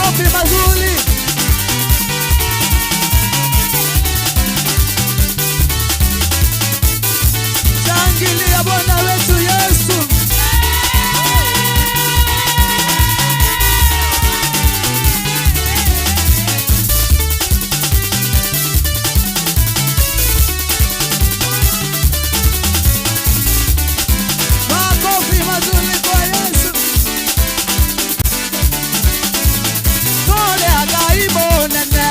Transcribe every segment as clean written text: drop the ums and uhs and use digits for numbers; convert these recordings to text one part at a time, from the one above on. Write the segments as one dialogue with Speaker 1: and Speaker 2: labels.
Speaker 1: makofi mazuri. Shangilia Bwana wetu Yesu. Makofi mazuri kwa Yesu. Tole agaimo nene.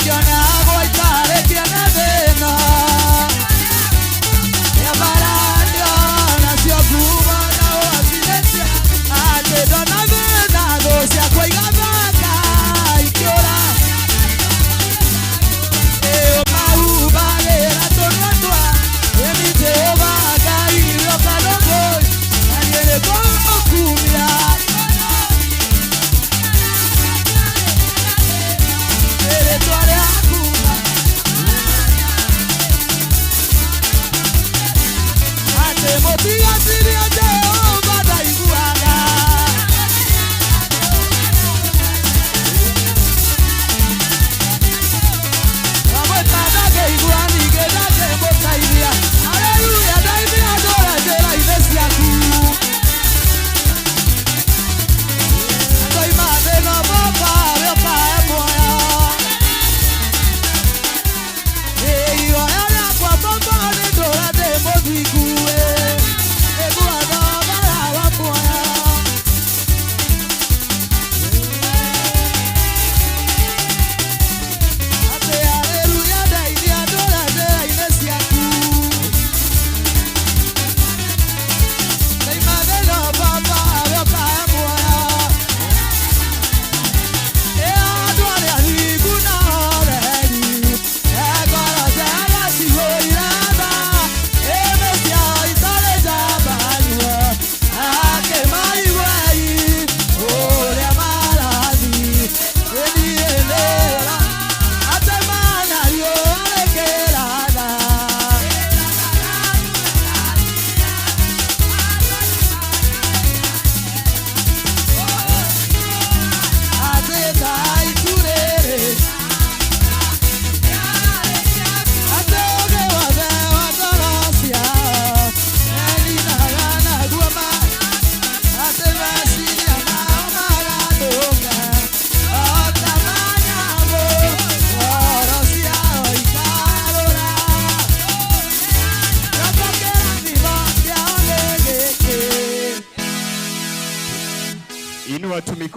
Speaker 1: Yo no hago el padre, tiene de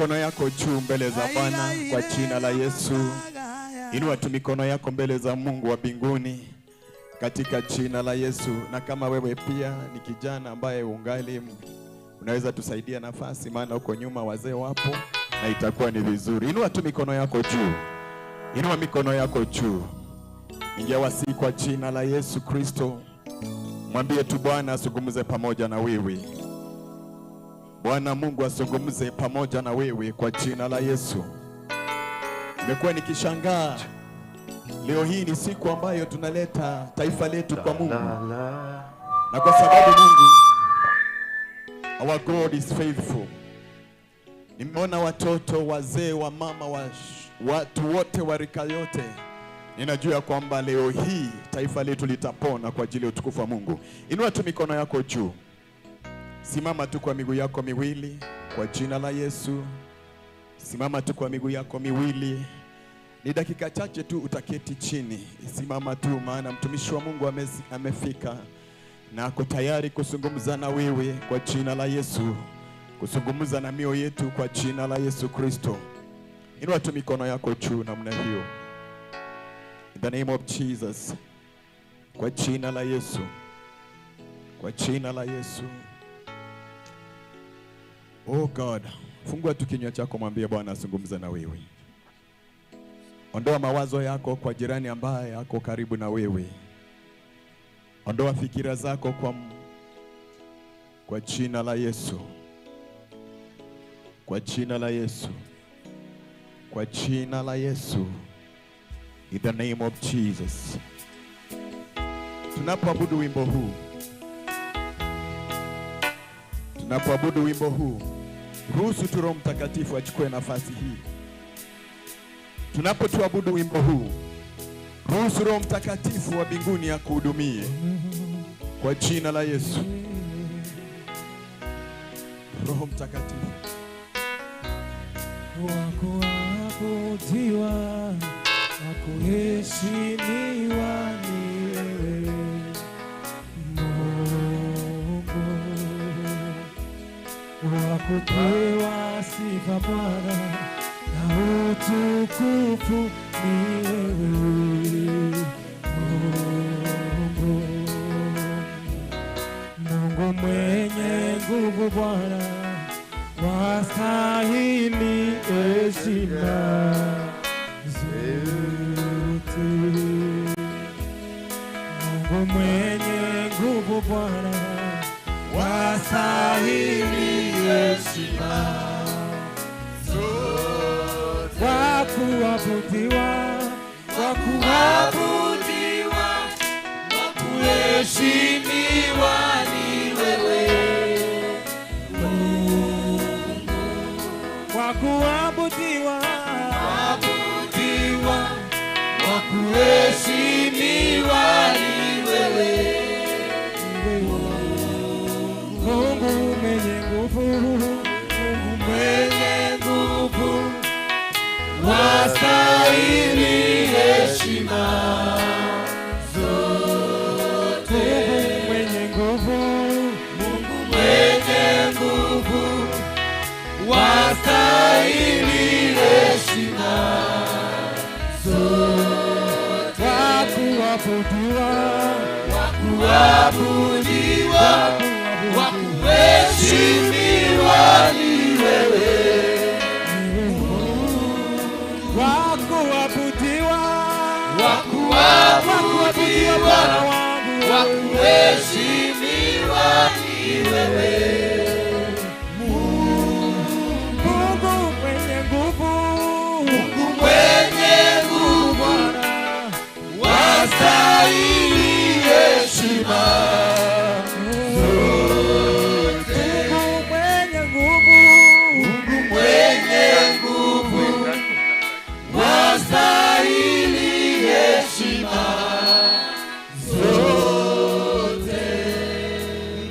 Speaker 2: mikono yako juu mbele za Bwana kwa jina la Yesu. Inua tu mikono yako mbele za Mungu wa mbinguni katika jina la Yesu. Na kama wewe pia ni kijana ambaye ungali unaweza tusaidia nafasi, maana uko nyuma wazee wapo na itakuwa ni vizuri. Inua tu mikono yako juu. Inua mikono yako juu. Ningewasi kwa jina la Yesu Kristo. Mwambie tu Bwana azungumze pamoja na wewe. Bwana Mungu azungumze pamoja na wewe kwa jina la Yesu. Nimekuwa nikishangaa. Leo hii ni siku ambayo tunaleta taifa letu kwa Mungu. Na kwa sababu Mungu, our God is faithful. Nimeona watoto, wazee, wa mama, watu wote wa rika yote. Ninajua kwamba leo hii taifa letu litapona kwa ajili ya utukufu wa Mungu. Inua tu mikono yako juu. Simama tu kwa miguu yako miwili kwa jina la Yesu. Simama tu kwa miguu yako miwili. Ni dakika chache tu utaketi chini. Simama tu, maana mtumishi wa Mungu amefika na ako tayari kuzungumza na wewe kwa jina la Yesu. Kuzungumza na mioyo yetu kwa jina la Yesu Kristo. Inua tu mikono yako juu namna hiyo. In the name of Jesus. Kwa jina la Yesu. Kwa jina la Yesu. Oh God. Fungua tu kinywa chako, mwambie Bwana azungumze na wewe. Ondoa mawazo yako kwa jirani ambaye ako karibu na wewe. Ondoa fikira zako kwa jina la Yesu. Kwa jina la Yesu. Kwa jina la Yesu. In the name of Jesus. Tunapoabudu wimbo huu. Tunapoabudu wimbo huu, ruhusu tu Roho Mtakatifu achukue nafasi hii. Tunapotuabudu wimbo huu, ruhusu Roho Mtakatifu wa mbinguni akuhudumie kwa jina la Yesu. Roho Mtakatifu
Speaker 1: wakuabudiwa na kuheshimiwa ni wewe Mungu, wakupewa sifa Bwana na utukufu ni wewe Mungu. Mungu mwenye nguvu Bwana, wastahili heshima zote. Mungu mwenye nguvu Bwana, wastahili heshima zote. Wakuabudiwa, wakuabudiwa, wakuheshimiwa ni wewe wakuabudiwa, wakuabudiwa, wakuheshimiwa ni wewe Mungu mwenye nguvu, Mungu mwenye nguvu, wastahili heshima zote. Mungu mwenye nguvu, Mungu mwenye nguvu, wastahili heshima zote. Wakuabudiwa, wakuabudiwa, wakuheshimiwa ni wewe wakuabudiwa, wakuabudiwa, wakuheshimiwa ni wewe wastahili heshima zote. Mungu mwenye nguvu, Mungu mwenye nguvu, wastahili heshima zote.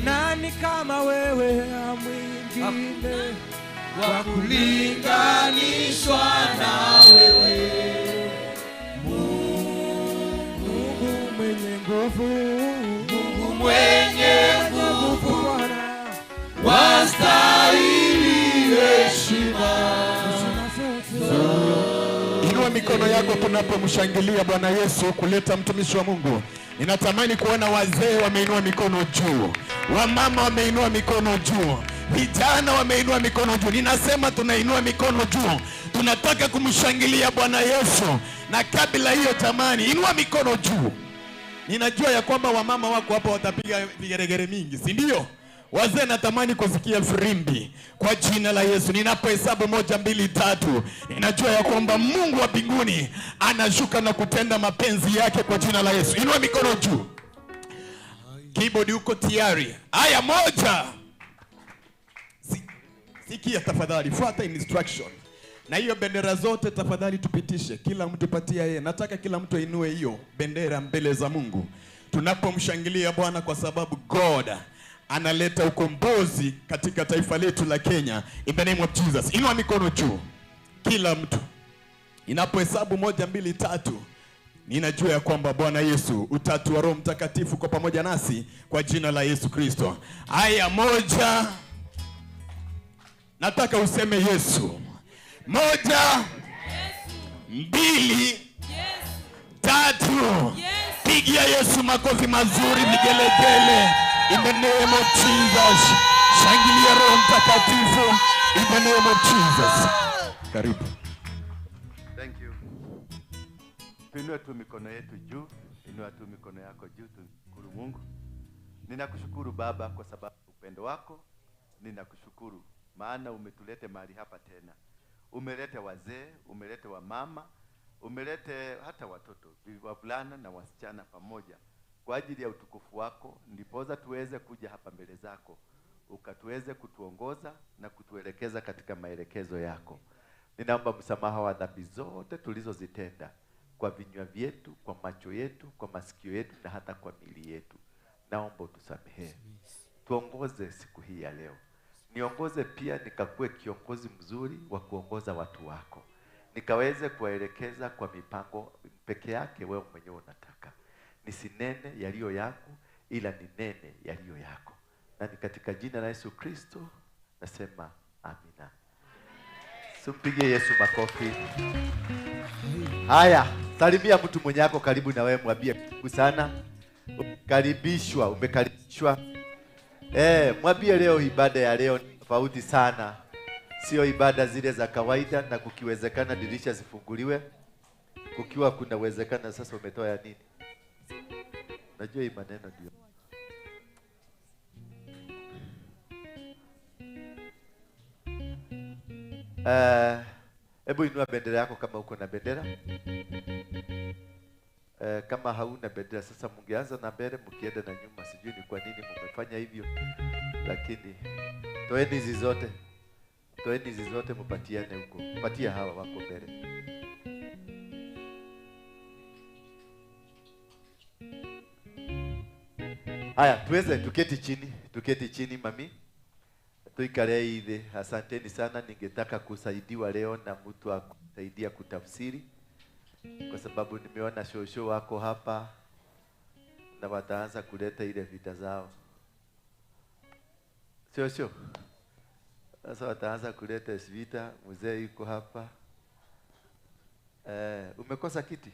Speaker 1: Nani kama wewe mwingine wa kulinganishwa na wewe Mungu mwenye nguvu, wastahili heshima
Speaker 2: Inua mikono yako tunapomshangilia Bwana Yesu kuleta mtumishi wa Mungu. Ninatamani kuona wazee wameinua mikono juu, wamama wameinua mikono juu, vijana wameinua mikono juu. Ninasema tunainua mikono juu, tunataka kumshangilia Bwana Yesu. Na kabla hiyo tamani, inua mikono juu. Ninajua ya kwamba wamama wako hapa watapiga vigeregere mingi, si ndio? Wazee natamani kusikia firimbi kwa jina la Yesu. Ninapohesabu 1, 2, 3, ninajua ya kwamba Mungu wa mbinguni anashuka na kutenda mapenzi yake kwa jina la Yesu. Inua mikono juu. Keyboard uko tayari? Haya, 1. Sikia tafadhali, fuata instruction. Na hiyo bendera zote tafadhali tupitishe. Kila mtu patia yeye. Nataka kila mtu ainue hiyo bendera mbele za Mungu tunapomshangilia Bwana, kwa sababu God analeta ukombozi katika taifa letu la Kenya. In the name of Jesus. Inua mikono juu kila mtu. Inapohesabu 1, 2, 3, ninajua ya kwamba Bwana Yesu, utatu wa Roho Mtakatifu kwa pamoja nasi kwa jina la Yesu Kristo. Haya, 1. Nataka useme Yesu. 1, 2, 3. Pigia Yesu makofi mazuri, vigelegele. In the name of Jesus. Shangilia Roho Mtakatifu. In the name of Jesus. Karibu.
Speaker 3: Thank you. Tuinue tu mikono yetu juu. Inua tu mikono yako juu, tushukuru Mungu. Ninakushukuru Baba kwa sababu upendo wako. Ninakushukuru maana umetulete mahali hapa tena. Umelete wazee, umelete wamama, umelete hata watoto, wavulana na wasichana pamoja kwa ajili ya utukufu wako, ndipoza tuweze kuja hapa mbele zako, ukatuweze kutuongoza na kutuelekeza katika maelekezo yako. Ninaomba msamaha wa dhambi zote tulizozitenda kwa vinywa vyetu, kwa macho yetu, kwa masikio yetu na hata kwa miili yetu. Naomba utusamehe. Tuongoze siku hii ya leo. Niongoze pia nikakuwe kiongozi mzuri wa kuongoza watu wako. Nikaweze kuwaelekeza kwa mipango peke yake wewe mwenyewe unataka. Nisinene yaliyo yako ila ninene yaliyo yako. Na ni katika jina la Yesu Kristo nasema amina. Simpigie Yesu makofi. Haya, salimia mtu mwenye yako karibu na wewe, mwambie karibu sana. Umekaribishwa, umekaribishwa. Mwambie leo ibada ya leo ni tofauti sana. Sio ibada zile za kawaida, na kukiwezekana dirisha zifunguliwe. Kukiwa kuna uwezekana sasa umetoa ya nini? Najua hii maneno ndio. Hebu inua bendera yako kama uko na bendera. Kama hauna bendera sasa mungeanza na mbele mkienda na nyuma. Sijui ni kwa nini mmefanya hivyo. Lakini toeni hizi zote. Toeni hizi zote mpatiane huko. Patia hawa wako mbele. Haya, tuweze tuketi chini mami. Tuikale hivi. Asanteni sana. Ningetaka kusaidiwa leo na mtu akusaidia kutafsiri, kwa sababu nimeona shosho wako hapa na wataanza kuleta ile vita zao. Shosho. Sasa wataanza kuleta vita. Mzee yuko hapa. Umekosa kiti?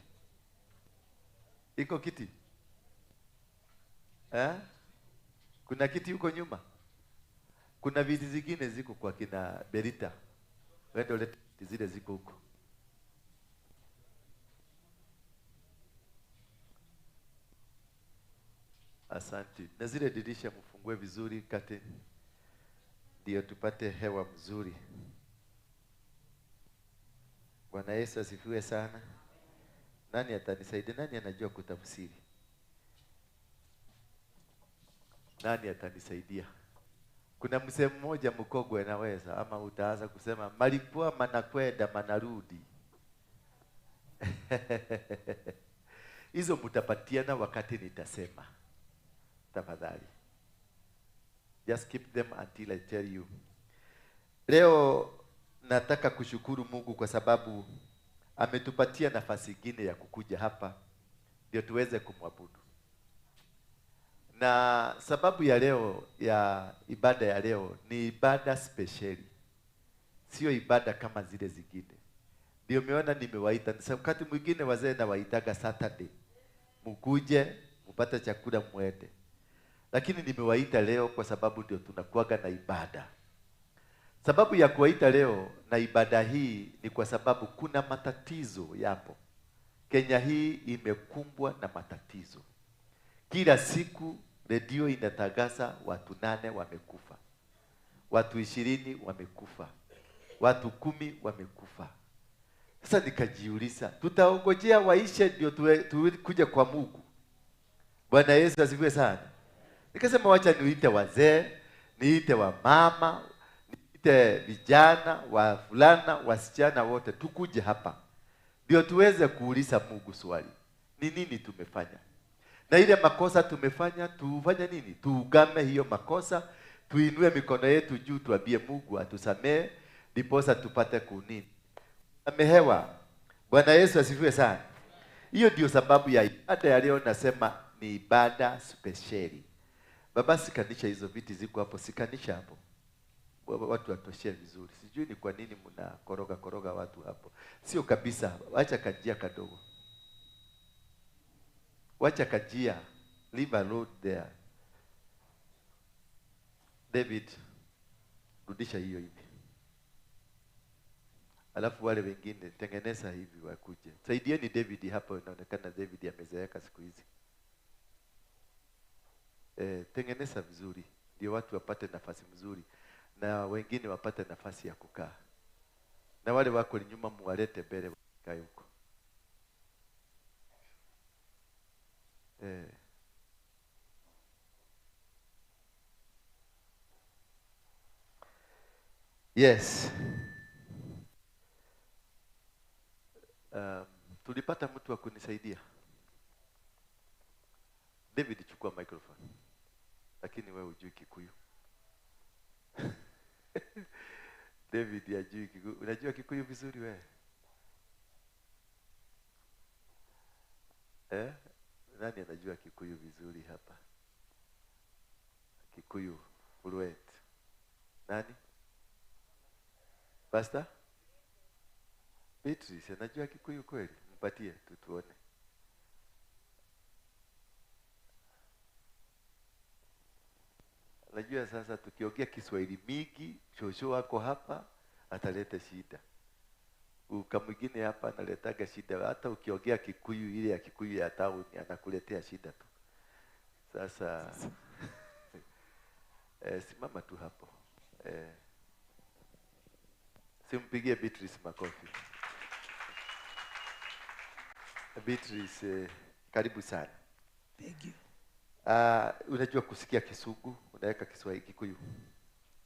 Speaker 3: Iko kiti? Kuna kiti huko nyuma? Kuna viti zingine ziko kwa kina Berita. Wende ulete zile ziko huko. Asante. Na zile dirisha mfungue vizuri kate, ndio tupate hewa mzuri. Bwana Yesu asifiwe sana. Nani atanisaidia? Nani anajua kutafsiri? Nani atanisaidia? Kuna msemo mmoja Mkogwe anaweza, ama utaanza kusema malipua manakwenda manarudi. Hizo mtapatiana wakati nitasema. Tafadhali. Just keep them until I tell you. Leo nataka kushukuru Mungu kwa sababu ametupatia nafasi nyingine ya kukuja hapa ndio tuweze kumwabudu. Na sababu ya leo, ya ibada ya leo ni ibada speciali. Sio ibada kama zile zingine. Ndio umeona nimewaita. Wakati mwingine wazee na waitaga Saturday. Mkuje, mpate chakula mwende. Lakini nimewaita leo kwa sababu ndio tunakuaga na ibada. Sababu ya kuwaita leo na ibada hii ni kwa sababu kuna matatizo yapo. Kenya hii imekumbwa na matatizo. Kila siku redio inatangaza watu 8 wamekufa. Watu 20 wamekufa. Watu 10 wamekufa. Sasa nikajiuliza, tutaongojea waishe ndio kuja kwa Mungu? Bwana Yesu asifiwe sana. Nikasema wacha niite wazee, niite wamama, niite vijana, wavulana, wasichana wote tukuje hapa. Ndio tuweze kuuliza Mungu swali. Ni nini tumefanya? Na ile makosa tumefanya, tufanye nini? Tuugame hiyo makosa, tuinue mikono yetu juu tuambie Mungu atusamee, ndiposa tupate kunini. Amehewa. Bwana Yesu asifiwe sana. Hiyo ndio sababu ya ibada ya leo, nasema ni ibada speciali. Baba, sikanisha hizo viti ziko hapo, sikanisha hapo. Watu watoshee vizuri. Sijui ni kwa nini mnakoroga watu hapo. Sio kabisa. Wacha kajia kadogo. Wacha kajia. Leave a load there. David, rudisha hiyo hivi. Alafu wale wengine tengeneza hivi wakuje. Saidieni David hapo, inaonekana David amezeeka siku hizi. Tengeneza vizuri ndio watu wapate nafasi mzuri na wengine wapate nafasi ya kukaa. Na wale wako nyuma muwalete mbele wakae huko. Yes. Tulipata mtu wa kunisaidia. David, chukua microphone. Lakini wewe hujui Kikuyu. David hajui Kikuyu. Unajua Kikuyu vizuri wewe? Nani anajua Kikuyu vizuri hapa? Kikuyu fluent. Nani? Pastor? Beatrice anajua Kikuyu kweli? Mpatie tuone. Najua sasa tukiongea Kiswahili mingi, shosho wako hapa ataleta shida. Mwingine hapa analetaga shida. Hata ukiongea Kikuyu ile ya Kikuyu ya town anakuletea shida tu. Sasa simama tu hapo. Simpigie Beatrice makofi. Beatrice, karibu sana.
Speaker 1: Thank you.
Speaker 3: Unajua kusikia Kisugu, unaweka Kiswahili Kikuyu.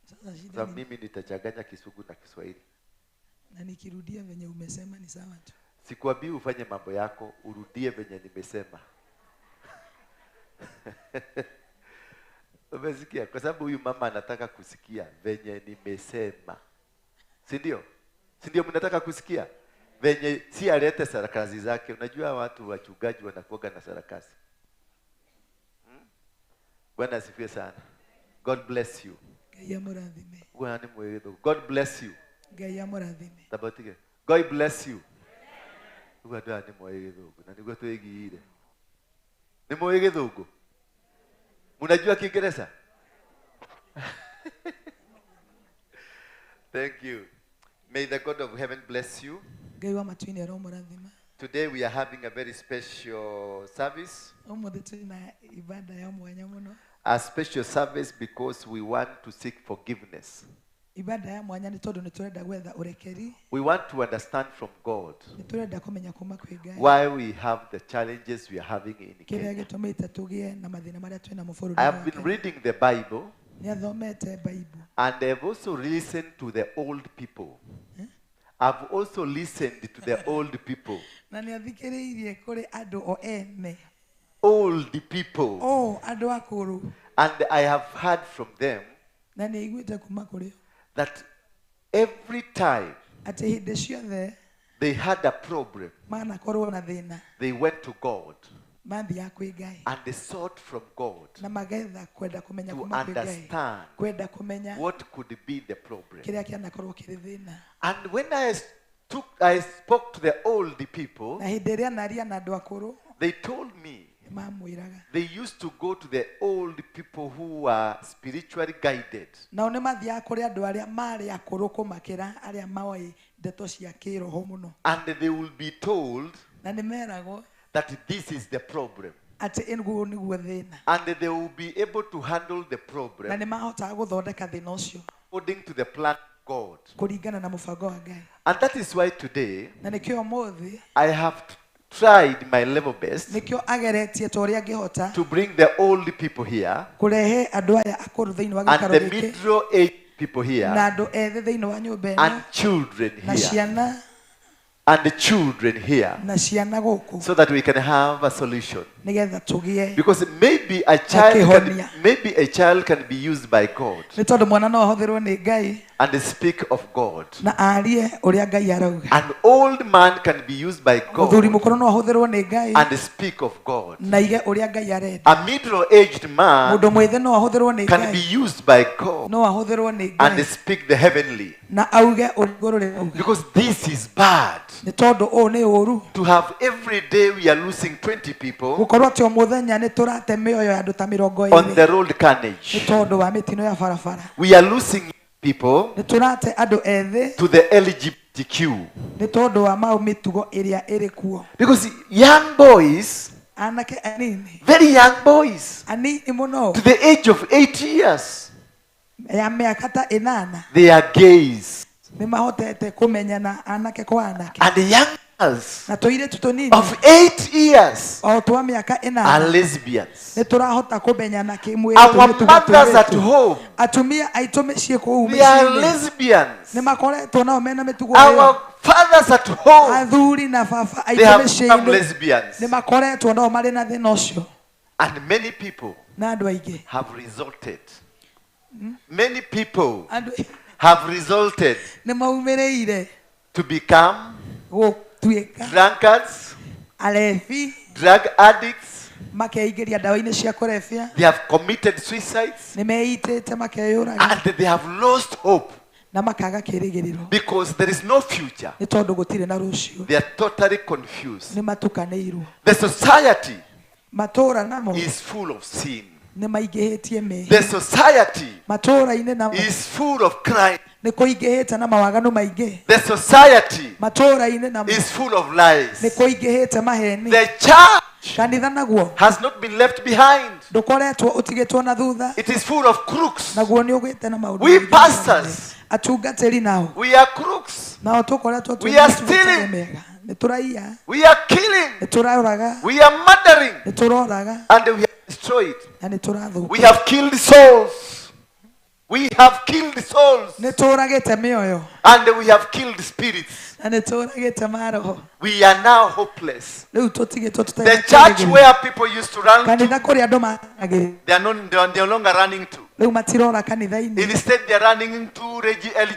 Speaker 3: Sasa mimi nitachanganya Kisugu na Kiswahili.
Speaker 1: Na nikirudia venye umesema ni sawa tu.
Speaker 3: Sikuambii ufanye mambo yako, urudie venye nimesema. Umesikia? Kwa sababu huyu mama anataka kusikia venye nimesema. Si ndio? Si ndio mnataka kusikia? Venye si alete sarakazi zake. Unajua watu wachungaji wanakuwa na sarakazi. Bwana asifiwe sana. God bless you. God bless you. Tabatike. God bless you. Unajua Kiingereza? Thank you. May the God of heaven bless you. Today we are having a very special service. A special service because we want to seek forgiveness. We want to understand from God why we have the challenges we are having in Kenya. I have been reading the Bible and I have also listened to the old people. I've also listened to the old people. Old people. And I have heard from them that every time they had a problem, they went to God and they sought from God to understand what could be the problem. And when I I spoke to the old people,
Speaker 1: na hĩndĩ ĩrĩa naria na andũ akũrũ
Speaker 3: they told me
Speaker 1: mamwĩraga
Speaker 3: they used to go to the old people who were spiritually guided.
Speaker 1: nao nĩ mathiaga kũrĩ andũ arĩa marĩ akũrũ kũmakĩra arĩa maoĩ ndeto cia kĩroho mũno,
Speaker 3: And they will be told
Speaker 1: na nĩ meragwo
Speaker 3: that this is the problem.
Speaker 1: atĩ ũguo nĩguo thĩna,
Speaker 3: And they will be able to handle the
Speaker 1: na
Speaker 3: problem
Speaker 1: nĩ mahotaga gũthondeka thĩna ũcio
Speaker 3: according to the plan of God.
Speaker 1: kũringana na mũbango wa Ngai.
Speaker 3: And that is why today
Speaker 1: Na nĩkĩo ũmũthĩ
Speaker 3: I have tried my level best
Speaker 1: nĩkĩo ageretie ta ũrĩa angĩhota
Speaker 3: to bring the old people here
Speaker 1: kũrehe andũ aya akũrũ thĩinĩ wa
Speaker 3: and
Speaker 1: gĩikaro
Speaker 3: the
Speaker 1: gĩkĩ
Speaker 3: middle age people here
Speaker 1: na andũ ethĩ thĩinĩ wa nyũmba ĩno
Speaker 3: and children
Speaker 1: na
Speaker 3: here
Speaker 1: ciana
Speaker 3: and the children here
Speaker 1: na ciana gũkũ
Speaker 3: so that we can have a solution.
Speaker 1: nĩgetha tũgĩe,
Speaker 3: Because maybe a child can be used by God
Speaker 1: nĩ tondũ mwana no ahũthĩrwo nĩ Ngai
Speaker 3: and speak of God.
Speaker 1: na arie ũrĩa Ngai arauga.
Speaker 3: An old man can be used by
Speaker 1: Mũthuri
Speaker 3: God
Speaker 1: mũkũrũ no ahũthĩrwo nĩ Ngai
Speaker 3: and speak of God.
Speaker 1: na ige ũrĩa Ngai arenda.
Speaker 3: A middle-aged man
Speaker 1: Mũndũ mwĩthĩ no ahũthĩrwo nĩ
Speaker 3: can be
Speaker 1: Ngai,
Speaker 3: used by God
Speaker 1: no ahũthĩrwo nĩ
Speaker 3: and
Speaker 1: Ngai
Speaker 3: speak the heavenly.
Speaker 1: na auge ũrĩa igũrũ rĩrauga.
Speaker 3: Because this is bad.
Speaker 1: Nĩ tondũ ũũ nĩ ũru
Speaker 3: To have every day we are losing 20 people
Speaker 1: gũkorwo atĩ o mũthenya nĩ tũrate mĩoyo ya andũ ta mĩrongo
Speaker 3: on
Speaker 1: ĩrĩ
Speaker 3: the road
Speaker 1: nĩ
Speaker 3: carnage.
Speaker 1: tondũ wa mĩtino ya barabara.
Speaker 3: We are losing people
Speaker 1: Nĩ tũrate andũ ethĩ
Speaker 3: to the LGBTQ.
Speaker 1: nĩ tondũ wa mĩtugo ĩrĩa ĩrĩ kuo.
Speaker 3: Because young boys,
Speaker 1: Anake anini
Speaker 3: very young boys,
Speaker 1: anini mũno
Speaker 3: to the age of 8 years,
Speaker 1: ya mĩaka ta 8
Speaker 3: they are gays.
Speaker 1: nĩ mahotete kũmenyana anake kwa anake,
Speaker 3: And the young girls
Speaker 1: na tũirĩtu tũnini
Speaker 3: of 8 years
Speaker 1: o twa mĩaka
Speaker 3: are
Speaker 1: 8
Speaker 3: lesbians.
Speaker 1: nĩ tũrahota kũmenyana kĩmwĩrĩ
Speaker 3: Our
Speaker 1: tũmĩtugo
Speaker 3: mothers at
Speaker 1: tũirĩtu.
Speaker 3: home,
Speaker 1: Atumia aitũ mĩciĩ kũu
Speaker 3: they are
Speaker 1: mĩciĩ-inĩ
Speaker 3: lesbians.
Speaker 1: nĩ makoretwo nao mena mĩtugo
Speaker 3: Our
Speaker 1: ĩyo.
Speaker 3: fathers at home,
Speaker 1: Athuri na baba
Speaker 3: they
Speaker 1: aitũ
Speaker 3: have become
Speaker 1: mĩciĩ-inĩ
Speaker 3: lesbians.
Speaker 1: nĩ makoretwo nao marĩ na thĩna ũcio,
Speaker 3: And many people
Speaker 1: na andũ aingĩ
Speaker 3: have resulted. Many people
Speaker 1: andũ
Speaker 3: have resulted
Speaker 1: nĩ maumĩrĩire
Speaker 3: to become
Speaker 1: gũtuĩka
Speaker 3: drunkards,
Speaker 1: alevi,
Speaker 3: drug addicts.
Speaker 1: makeingĩria ndawa-inĩ cia kũrebia,
Speaker 3: They have committed suicides
Speaker 1: nĩ meitĩte makeyũraga
Speaker 3: and they have lost hope
Speaker 1: na makaga kĩrĩgĩrĩro
Speaker 3: because there is no future.
Speaker 1: nĩ tondũ gũtirĩ na rũciũ,
Speaker 3: They are totally confused.
Speaker 1: nĩ matukanĩirwo.
Speaker 3: The society
Speaker 1: Matũũra namo
Speaker 3: is full of sin.
Speaker 1: nĩ maingĩhĩtie
Speaker 3: The
Speaker 1: mehia,
Speaker 3: society
Speaker 1: matũũra-inĩ namo
Speaker 3: is full of crime.
Speaker 1: nĩ kũingĩhĩte na mawaganu maingĩ,
Speaker 3: The society
Speaker 1: matũũra-inĩ namo
Speaker 3: is full of lies.
Speaker 1: nĩ kũingĩhĩte maheni.
Speaker 3: The church
Speaker 1: Kanitha naguo
Speaker 3: has not been left behind.
Speaker 1: ndũkoretwo ũtigĩtwo na thutha,
Speaker 3: It is full of crooks.
Speaker 1: naguo nĩ ũgĩte na maũndũ
Speaker 3: We
Speaker 1: maingĩ
Speaker 3: pastors,
Speaker 1: manene. Atungatĩri nao
Speaker 3: we are crooks.
Speaker 1: nao tũkoretwo
Speaker 3: We are
Speaker 1: mĩtugo
Speaker 3: stealing.
Speaker 1: mĩega, nĩ tũraiya,
Speaker 3: We are killing.
Speaker 1: nĩ tũraũraga,
Speaker 3: We are murdering.
Speaker 1: nĩ tũroraga
Speaker 3: And we have destroyed.
Speaker 1: na nĩ tũrathũka,
Speaker 3: We have killed souls. We have killed souls.
Speaker 1: nĩ tũragĩte mĩoyo
Speaker 3: And we have killed spirits.
Speaker 1: na nĩ tũragĩte maroho.
Speaker 3: We are now hopeless.
Speaker 1: Rĩu tũtigĩtwo
Speaker 3: The
Speaker 1: tũtarĩ
Speaker 3: church where people used to run to,
Speaker 1: kanitha kũrĩa andũ maragĩ
Speaker 3: they are no longer running to.
Speaker 1: rĩu matirora kanitha-inĩ,
Speaker 3: Instead, they are running to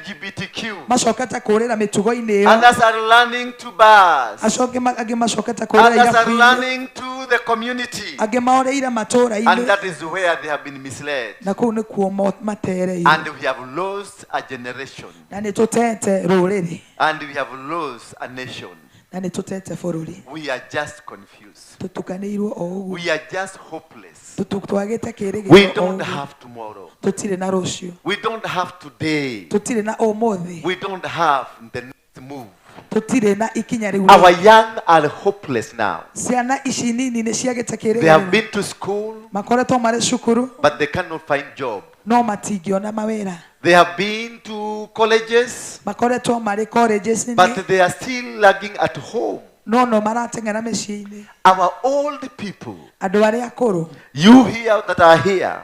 Speaker 3: LGBTQ.
Speaker 1: macokete kũrĩra mĩtugo-inĩ ĩyo,
Speaker 3: Others are running to bars.
Speaker 1: angĩ macokete kũrĩra
Speaker 3: Others are
Speaker 1: irabu-inĩ,
Speaker 3: running to the community.
Speaker 1: angĩ maoreire
Speaker 3: And
Speaker 1: matũũra-inĩ,
Speaker 3: that is where they have been misled.
Speaker 1: na kũu nĩkuo matereire,
Speaker 3: And we have lost a generation.
Speaker 1: na nĩ tũtete rũrĩrĩ,
Speaker 3: And we have lost a nation.
Speaker 1: na nĩ tũtete bũrũri,
Speaker 3: We are just confused.
Speaker 1: tũtukanĩirwo o ũguo,
Speaker 3: We are just hopeless.
Speaker 1: twagĩte
Speaker 3: We
Speaker 1: kĩrĩgĩrĩro o
Speaker 3: don't
Speaker 1: ũguo,
Speaker 3: have tomorrow.
Speaker 1: tũtirĩ na rũciũ,
Speaker 3: We don't have today.
Speaker 1: tũtirĩ na ũmũthĩ,
Speaker 3: We don't have the next move.
Speaker 1: tũtirĩ na ikinya rĩu.
Speaker 3: Our young are hopeless now.
Speaker 1: Ciana ici nini nĩ ciagĩte
Speaker 3: They have
Speaker 1: kĩrĩgĩrĩro,
Speaker 3: been to school,
Speaker 1: makoretwo marĩ cukuru
Speaker 3: but they cannot find job.
Speaker 1: no matingĩona mawĩra,
Speaker 3: They have been to colleges,
Speaker 1: makoretwo marĩ colleges
Speaker 3: but
Speaker 1: nini
Speaker 3: they are still lagging at home.
Speaker 1: no marateng'era mĩciĩ-inĩ.
Speaker 3: Our old people,
Speaker 1: Andũ arĩa akũrũ,
Speaker 3: you here that are here,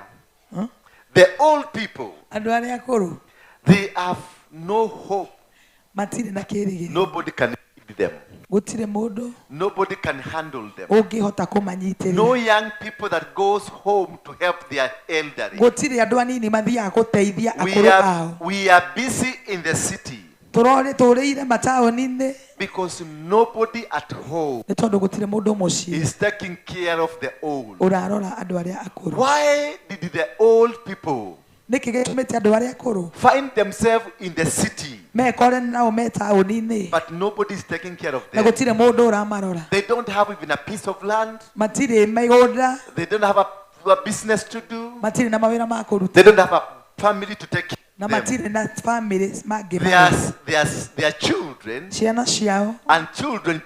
Speaker 1: Huh?
Speaker 3: the old people,
Speaker 1: andũ arĩa akũrũ
Speaker 3: they have no hope.
Speaker 1: matirĩ na kĩrĩgĩrĩro,
Speaker 3: Nobody can lead them.
Speaker 1: gũtirĩ mũndũ
Speaker 3: Nobody can handle them.
Speaker 1: ũngĩhota
Speaker 3: No
Speaker 1: kũmanyitĩrĩra,
Speaker 3: young people that goes home to help their elderly.
Speaker 1: gũtirĩ andũ anini mathiaga gũteithia akũrũ ao.
Speaker 3: We are busy in the city
Speaker 1: Tũrĩire mataũni-inĩ
Speaker 3: because nobody at home
Speaker 1: nĩ tondũ gũtirĩ mũndũ mũciĩ
Speaker 3: is taking care of the old.
Speaker 1: ũrarora andũ arĩa akũrũ.
Speaker 3: Why did the old people
Speaker 1: niki gitumite andu aria akuru
Speaker 3: find themselves in the city,
Speaker 1: mekore nao me taũni-inĩ
Speaker 3: but nobody is taking care of
Speaker 1: na
Speaker 3: them.
Speaker 1: gũtirĩ mũndũ ũramarora,
Speaker 3: They don't have even a piece of land.
Speaker 1: matirĩ mĩgũnda,
Speaker 3: They don't have a business to do.
Speaker 1: matirĩ na mawĩra ma kũruta,
Speaker 3: They don't have a family to take care
Speaker 1: na
Speaker 3: of them.
Speaker 1: matirĩ na family mangĩ
Speaker 3: Their children
Speaker 1: ciana ciao
Speaker 3: and
Speaker 1: na
Speaker 3: children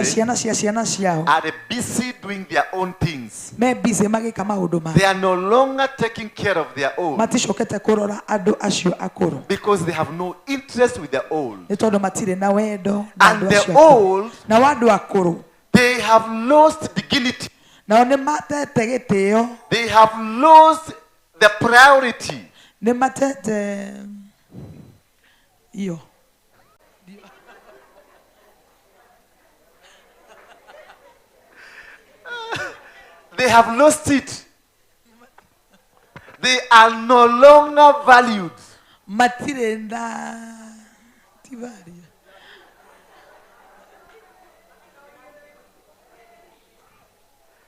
Speaker 1: ciana cia ciana ciao
Speaker 3: are busy doing their own things.
Speaker 1: me busy magĩka maũndũ mao,
Speaker 3: They are no longer taking care of their own
Speaker 1: maticokete kũrora andũ acio akũrũ
Speaker 3: because they have no interest with the old.
Speaker 1: nĩ tondũ matirĩ na wendo na
Speaker 3: And
Speaker 1: andũ
Speaker 3: the
Speaker 1: acio akũrũ.
Speaker 3: old,
Speaker 1: Na andũ akũrũ
Speaker 3: they have lost dignity.
Speaker 1: nao nĩ matete gĩtĩo,
Speaker 3: They have lost the priority.
Speaker 1: nĩ matete iyo
Speaker 3: They have lost it. They are no longer valued.
Speaker 1: matirĩ na tivaria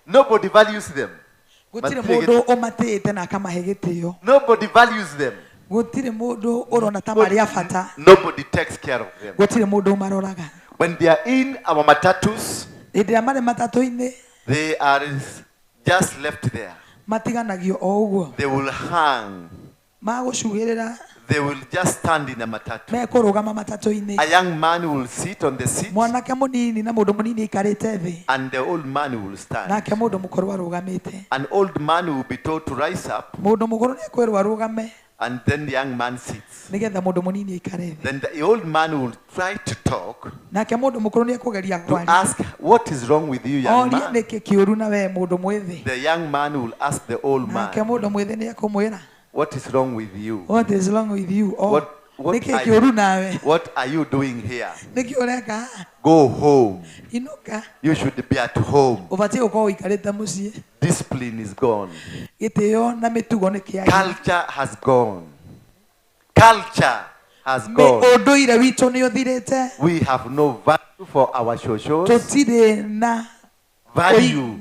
Speaker 3: Nobody values them.
Speaker 1: gũtirĩ mũndũ ũmatĩĩte na akamahe gĩtĩo,
Speaker 3: Nobody values them.
Speaker 1: gũtirĩ mũndũ ũrona ta marĩ a bata,
Speaker 3: Nobody takes care of them.
Speaker 1: gũtirĩ mũndũ ũmaroraga.
Speaker 3: When they are in our matatus,
Speaker 1: Hĩndĩ ĩrĩa marĩ matatũ-inĩ
Speaker 3: they are just left there.
Speaker 1: matiganagio o ũguo,
Speaker 3: They will hang.
Speaker 1: magũcugĩrĩra
Speaker 3: They will just stand in a matatu.
Speaker 1: mekũrũgama matatũ-inĩ,
Speaker 3: A young man will sit on the seat
Speaker 1: mwanake mũnini na mũndũ mũnini aikarĩte thĩ,
Speaker 3: and the old man will stand.
Speaker 1: nake mũndũ mũkũrũ arũgamĩte.
Speaker 3: An old man will be told to rise up
Speaker 1: Mũndũ mũkũrũ nĩ ekwĩrwo arũgame
Speaker 3: and then the young man sits.
Speaker 1: nĩgetha mũndũ mũnini aikare thĩ,
Speaker 3: Then the old man will try to talk,
Speaker 1: nake mũndũ mũkũrũ nĩ ekũgeria
Speaker 3: to
Speaker 1: kwaria,
Speaker 3: ask, what is wrong with you, young
Speaker 1: oria
Speaker 3: man?
Speaker 1: nĩkĩ kĩũru na we mũndũ mwĩthĩ,
Speaker 3: The young man will ask the old
Speaker 1: nake
Speaker 3: man,
Speaker 1: mũndũ mwĩthĩ nĩ ekũmwĩra
Speaker 3: what is wrong with you?
Speaker 1: what is wrong with you, o
Speaker 3: What
Speaker 1: nĩkĩ
Speaker 3: are
Speaker 1: kĩũru
Speaker 3: you,
Speaker 1: nawe,
Speaker 3: what are you doing here?
Speaker 1: nĩkĩ ũreka haha?
Speaker 3: Go home.
Speaker 1: Inũka,
Speaker 3: You should be at home.
Speaker 1: ũbatiĩ gũkorwo ũikarĩte mũciĩ,
Speaker 3: Discipline is gone.
Speaker 1: gĩtĩo na mĩtugo nĩ kĩagĩra,
Speaker 3: Culture has gone. Culture has gone.
Speaker 1: ũndũire witũ nĩ ũthirĩte,
Speaker 3: We have no value for our socials.
Speaker 1: tũtirĩ na
Speaker 3: Value.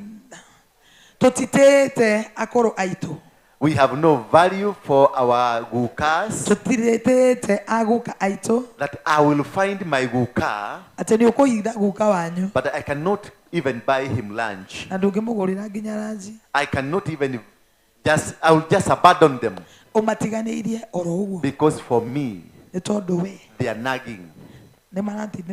Speaker 1: tũtitĩĩte akũrũ aitũ,
Speaker 3: We have no value for our gukas.
Speaker 1: tũtirĩtĩĩte agũka aitũ,
Speaker 3: That I will find my guka,
Speaker 1: atĩ nĩ ũkũhitha guka wanyu
Speaker 3: but I cannot even buy him lunch.
Speaker 1: na ndũngĩmũgũrĩra nginya ranji,
Speaker 3: I cannot even I will just abandon them
Speaker 1: ũmatiganĩirie oro ũguo,
Speaker 3: because for me,
Speaker 1: nĩ tondũ we
Speaker 3: they are nagging.
Speaker 1: nĩ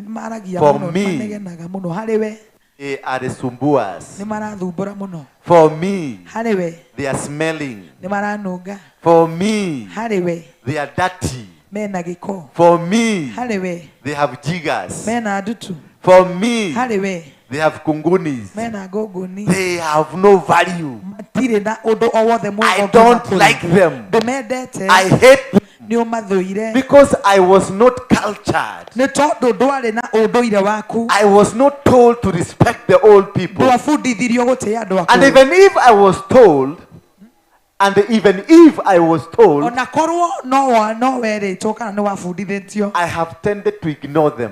Speaker 1: maragia
Speaker 3: For
Speaker 1: mũno,
Speaker 3: me.
Speaker 1: nĩ manegenaga mũno harĩ we,
Speaker 3: They are the sumbuas.
Speaker 1: nĩ marathumbũra mũno
Speaker 3: For me,
Speaker 1: harĩ we,
Speaker 3: they are smelling.
Speaker 1: nĩ maranunga
Speaker 3: For me,
Speaker 1: harĩ we,
Speaker 3: they are dirty.
Speaker 1: mena gĩko
Speaker 3: For me,
Speaker 1: harĩ we,
Speaker 3: they have jiggers.
Speaker 1: mena ndutu
Speaker 3: For me,
Speaker 1: harĩ we,
Speaker 3: they have kungunis.
Speaker 1: mena ngũngũni,
Speaker 3: They have no value.
Speaker 1: matirĩ na ũndũ o wothe
Speaker 3: I
Speaker 1: mwega
Speaker 3: don't
Speaker 1: ũngĩmakũra.
Speaker 3: like them.
Speaker 1: ndĩmendete,
Speaker 3: I hate them
Speaker 1: nĩ ũmathũire,
Speaker 3: because I was not cultured.
Speaker 1: nĩ tondũ ndwarĩ na ũndũire waku,
Speaker 3: I was not told to respect the old people.
Speaker 1: ndwabundithirio gũtĩa andũ
Speaker 3: And
Speaker 1: akũrũ.
Speaker 3: even if I was told,
Speaker 1: Ona korwo no werĩtwo kana nĩ wabundithĩtio,
Speaker 3: I have tended to ignore them.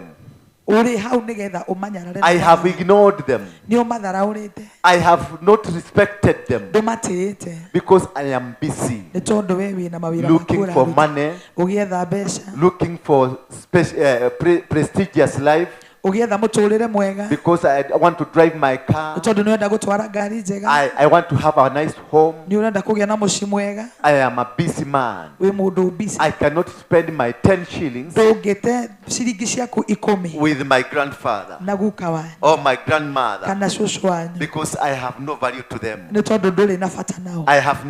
Speaker 1: ũrĩ hau nĩgetha ũmanyarare,
Speaker 3: I have ignored them.
Speaker 1: nĩ ũmatharaũrĩte,
Speaker 3: I have not respected them
Speaker 1: ndũmatĩĩte,
Speaker 3: because I am busy
Speaker 1: nĩ tondũ we wĩna mawĩra maku
Speaker 3: looking for
Speaker 1: ũraruta,
Speaker 3: money,
Speaker 1: ũgĩetha mbeca,
Speaker 3: looking for prestigious life,
Speaker 1: ũgĩetha mũtũrĩre mwega,
Speaker 3: because I want to drive my car.
Speaker 1: nĩ tondũ nĩ ũrenda gũtwara ngari njega,
Speaker 3: I want to have a nice home.
Speaker 1: nĩ ũrenda kũgĩa na mũciĩ mwega,
Speaker 3: I am a busy man.
Speaker 1: wĩ mũndũ busy,
Speaker 3: I cannot spend my 10 shillings
Speaker 1: ndũngĩte ciringi ciaku 10
Speaker 3: with my grandfather
Speaker 1: na guka wanyu
Speaker 3: or my grandmother
Speaker 1: kana cũcũ wanyu,
Speaker 3: because I have no value to them.
Speaker 1: nĩ tondũ ndũrĩ na bata nao,
Speaker 3: I have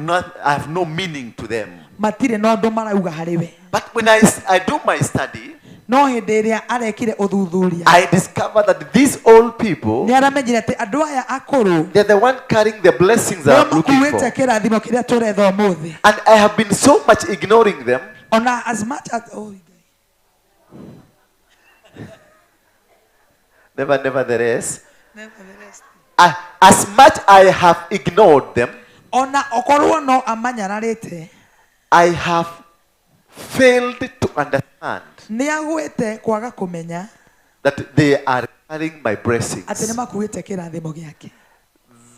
Speaker 3: no meaning to them.
Speaker 1: matirĩ na ũndũ marauga harĩ we.
Speaker 3: But when I do my study,
Speaker 1: No hĩndĩ ĩrĩa arekire ũthuthuria,
Speaker 3: I discover that these old people,
Speaker 1: nĩ aramenyire atĩ andũ aya akũrũ
Speaker 3: they're the one carrying the blessings that
Speaker 1: nĩo
Speaker 3: I'm looking
Speaker 1: makuĩte
Speaker 3: for.
Speaker 1: kĩrathimo kĩrĩa tũretha ũmũthĩ.
Speaker 3: And I have been so much ignoring them.
Speaker 1: Ona as much as
Speaker 3: Nevertheless, as much I have ignored them,
Speaker 1: ona okorwo no amanyararĩte,
Speaker 3: I have failed to understand
Speaker 1: nĩ agwĩte kwaga kũmenya
Speaker 3: that they are carrying my blessings.
Speaker 1: atĩ nĩ makuĩte kĩrathimo gĩake.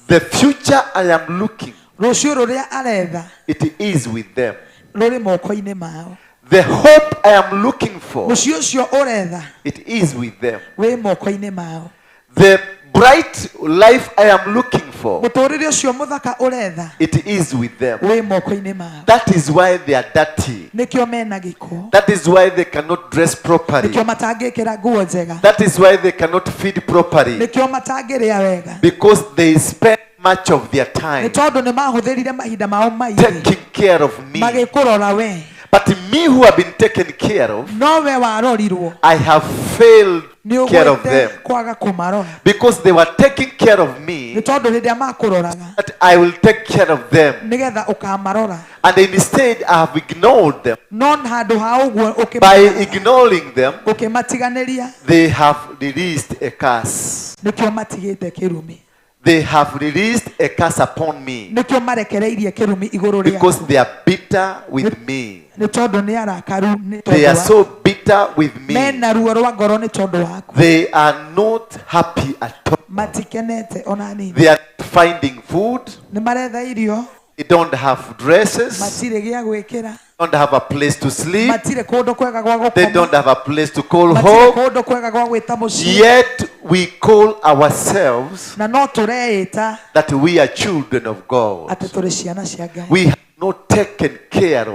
Speaker 3: The future I am looking,
Speaker 1: Rũciũ rũrĩa aretha
Speaker 3: it is with them.
Speaker 1: rũrĩ moko-inĩ mao.
Speaker 3: The hope I am looking for,
Speaker 1: Mũciĩ ũcio ũretha
Speaker 3: it is with them.
Speaker 1: wĩ moko-inĩ mao.
Speaker 3: The bright life I am looking for,
Speaker 1: Mũtũũrĩre ũcio mũthaka ũretha
Speaker 3: it is with them.
Speaker 1: wĩ moko-inĩ mao.
Speaker 3: That is why they are dirty.
Speaker 1: Nĩkĩo mena gĩko.
Speaker 3: That is why they cannot dress properly.
Speaker 1: Nĩkĩo matangĩkĩra nguo njega.
Speaker 3: That is why they cannot feed properly.
Speaker 1: Nĩkĩo matangĩrĩa wega.
Speaker 3: Because they spend much of their
Speaker 1: Nĩ
Speaker 3: time
Speaker 1: tondũ nĩ mahũthĩrire mahinda mao maingĩ
Speaker 3: taking care of me.
Speaker 1: magĩkũrora we.
Speaker 3: But me who have been taken care of,
Speaker 1: No we warorirwo.
Speaker 3: I have failed
Speaker 1: Nĩ
Speaker 3: care of them.
Speaker 1: ũgwĩte kwaga kũmarora.
Speaker 3: Because they were taking care of
Speaker 1: Nĩ
Speaker 3: me,
Speaker 1: tondũ hĩndĩ ĩrĩa makũroraga
Speaker 3: that I will take care of them.
Speaker 1: nĩgetha ũkamarora.
Speaker 3: And instead, I have ignored them.
Speaker 1: No handũ ha ũguo
Speaker 3: By ignoring them,
Speaker 1: ũkĩmatiganĩria
Speaker 3: they have released a curse.
Speaker 1: nĩkĩo matigĩte kĩrumi.
Speaker 3: They have released a curse upon me.
Speaker 1: Nĩkĩo marekereirie kĩrumi igũrũ
Speaker 3: Because
Speaker 1: rĩaku.
Speaker 3: they are bitter with me.
Speaker 1: Nĩ tondũ nĩ arakaru nĩ
Speaker 3: They are
Speaker 1: tondũ
Speaker 3: so bitter with me.
Speaker 1: mena ruo rwa ngoro nĩ tondũ waku.
Speaker 3: They are not happy at all.
Speaker 1: Matikenete ona nini.
Speaker 3: They are not finding food.
Speaker 1: Nĩ maretha irio,
Speaker 3: They don't have dresses.
Speaker 1: matirĩ gĩa gwĩkĩra,
Speaker 3: Don't have a place to sleep.
Speaker 1: matirĩ kũndũ kwega gwa
Speaker 3: They
Speaker 1: gũkoma,
Speaker 3: don't have a place to call
Speaker 1: matirĩ
Speaker 3: home.
Speaker 1: kũndũ kwega gwa gwĩta mũciĩ.
Speaker 3: Yet we call ourselves
Speaker 1: Na no tũreĩta
Speaker 3: that we are children of God.
Speaker 1: atĩ tũrĩ ciana cia Ngai
Speaker 3: We have not taken care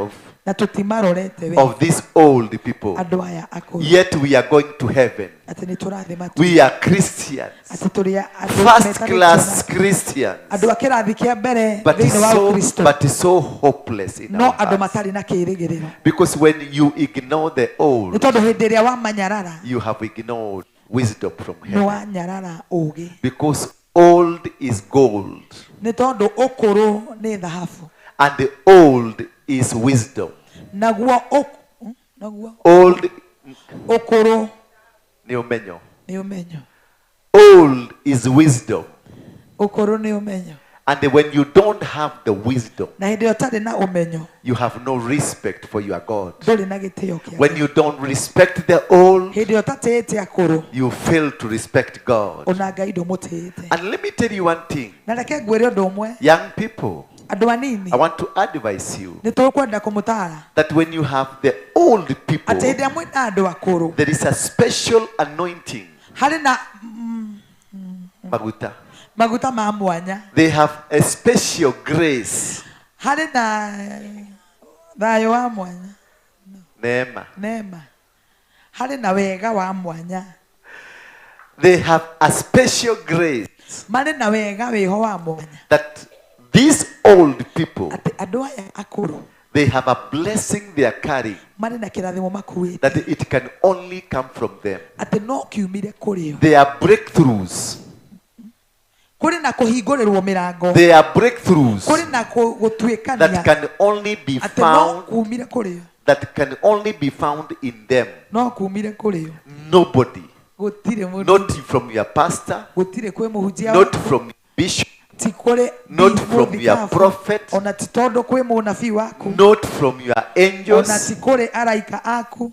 Speaker 1: na tũtimarorete we
Speaker 3: of these old people.
Speaker 1: andũ aya akũrũ,
Speaker 3: Yet we are going to heaven.
Speaker 1: atĩ nĩ tũrathiĩ matu,
Speaker 3: We are Christians.
Speaker 1: atĩ tũrĩ andũ
Speaker 3: First
Speaker 1: metanĩtio
Speaker 3: class
Speaker 1: na-
Speaker 3: Christians.
Speaker 1: andũ a kĩrathi kĩa mbere
Speaker 3: But
Speaker 1: thĩinĩ wa Ũkristo,
Speaker 3: so hopeless in
Speaker 1: no
Speaker 3: our
Speaker 1: andũ
Speaker 3: hearts.
Speaker 1: matarĩ na kĩĩrĩgĩrĩro.
Speaker 3: Because when you ignore the
Speaker 1: Nĩ
Speaker 3: old,
Speaker 1: tondũ hĩndĩ ĩrĩa wamanyarara
Speaker 3: you have ignored wisdom from
Speaker 1: nĩ
Speaker 3: heaven.
Speaker 1: wanyarara ũũgĩ.
Speaker 3: Because old is gold.
Speaker 1: Nĩ tondũ ũkũrũ nĩ thahabu,
Speaker 3: And the old is wisdom.
Speaker 1: naguo
Speaker 3: Old
Speaker 1: ũkũrũ
Speaker 3: ni umenyo.
Speaker 1: nĩ ũmenyo.
Speaker 3: Old is wisdom.
Speaker 1: Ũkũrũ nĩ ũmenyo.
Speaker 3: And when you don't have the wisdom,
Speaker 1: Na hĩndĩ ĩyo ũtarĩ na ũmenyo,
Speaker 3: you have no respect for your God.
Speaker 1: ndũrĩ na gĩtĩo kĩa
Speaker 3: When you don't respect the old,
Speaker 1: hĩndĩ ĩyo ũtatĩĩte akũrũ,
Speaker 3: you fail to respect God.
Speaker 1: ona Ngai ndũmũtĩĩte.
Speaker 3: And let me tell you one thing,
Speaker 1: Na reke ngwĩre ũndũ ũmwe,
Speaker 3: young people,
Speaker 1: andũ anini
Speaker 3: I want to advise you
Speaker 1: nĩ tũkwenda kũmũtaara
Speaker 3: that when you have the old people,
Speaker 1: atĩ hĩndĩ ĩrĩa mwĩna andũ akũrũ
Speaker 3: there is a special anointing.
Speaker 1: harĩ na
Speaker 3: Maguta.
Speaker 1: maguta ma mwanya,
Speaker 3: They have a special grace.
Speaker 1: harĩ na thayũ wa mwanya,
Speaker 3: Neema.
Speaker 1: neema, harĩ na wega wa mwanya,
Speaker 3: They have a special grace
Speaker 1: marĩ na wega wĩho wa mwanya,
Speaker 3: that these old people,
Speaker 1: atĩ andũ aya akũrũ
Speaker 3: they have a blessing they are carrying
Speaker 1: marĩ na kĩrathimo makuĩte,
Speaker 3: that it can only come from them.
Speaker 1: atĩ no kiumire kũrĩ o.
Speaker 3: They are breakthroughs.
Speaker 1: Kũrĩ na kũhingũrĩrwo mĩrango,
Speaker 3: They are breakthroughs
Speaker 1: kũrĩ na
Speaker 3: that
Speaker 1: gũtuĩkania
Speaker 3: can only be
Speaker 1: atĩ no
Speaker 3: found,
Speaker 1: kumire kũrĩ o,
Speaker 3: that can only be found in them.
Speaker 1: no kumire kũrĩ o.
Speaker 3: Nobody,
Speaker 1: Gũtirĩ mũndũ,
Speaker 3: not from your pastor,
Speaker 1: gũtirĩ kwĩ mũhunjia
Speaker 3: not
Speaker 1: waku,
Speaker 3: from your bishop,
Speaker 1: ti kũrĩ
Speaker 3: not
Speaker 1: mũthikabu,
Speaker 3: from your prophet,
Speaker 1: ona ti tondũ kwĩ mũnabii waku,
Speaker 3: not from your
Speaker 1: ona
Speaker 3: angels,
Speaker 1: ti kũrĩ araika aku,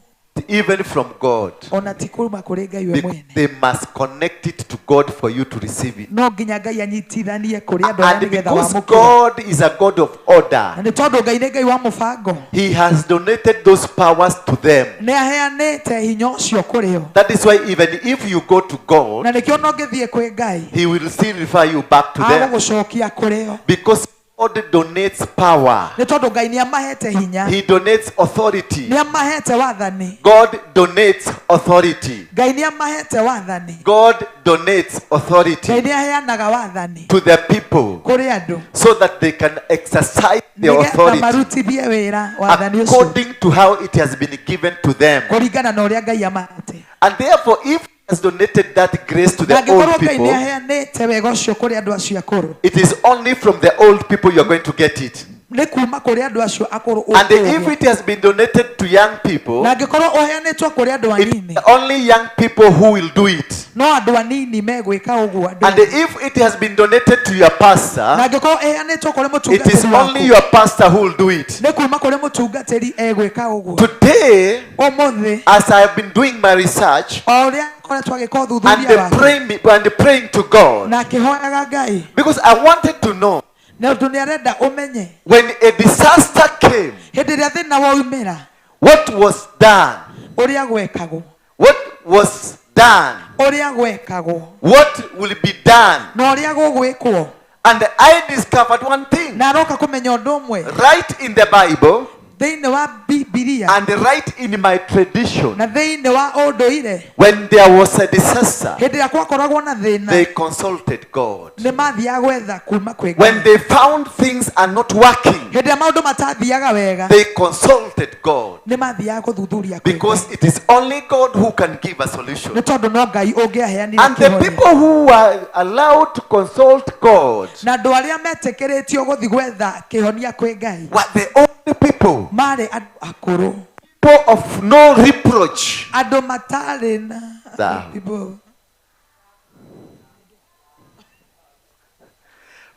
Speaker 3: even from God.
Speaker 1: ona ti kuma kũrĩ Ngai we mwene.
Speaker 3: They must connect it to God for you to receive it.
Speaker 1: No nginya Ngai anyitithanie kũrĩ andũ aya
Speaker 3: And
Speaker 1: nĩgetha
Speaker 3: because
Speaker 1: wamũkĩre.
Speaker 3: God is a God of
Speaker 1: Na
Speaker 3: order,
Speaker 1: nĩ tondũ Ngai nĩ Ngai wa mũbango,
Speaker 3: He has donated those powers to them.
Speaker 1: nĩ aheanĩte hinya ũcio kũrĩ o.
Speaker 3: That is why even if you go to God,
Speaker 1: Na nĩkĩo no ngĩthiĩ kwĩ Ngai
Speaker 3: He will still refer you back to them.
Speaker 1: agũgũcokia kũrĩ o.
Speaker 3: Because God donates power.
Speaker 1: Nĩ tondũ Ngai nĩ amahete hinya,
Speaker 3: He donates authority.
Speaker 1: nĩ amahete wathani,
Speaker 3: God donates authority.
Speaker 1: Ngai nĩ amahete wathani,
Speaker 3: God donates
Speaker 1: Ngai
Speaker 3: authority
Speaker 1: nĩ aheanaga wathani
Speaker 3: to the people
Speaker 1: kũrĩ andũ
Speaker 3: so that they can exercise their
Speaker 1: nĩgetha
Speaker 3: authority
Speaker 1: marutithie wĩra wathani ũcio
Speaker 3: according to how it has been given to them.
Speaker 1: kũringana na ũrĩa Ngai amahete.
Speaker 3: And therefore, if He has donated that grace to
Speaker 1: Na
Speaker 3: the old
Speaker 1: angĩkorwo Ngai nĩ
Speaker 3: people,
Speaker 1: aheanĩte wega ũcio kũrĩ andũ acio akũrũ,
Speaker 3: it is only from the old people you are going to get it.
Speaker 1: nĩ kuma kũrĩ andũ acio akũrũ
Speaker 3: And if
Speaker 1: ũkũũgĩ.
Speaker 3: it has been donated to young people,
Speaker 1: Na angĩkorwo ũheanĩtwo kũrĩ andũ anini,
Speaker 3: it's only young people who will do it.
Speaker 1: no andũ anini megwĩka ũguo andũ
Speaker 3: And
Speaker 1: anini.
Speaker 3: if it has been donated to your
Speaker 1: Na
Speaker 3: pastor,
Speaker 1: angĩkorwo ĩheanĩtwo kũrĩ
Speaker 3: it is
Speaker 1: mũtungatĩri
Speaker 3: only
Speaker 1: waku,
Speaker 3: your pastor who will do it.
Speaker 1: nĩ kuma kũrĩ mũtungatĩri egwĩka ũguo.
Speaker 3: Today,
Speaker 1: Ũmũthĩ,
Speaker 3: as I have been doing my research
Speaker 1: o ũrĩa koretwo agĩka
Speaker 3: and
Speaker 1: ũthuthuria wake
Speaker 3: praying to God,
Speaker 1: na akĩhoyaga Ngai,
Speaker 3: because I wanted to know
Speaker 1: Na ũndũ nĩarenda ũmenye
Speaker 3: when a disaster came,
Speaker 1: hĩndĩ ĩrĩa thĩna waumĩra
Speaker 3: what was done?
Speaker 1: ũrĩa gwekagwo
Speaker 3: What was done?
Speaker 1: ũrĩa gwekagwo
Speaker 3: What will be done?
Speaker 1: na ũrĩa gũgwĩkwo.
Speaker 3: And I discovered one thing.
Speaker 1: Na aroka kũmenya ũndũ ũmwe
Speaker 3: Right in the Bible
Speaker 1: thĩinĩ wa Bibilia
Speaker 3: and right in my tradition,
Speaker 1: na thĩinĩ wa ũndũire,
Speaker 3: when there was a disaster,
Speaker 1: hĩndĩ ĩrĩa gwakoragwo na thĩna
Speaker 3: they consulted God.
Speaker 1: nĩ mathiaga gwetha kuma kwĩ
Speaker 3: When
Speaker 1: Ngai.
Speaker 3: they found things are not working,
Speaker 1: Hĩndĩ ĩrĩa maũndũ matathiaga wega
Speaker 3: they consulted God.
Speaker 1: nĩ mathiaga gũthuthuria kwĩ
Speaker 3: Because
Speaker 1: Ngai.
Speaker 3: it is only God who can give a solution.
Speaker 1: Nĩ tondũ no Ngai ũngĩaheanire
Speaker 3: And the
Speaker 1: kĩhonia.
Speaker 3: people who were allowed to consult God
Speaker 1: Na andũ arĩa metĩkĩrĩtio gũthiĩ gwetha kĩhonia kwĩ Ngai
Speaker 3: were the only people,
Speaker 1: marĩ andũ akũrũ,
Speaker 3: people of no reproach.
Speaker 1: andũ matarĩ na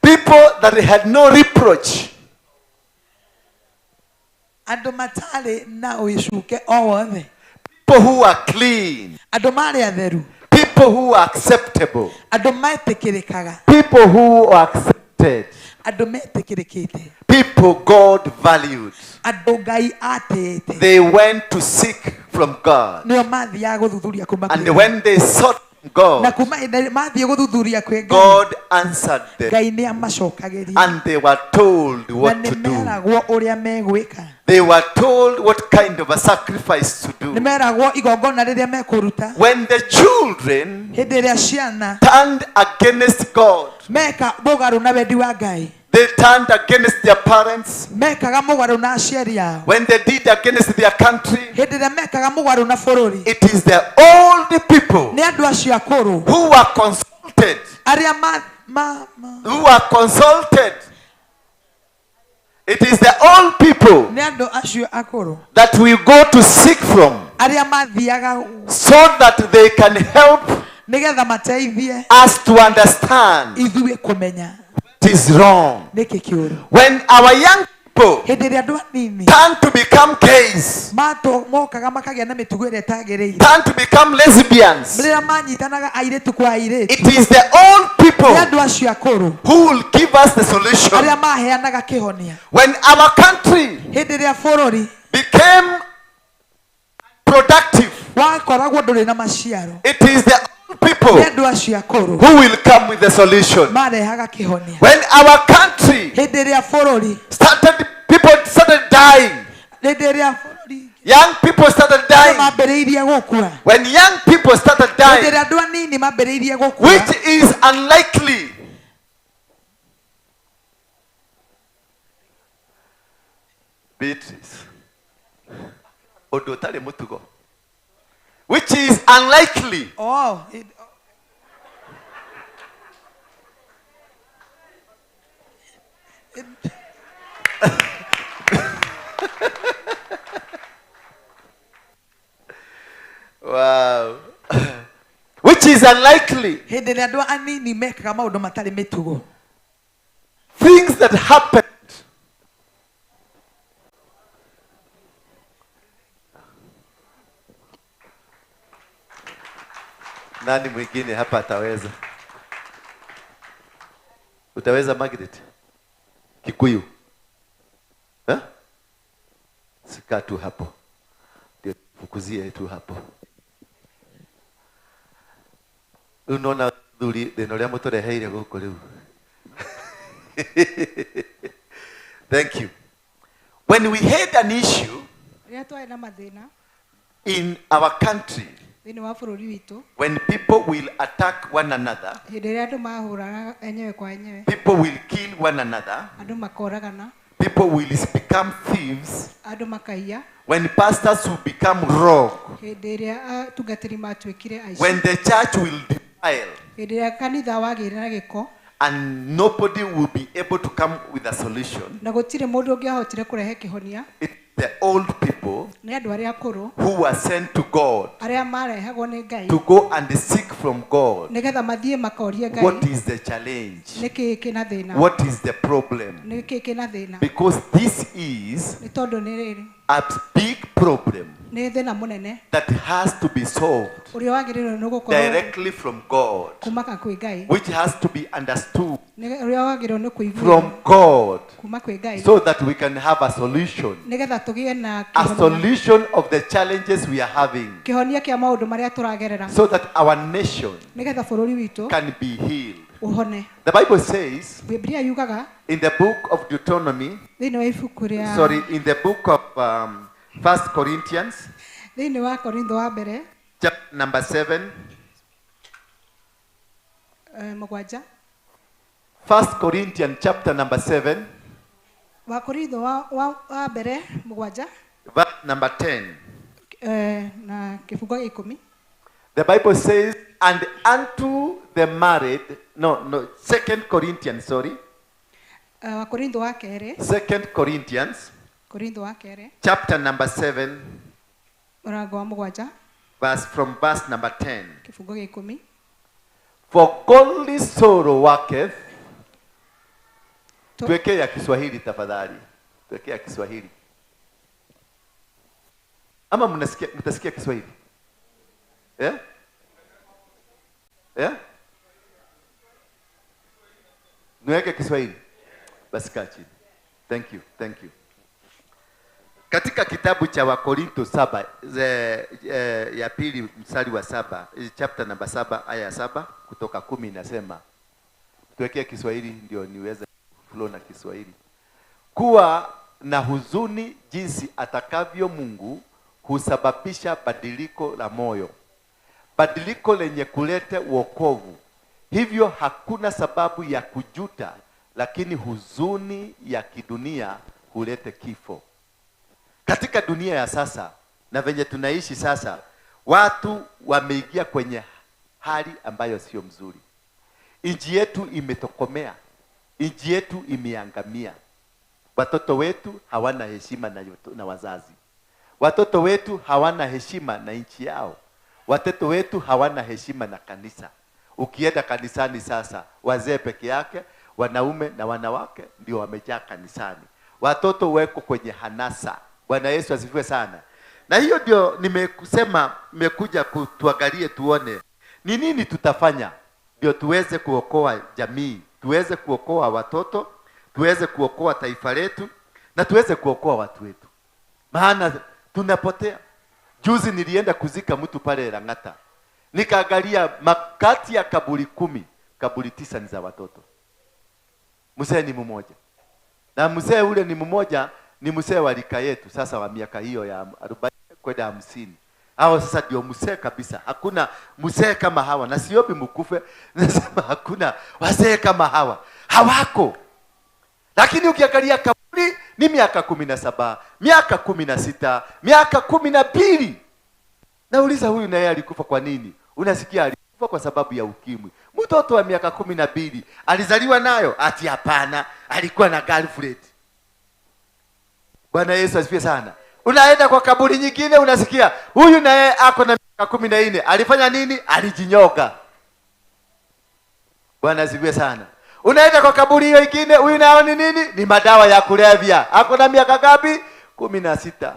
Speaker 3: People that had no reproach.
Speaker 1: andũ matarĩ na ũicuke o wothe,
Speaker 3: People who are clean.
Speaker 1: andũ marĩ atheru,
Speaker 3: People who are acceptable.
Speaker 1: andũ metĩkĩrĩkaga,
Speaker 3: People who are accepted.
Speaker 1: andũ metĩkĩrĩkĩte,
Speaker 3: People God valued.
Speaker 1: andũ Ngai atĩĩte,
Speaker 3: They went to seek from God.
Speaker 1: nĩo mathiaga gũthuthuria kuma
Speaker 3: And
Speaker 1: kwĩ Ngai.
Speaker 3: when they sought
Speaker 1: Na
Speaker 3: God,
Speaker 1: kuma hĩndĩ mathiĩ gũthuthuria kwĩ Ngai,
Speaker 3: God answered them.
Speaker 1: Ngai nĩ amacokagĩria
Speaker 3: And they were told
Speaker 1: na
Speaker 3: what
Speaker 1: nĩ
Speaker 3: to do.
Speaker 1: meragwo ũrĩa megwĩka.
Speaker 3: They were told what kind of a sacrifice to
Speaker 1: Nĩ
Speaker 3: do.
Speaker 1: meragwo igongona rĩrĩa mekũruta.
Speaker 3: When the children
Speaker 1: Hĩndĩ ĩrĩa ciana
Speaker 3: turned against God,
Speaker 1: meka mũgarũ na wendi wa Ngai,
Speaker 3: they turned against their parents.
Speaker 1: mekaga mũgarũ na aciari ao,
Speaker 3: When they did against their country,
Speaker 1: hĩndĩ ĩrĩa mekaga mũgarũ na bũrũri,
Speaker 3: it is the old people
Speaker 1: nĩ andũ acio akũrũ
Speaker 3: who were consulted,
Speaker 1: arĩa
Speaker 3: who are consulted. It is the old people
Speaker 1: nĩ andũ acio akũrũ
Speaker 3: that we go to seek from
Speaker 1: arĩa mathiaga
Speaker 3: so that they can help
Speaker 1: nĩgetha mateithie
Speaker 3: us to understand
Speaker 1: ithuĩ kũmenya
Speaker 3: it is wrong.
Speaker 1: nĩkĩ kĩũru.
Speaker 3: When our young people
Speaker 1: Hĩndĩ ĩrĩa andũ anini
Speaker 3: turn to become gays,
Speaker 1: mokaga makagĩa na mĩtugo ĩrĩa ĩtagĩrĩire,
Speaker 3: turn to become lesbians,
Speaker 1: rĩrĩa manyitanaga airĩtu kwa airĩtu,
Speaker 3: it is the old people
Speaker 1: nĩ andũ acio akũrũ
Speaker 3: who will give us the solution.
Speaker 1: arĩa maheanaga kĩhonia.
Speaker 3: When our country
Speaker 1: Hĩndĩ ĩrĩa bũrũri
Speaker 3: became productive,
Speaker 1: wakoragwo ndũrĩ na maciaro,
Speaker 3: it is the old people
Speaker 1: nĩ andũ acio akũrũ
Speaker 3: who will come with the solution.
Speaker 1: marehaga kĩhonia.
Speaker 3: When our country
Speaker 1: Hĩndĩ ĩrĩa bũrũri
Speaker 3: people started dying,
Speaker 1: hĩndĩ ĩrĩa bũrũri
Speaker 3: young people started dying.
Speaker 1: mambĩrĩirie gũkua,
Speaker 3: When young people started
Speaker 1: hĩndĩ
Speaker 3: dying,
Speaker 1: ĩrĩa andũ anini mambĩrĩirie gũkua,
Speaker 3: which is unlikely, Beatrice, ũndũ ũtarĩ mũtugo, which is unlikely. Wow. Which is unlikely.
Speaker 1: hĩndĩ ĩrĩa andũ anini mekaga maũndũ matarĩ mĩtugo,
Speaker 3: Things that happened. Nani mwingine hapa ataweza? Utaweza Margaret? Kikuyu. Eh? Sika tu hapo. Ndio fukuzie tu hapo. Unaona thuri thino ria mutureheire guku riu. Thank you. When we had an issue in our country, when people will attack one another, people will kill one another, people will become thieves, when pastors will become rogue, when the church will defile, and nobody will be able to come with a solution. It's the old people who were sent to God to go and seek from God. What is the challenge? What is the problem? Because this is a big problem that has to be solved directly from God, which has to be understood from God, so that we can have a solution of the challenges we are having, so that our nation can be healed. The Bible says in the book of Deuteronomy, in the book of 1 Corinthians, chapter number 7, 1 Corinthians chapter number 7, verse number 10. The Bible says, and unto the married, 2 Corinthians, sorry. 2 Corinthians chapter number 7, verse number 10. For godly sorrow worketh. Tuwekee ya Kiswahili tafadhali. Tuwekee ya Kiswahili. Ama mtasikia Kiswahili? Eh? Eh? Niweke Kiswahili. Basi kaa chini. Thank you. Katika kitabu cha Wakorintho 7 ya pili mstari wa 7, chapter number 7 aya 7 kutoka 10 inasema, tuwekee Kiswahili ndio niweze flow na Kiswahili. Kuwa na huzuni jinsi atakavyo Mungu husababisha badiliko la moyo, badiliko lenye kuleta wokovu. Hivyo hakuna sababu ya kujuta, lakini huzuni ya kidunia hulete kifo. Katika dunia ya sasa na venye tunaishi sasa, watu wameingia kwenye hali ambayo sio mzuri. Nchi yetu imetokomea, nchi yetu imeangamia. Watoto wetu hawana heshima na wazazi. Watoto wetu hawana heshima na nchi yao. Watoto wetu hawana heshima na kanisa. Ukienda kanisani sasa, wazee peke yake, wanaume na wanawake ndio wamejaa kanisani. Watoto weko kwenye hanasa. Bwana Yesu asifiwe sana. Na hiyo ndio nimekuja kutuangalie tuone ni nini tutafanya ndio tuweze kuokoa jamii, tuweze kuokoa watoto, tuweze kuokoa taifa letu na tuweze kuokoa watu wetu. Maana tunapotea. Juzi nilienda kuzika mtu pale Lang'ata. Nikaangalia makati ya kaburi 10, kaburi 9 ni za watoto. Mzee ni mmoja. Na mzee ule ni mmoja, ni mzee wa rika yetu sasa wa miaka hiyo ya 40 kwenda 50. Hao sasa ndio mzee kabisa. Hakuna mzee kama hawa. Na siobi mkufe, nasema hakuna wazee kama hawa. Hawako. Lakini ukiangalia kaburi ni miaka 17, miaka 16, miaka 12. Nauliza huyu naye alikufa kwa nini? Unasikia alikufa kwa sababu ya ukimwi. Mtoto wa miaka 12 alizaliwa nayo? Ati hapana, alikuwa na girlfriend. Bwana Yesu asifiwe sana. Unaenda kwa kaburi nyingine unasikia huyu naye ako na miaka 14, alifanya nini? Alijinyoga. Bwana asifiwe sana. Unaenda kwa kaburi hiyo nyingine, huyu nao ni nini? Ni madawa ya kulevya. Ako na miaka ngapi? 16.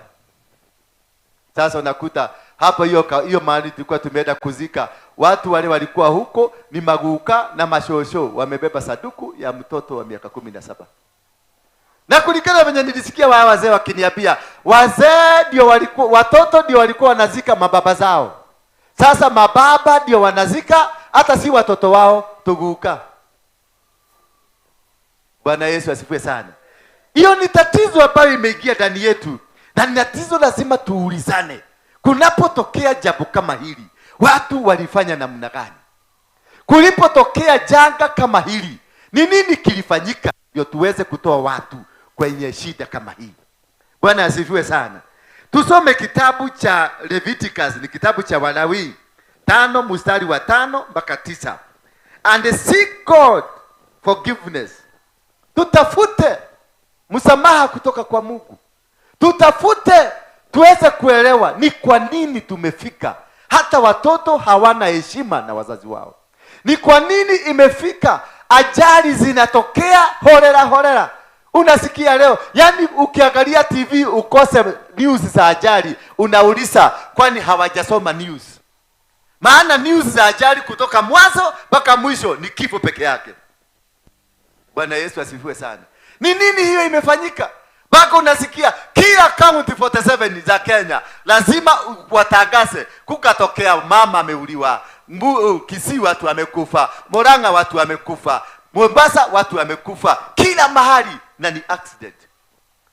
Speaker 3: Sasa unakuta hapo hiyo mahali tulikuwa tumeenda kuzika, watu wale walikuwa huko ni maguka na mashosho, wamebeba saduku ya mtoto wa miaka 17. Na kulingana venye nilisikia wazee wakiniambia, wazee ndio walikuwa, watoto ndio walikuwa wanazika mababa zao. Sasa mababa ndio wanazika hata si watoto wao tuguka. Bwana Yesu asifiwe sana. Hiyo ni tatizo ambayo imeingia ndani yetu. Na ni tatizo lazima tuulizane. Kunapotokea jambo kama hili, watu walifanya namna gani? Kulipotokea janga kama hili, ni nini kilifanyika ndio tuweze kutoa watu kwenye shida kama hii? Bwana asifiwe sana. Tusome kitabu cha Leviticus, ni kitabu cha Walawi 5 mstari wa 5 mpaka 9. And seek God forgiveness. Tutafute msamaha kutoka kwa Mungu. Tutafute tuweze kuelewa ni kwa nini tumefika hata watoto hawana heshima na wazazi wao. Ni kwa nini imefika ajali zinatokea holela. Unasikia leo, yani ukiangalia TV ukose news za ajali, unauliza kwani hawajasoma news? Maana news za ajali kutoka mwanzo mpaka mwisho ni kifo peke yake. Bwana Yesu asifiwe sana. Ni nini hiyo imefanyika? Baka unasikia kila county 47 za Kenya lazima watangaze kukatokea mama ameuliwa, Kisii watu wamekufa, Murang'a watu wamekufa, Mombasa watu wamekufa, kila mahali, na ni accident.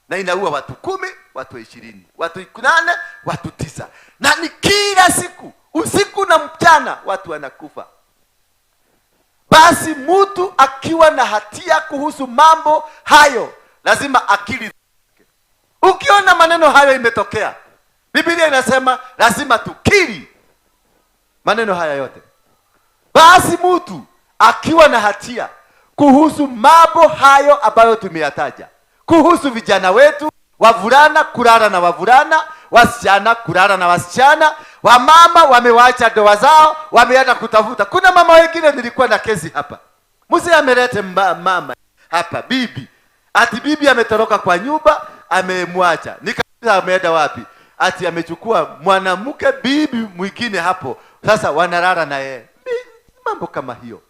Speaker 3: Na inaua watu 10, watu 20, watu 8, watu 9. Na ni kila siku, usiku na mchana watu wanakufa. Basi mtu akiwa na hatia kuhusu mambo hayo lazima akili. Ukiona maneno hayo imetokea, Biblia inasema lazima tukiri maneno haya yote. Basi mtu akiwa na hatia kuhusu mambo hayo ambayo tumeyataja, kuhusu vijana wetu, wavulana kulala na wavulana, wasichana kulala na wasichana, wamama wamewacha ndoa zao, wameenda kutafuta. Kuna mama wengine, nilikuwa na kesi hapa, mzee amelete mama hapa, bibi, ati bibi ametoroka kwa nyumba, amemwacha. Nikauliza ameenda wapi? Ati amechukua mwanamke bibi mwingine hapo, sasa wanalala na yeye. Mambo kama hiyo.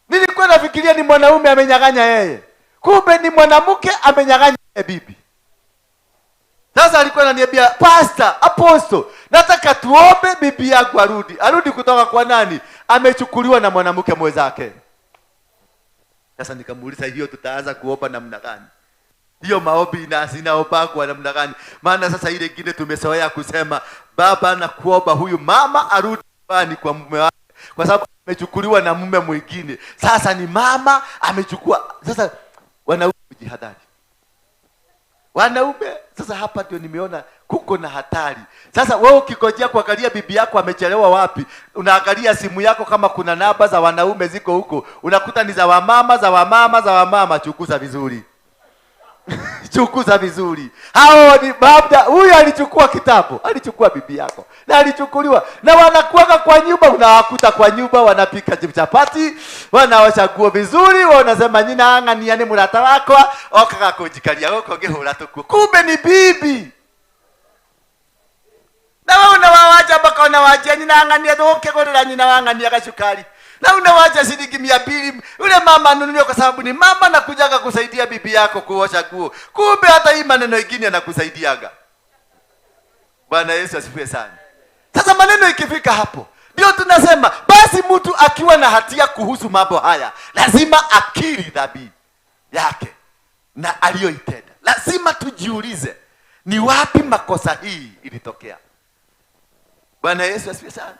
Speaker 3: Nilikuwa nafikiria ni mwanaume amenyang'anya yeye, kumbe ni mwanamke amenyang'anya bibi. Sasa alikuwa ananiambia, pastor, apostle, nataka tuombe bibi yangu arudi kutoka kwa nani? Amechukuliwa na mwanamke mwenzake. Sasa nikamuuliza, hiyo tutaanza kuomba namna gani? Hiyo maombi inaomba kwa namna gani? Maana sasa ile ingine tumezoea kusema, baba na kuomba huyu mama arudi nyumbani kwa mume wake, kwa sababu amechukuliwa na mume mwingine. Sasa ni mama amechukua. Sasa wanaume jihadhari. Wanaume, sasa hapa ndio nimeona kuko na hatari. Sasa wewe ukikojea kuangalia bibi yako amechelewa wapi, unaangalia simu yako kama kuna namba za wanaume ziko huko, unakuta ni za wamama. Chunguza vizuri. Chunguza vizuri. Hao ni babda, huyu alichukua kitabu, alichukua bibi yako, na alichukuliwa, na wanakuwa kwa nyumba, unawakuta kwa nyumba wanapika chapati, wanaosha nguo vizuri, wanasema nyina ang'ania ni murata wako, okaga kujikalia huko ngehura tuku. Kumbe ni bibi. Na wewe unawawacha mpaka unawajia nyina ang'ania doke gorera nyina wang'ania gachukari. Na unawacha shilingi 200 yule mama anunuliwa kwa sababu ni mama na kujaga kusaidia bibi yako kuosha nguo. Kumbe hata hii maneno mengine anakusaidiaga. Bwana Yesu asifiwe sana. Sasa maneno ikifika hapo, ndio tunasema basi mtu akiwa na hatia kuhusu mambo haya lazima akiri dhambi yake na aliyoitenda. Lazima tujiulize ni wapi makosa hii ilitokea. Bwana Yesu asifiwe sana.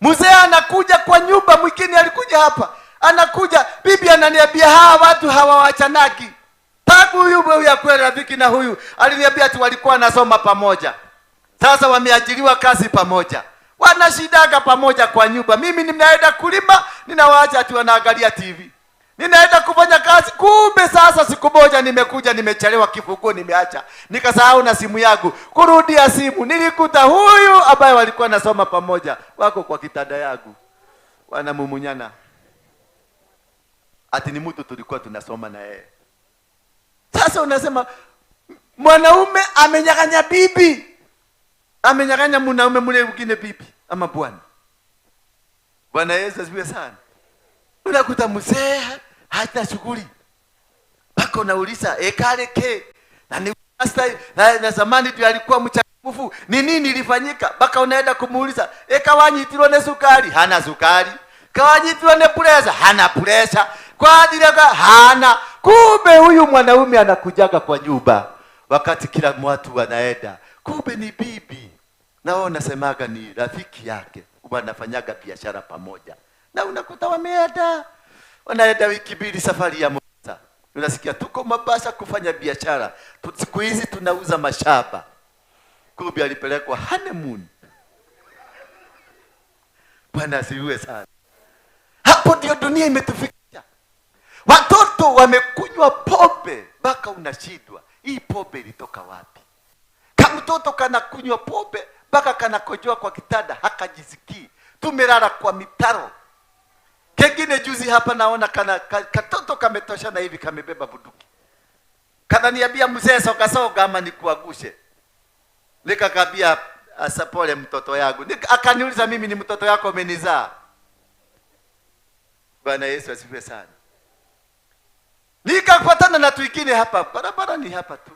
Speaker 3: Mzee anakuja kwa nyumba, mwingine alikuja hapa. Anakuja, bibi ananiambia hawa watu hawawachanaki. Tangu huyu ya kweli rafiki na huyu aliniambia ati walikuwa nasoma pamoja. Sasa wameajiriwa kazi pamoja. Wanashidaga pamoja kwa nyumba. Mimi ninaenda kulima, ninawaacha ati wanaangalia TV. Ninaenda kufanya kazi, kumbe sasa siku moja nimekuja nimechelewa kifunguo nimeacha. Nikasahau na simu yangu. Kurudia simu, nilikuta huyu ambaye walikuwa nasoma pamoja wako kwa kitanda yangu. Wanamumunyana. Ati ni mtu tulikuwa tunasoma na yeye. Sasa unasema mwanaume amenyang'anya bibi. Amenyang'anya mwanaume mwingine bibi ama bwana. Bwana Yesu asifiwe sana. Unakuta mzee hata shughuli. Baka unauliza ekareke na ni na zamani tu alikuwa mchangamfu. Ni nini ilifanyika? Baka unaenda kumuuliza kawanyitirwa na sukari, hana sukari. Kawanyitirwa na pressure, hana pressure. Kwa direka hana. Kumbe huyu mwanaume anakujaga kwa nyumba wakati kila watu wanaenda. Kumbe ni bibi. Na wao nasemaga ni rafiki yake. Wanafanyaga biashara pamoja. Na unakuta wanaenda wiki mbili safari ya Mombasa. Unasikia tuko Mombasa kufanya biashara. Siku hizi tunauza mashamba. Kumbe alipelekwa honeymoon. Bwana asifiwe sana. Hapo ndio dunia imetufikia. Watoto wamekunywa pombe mpaka unashindwa. Hii pombe ilitoka wapi? Kama mtoto kana kunywa pombe mpaka kana kojoa kwa kitanda hakajisikii. Tumelala kwa mitaro. Kengine juzi hapa naona katoto kametosha na hivi kamebeba bunduki. Kananiambia mzee soka ama nikuagushe. Nikakambia asapole mtoto yangu. Akaniuliza mimi ni mtoto yako umenizaa. Bwana Yesu asifiwe sana. Nikapatana na twingine hapa barabara, ni hapa tu,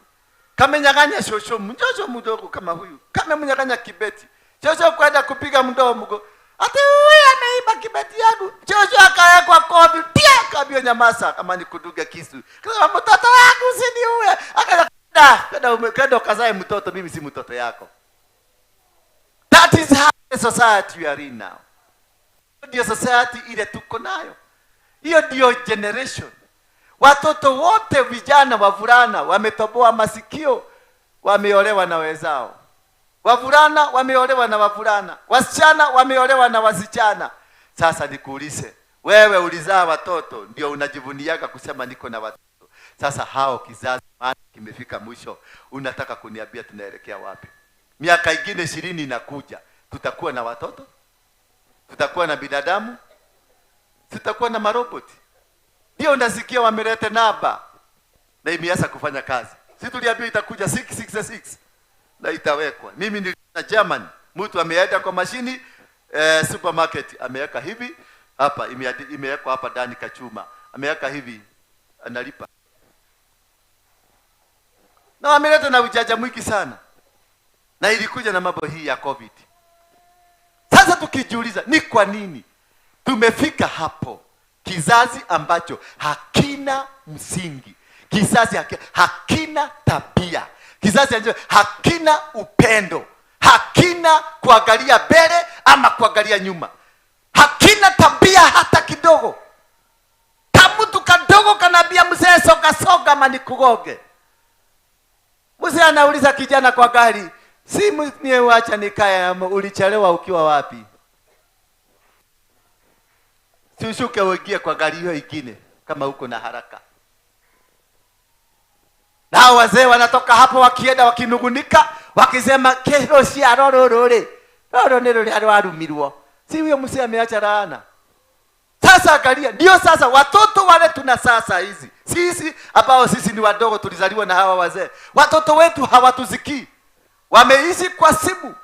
Speaker 3: kamenyang'anya shosho mjojo mdogo kama huyu, kamemnyang'anya kibeti. Shosho kwenda kupiga mdomo, ati huyu ameiba kibeti yangu. Shosho akawekwa kofi, pia kabio nyamasa kama ni kuduga kisu. Kama mtoto wangu usiniue. Akaenda kazae mtoto, mimi si mtoto yako. That is how the society we are in now. Ndio society ile tuko nayo. Hiyo ndio generation. Watoto wote vijana wavulana wametoboa masikio, wameolewa na wenzao. Wavulana wameolewa na wavulana, wasichana wameolewa na wasichana. Sasa nikuulize, wewe ulizaa watoto ndio unajivuniaga kusema niko na watoto. Sasa hao kizazi maana kimefika mwisho, unataka kuniambia tunaelekea wapi? Miaka ingine 20 inakuja, tutakuwa na watoto? Tutakuwa na binadamu? Tutakuwa na maroboti? Ndio unasikia wameleta namba na imeanza kufanya kazi. Sisi tuliambiwa itakuja 666 na itawekwa. Mimi niliona German, mtu ameenda kwa mashini supermarket, ameweka hivi hapa, imewekwa hapa ndani kachuma, ameweka hivi, analipa. Na wameleta na ujaja mwingi sana, na ilikuja na mambo hii ya COVID. Sasa tukijiuliza ni kwa nini tumefika hapo? Kizazi ambacho hakina msingi, kizazi hakina tabia, kizazi ambacho hakina upendo, hakina kuangalia mbele ama kuangalia nyuma, hakina tabia hata kidogo. Kamutu kadogo kanambia mzee soga soga manikugoge. Mzee anauliza kijana kwa gari, simu niacha nikae, ulichelewa ukiwa wapi? Sishuke uingie kwa gari hiyo ingine kama uko na haraka. Na wazee wanatoka hapo wakienda wakinugunika, wakisema kero si arororore. Roro nero aliwarumirwa. Si huyo mzee ameacha laana. Sasa angalia, ndio sasa watoto wale tuna sasa hizi. Sisi ambao sisi ni wadogo tulizaliwa na hawa wazee. Watoto wetu hawatuziki. Wameishi kwa simu.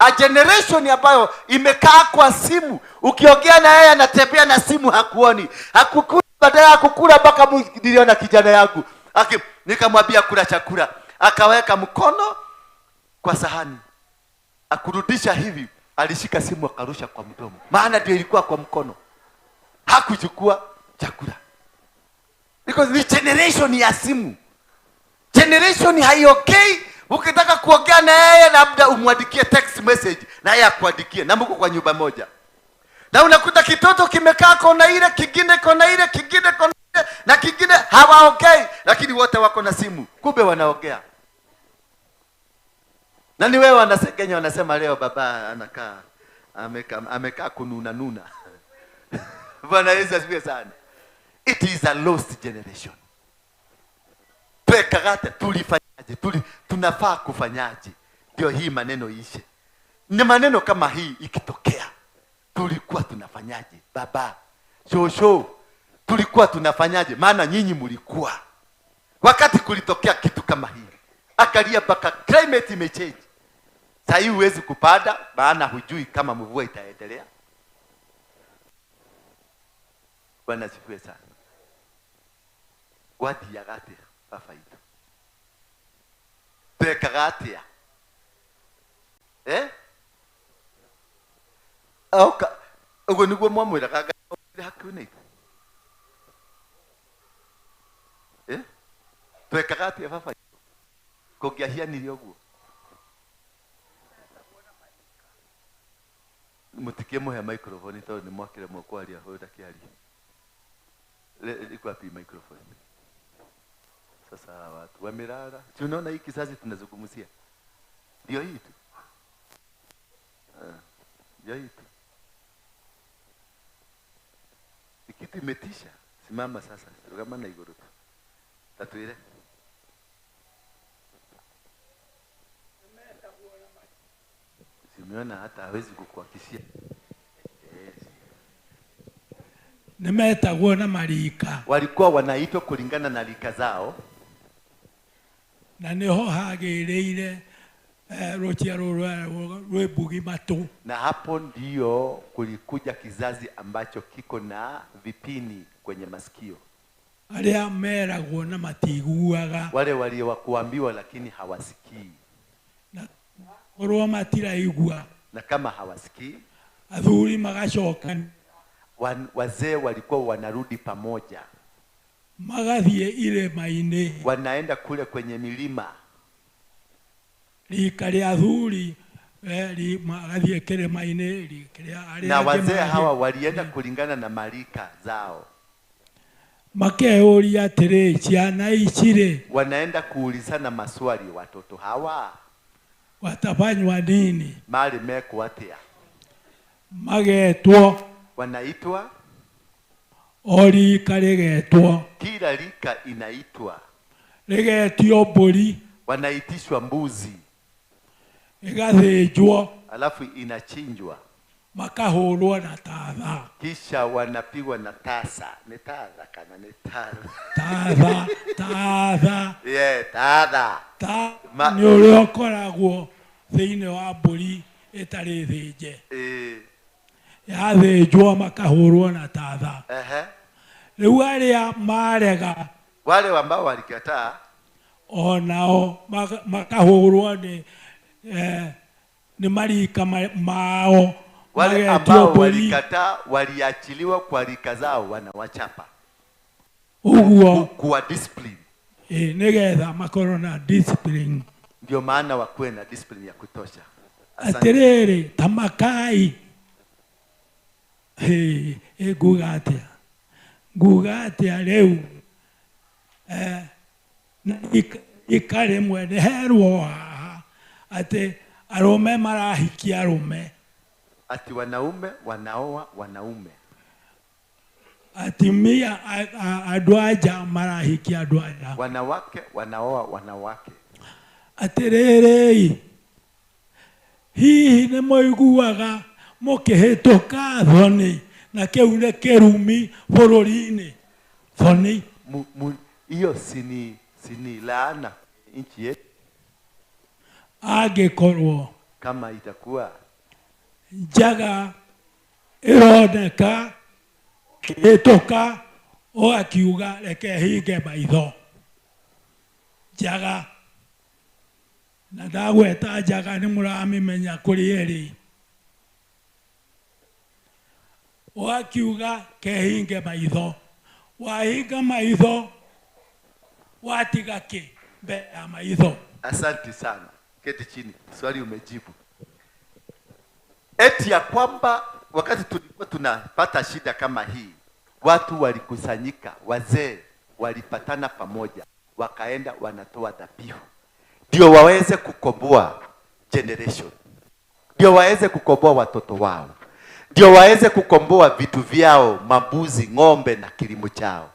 Speaker 3: A generation ambayo imekaa kwa simu. Ukiongea na yeye anatembea na simu hakuoni. Hakukula, badala ya kukula mpaka niliona kijana yangu. Nikamwambia kula chakula, akaweka mkono kwa sahani, akurudisha hivi, alishika simu akarusha kwa mdomo, maana ndio ilikuwa kwa mkono, hakuchukua chakula. Because ni generation ya simu. Generation haiokei. Ukitaka kuongea na yeye labda umwandikie text message na yeye akuandikie, na mko kwa nyumba moja. Na unakuta kitoto kimekaa kona ile, kingine kona ile, kingine kona ile, na kingine hawaongei, lakini wote wako na simu. Kumbe wanaongea. Na ni wewe wanasengenya, wanasema leo baba anakaa amekaa kununa nuna. Bwana Yesu asifiwe sana. It is a lost generation. Tuekagate tulifanyaje? Tunafaa kufanyaje ndio hii maneno ishe? Ni maneno kama hii ikitokea, tulikuwa tunafanyaje? Baba, shosho, tulikuwa tunafanyaje? Maana nyinyi mlikuwa wakati kulitokea kitu kama hii. Angalia mpaka climate imechange. Sasa hii huwezi kupanda, maana hujui kama mvua itaendelea. Bwana asifiwe sana. Wadi ya gate faida. Tuekagatia. Oka, ugo niguo mwamwira kaga hakune. Tuekagatia faida. Kogiahia nilioguo. Mutikie muhe microphone to ni mwakire mokwaria hoda kiari. Iko wapi microphone? Sasa watu wamelala. Tunaona hii kizazi tunazungumzia. Ndio hii tu. Ndio hii tu. Kitu imetisha. Simama sasa. Kama na igoro tu. Tatuile. Simeona hata hawezi kukuhakishia.
Speaker 4: Nimetagwo na marika.
Speaker 3: Walikuwa wanaitwa kulingana na rika zao.
Speaker 4: Na niho hagereire rochiaro rwebugi matu.
Speaker 3: Na hapo ndio kulikuja kizazi ambacho kiko na vipini kwenye masikio.
Speaker 4: aria meragwo na matiguaga
Speaker 3: wale walio kuambiwa lakini hawasikii,
Speaker 4: orwa matiraigua,
Speaker 3: na kama hawasikii
Speaker 4: athuri magacoka,
Speaker 3: wazee walikuwa wanarudi pamoja,
Speaker 4: magathie ile maine,
Speaker 3: wanaenda kule kwenye milima,
Speaker 4: likali athuri magathie kile maine,
Speaker 3: na wazee hawa walienda kulingana na marika zao,
Speaker 4: makeoria atirĩ ciana ici
Speaker 3: wanaenda kuulizana maswali, watoto hawa
Speaker 4: watafanywa nini,
Speaker 3: mali meko atia,
Speaker 4: magetwo,
Speaker 3: wanaitwa
Speaker 4: orika rigetwo,
Speaker 3: kila rika inaitwa,
Speaker 4: rigetio mbũri,
Speaker 3: wanaitishwa mbuzi,
Speaker 4: igathĩnjwo,
Speaker 3: alafu inachinjwa,
Speaker 4: makahũrwo na tatha,
Speaker 3: kisha wanapigwa na tasa, ni tatha kana ni
Speaker 4: tatha
Speaker 3: tatha
Speaker 4: nĩ ũrĩa ũkoragwo thĩinĩ wa mbũri ĩtarĩ thĩnje, yathĩnjwo makahũrwo na tatha. Rĩu arĩa marega,
Speaker 3: wale ambao walikataa,
Speaker 4: onao makahũrwo nĩ marika mao,
Speaker 3: wale ambao walikataa waliachiliwa kwa rika zao, wanawachapa
Speaker 4: uguo
Speaker 3: kwa discipline,
Speaker 4: nigetha makorwo na discipline.
Speaker 3: Ndio maana wakuwe na discipline ya kutosha.
Speaker 4: Atirĩrĩ, tamakai nguga atĩa rĩu ikarĩmwe nĩherwo haha atĩ arũme marahikia arũme,
Speaker 3: ati wanaume wanaoa wanaume,
Speaker 4: atimia andũ anja marahikia andũ anja,
Speaker 3: wanawake wanaoa wanawake.
Speaker 4: Atirĩrĩ, hihi nĩ mũiguaga mũkĩhĩtũka thoni na kĩu nĩ kĩrumi bũrũri-inĩ thoni?
Speaker 3: Hiyo sini laana nchi yetu.
Speaker 4: Angĩkorwo
Speaker 3: kama itakuwa
Speaker 4: njaga ĩroneka kĩhĩtũka ũgakiuga reke hinge maitho, njaga, na ndagweta njaga nĩ mũramĩmenya kũrĩ ĩrĩ, ũgakiuga kehinge maitho, wahinga maitho watiga kĩ mbele ya maitho.
Speaker 3: Asante sana, keti chini, swali umejibu. Eti ya kwamba wakati tulikuwa tunapata shida kama hii, watu walikusanyika, wazee walipatana pamoja, wakaenda wanatoa dhabihu, ndio waweze kukomboa generation, ndio waweze kukomboa watoto wao, ndio waweze kukomboa vitu vyao, mabuzi, ng'ombe na kilimo chao.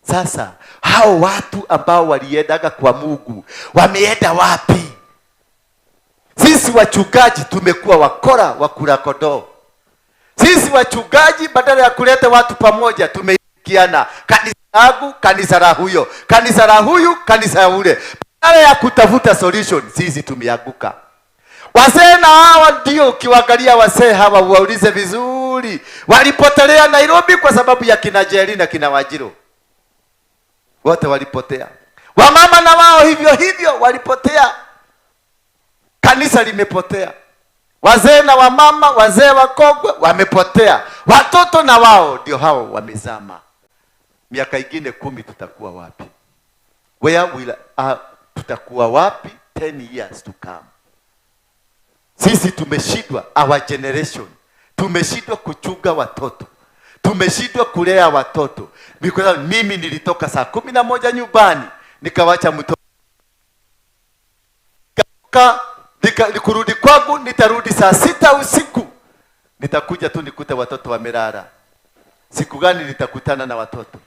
Speaker 3: Sasa hao watu ambao waliendaga kwa Mungu wameenda wapi? Sisi wachungaji tumekuwa wakora wa kula kondoo. Sisi wachungaji badala ya kuleta watu pamoja tumeikiana, kanisa langu, kanisa la huyo, kanisa la huyu, kanisa la ule. Badala ya kutafuta solution, sisi tumeanguka. Wazee na hawa ndio ukiwaangalia wazee hawa waulize vizuri, walipotelea Nairobi kwa sababu ya kina Jerry na kina Wajiro. Wote walipotea. Wamama na wao hivyo hivyo walipotea. Kanisa limepotea. Wazee na wamama, wazee wakongwe wamepotea. Watoto na wao ndio hao wamezama. Miaka ingine 10 tutakuwa wapi? Tutakuwa wapi 10 years to come? Sisi tumeshindwa, our generation. Tumeshindwa kuchunga watoto. Tumeshindwa kulea watoto. Because mimi nilitoka saa 11 nyumbani, nikawacha mtoto. Nikurudi kwangu nitarudi saa 6 usiku. Nitakuja tu nikute watoto wamelala. Siku gani nitakutana na watoto?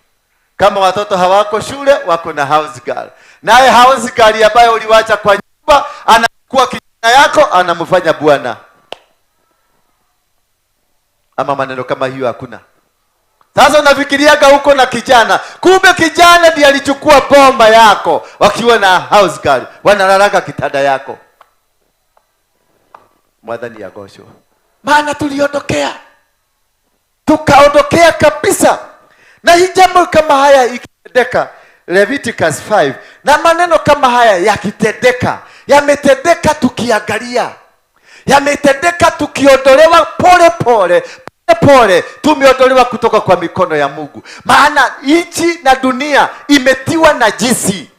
Speaker 3: Kama watoto hawako shule, wako na house girl. Naye house girl ambaye uliwacha kwa nyumba, anakuwa kijana yako, anamfanya bwana. Ama maneno kama hiyo hakuna. Sasa unafikiriaga huko na kijana, kumbe kijana ndiye alichukua bomba yako, wakiwa na house girl, wanalalaga kitanda yako. Mwadhani ya gosho. Maana tuliondokea. Tukaondokea kabisa. Na hii jambo kama haya yametendeka Leviticus 5, na maneno kama haya yakitendeka, yametendeka tukiangalia, yametendeka tukiondolewa pole pole, tumeondolewa kutoka kwa mikono ya Mungu. Maana nchi na dunia imetiwa najisi.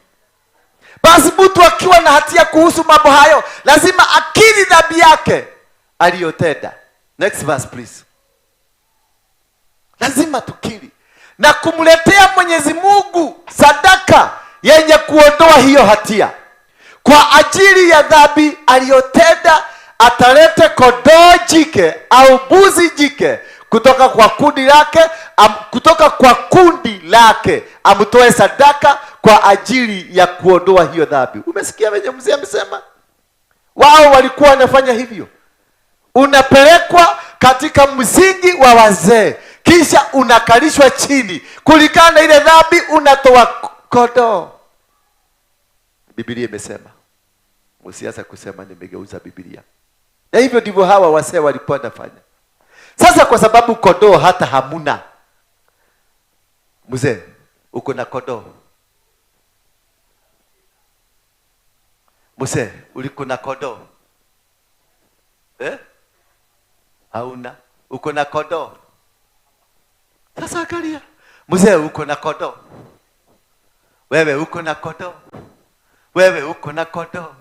Speaker 3: Basi mtu akiwa na hatia kuhusu mambo hayo, lazima akiri dhambi yake aliyotenda. Next verse please. Lazima tukiri na kumletea Mwenyezi Mungu sadaka yenye kuondoa hiyo hatia. Kwa ajili ya dhambi aliyotenda, atalete kondoo jike au mbuzi jike kutoka kwa kundi lake, amtoe sadaka kwa ajili ya kuondoa hiyo dhambi. Umesikia venye mzee amesema? Wao walikuwa wanafanya hivyo. Unapelekwa katika msingi wa wazee, kisha unakalishwa chini, kulingana na ile dhambi unatoa kondoo. Biblia imesema, msianze kusema nimegeuza Biblia. Na hivyo ndivyo hawa wazee walikuwa wanafanya. Sasa kwa sababu kondoo hata hamuna, mzee uko na kondoo, mzee uliko na kondoo hauna, uko na kondoo. Sasa angalia, mzee uko na kondoo, wewe uko na kondoo, wewe uko na kondoo.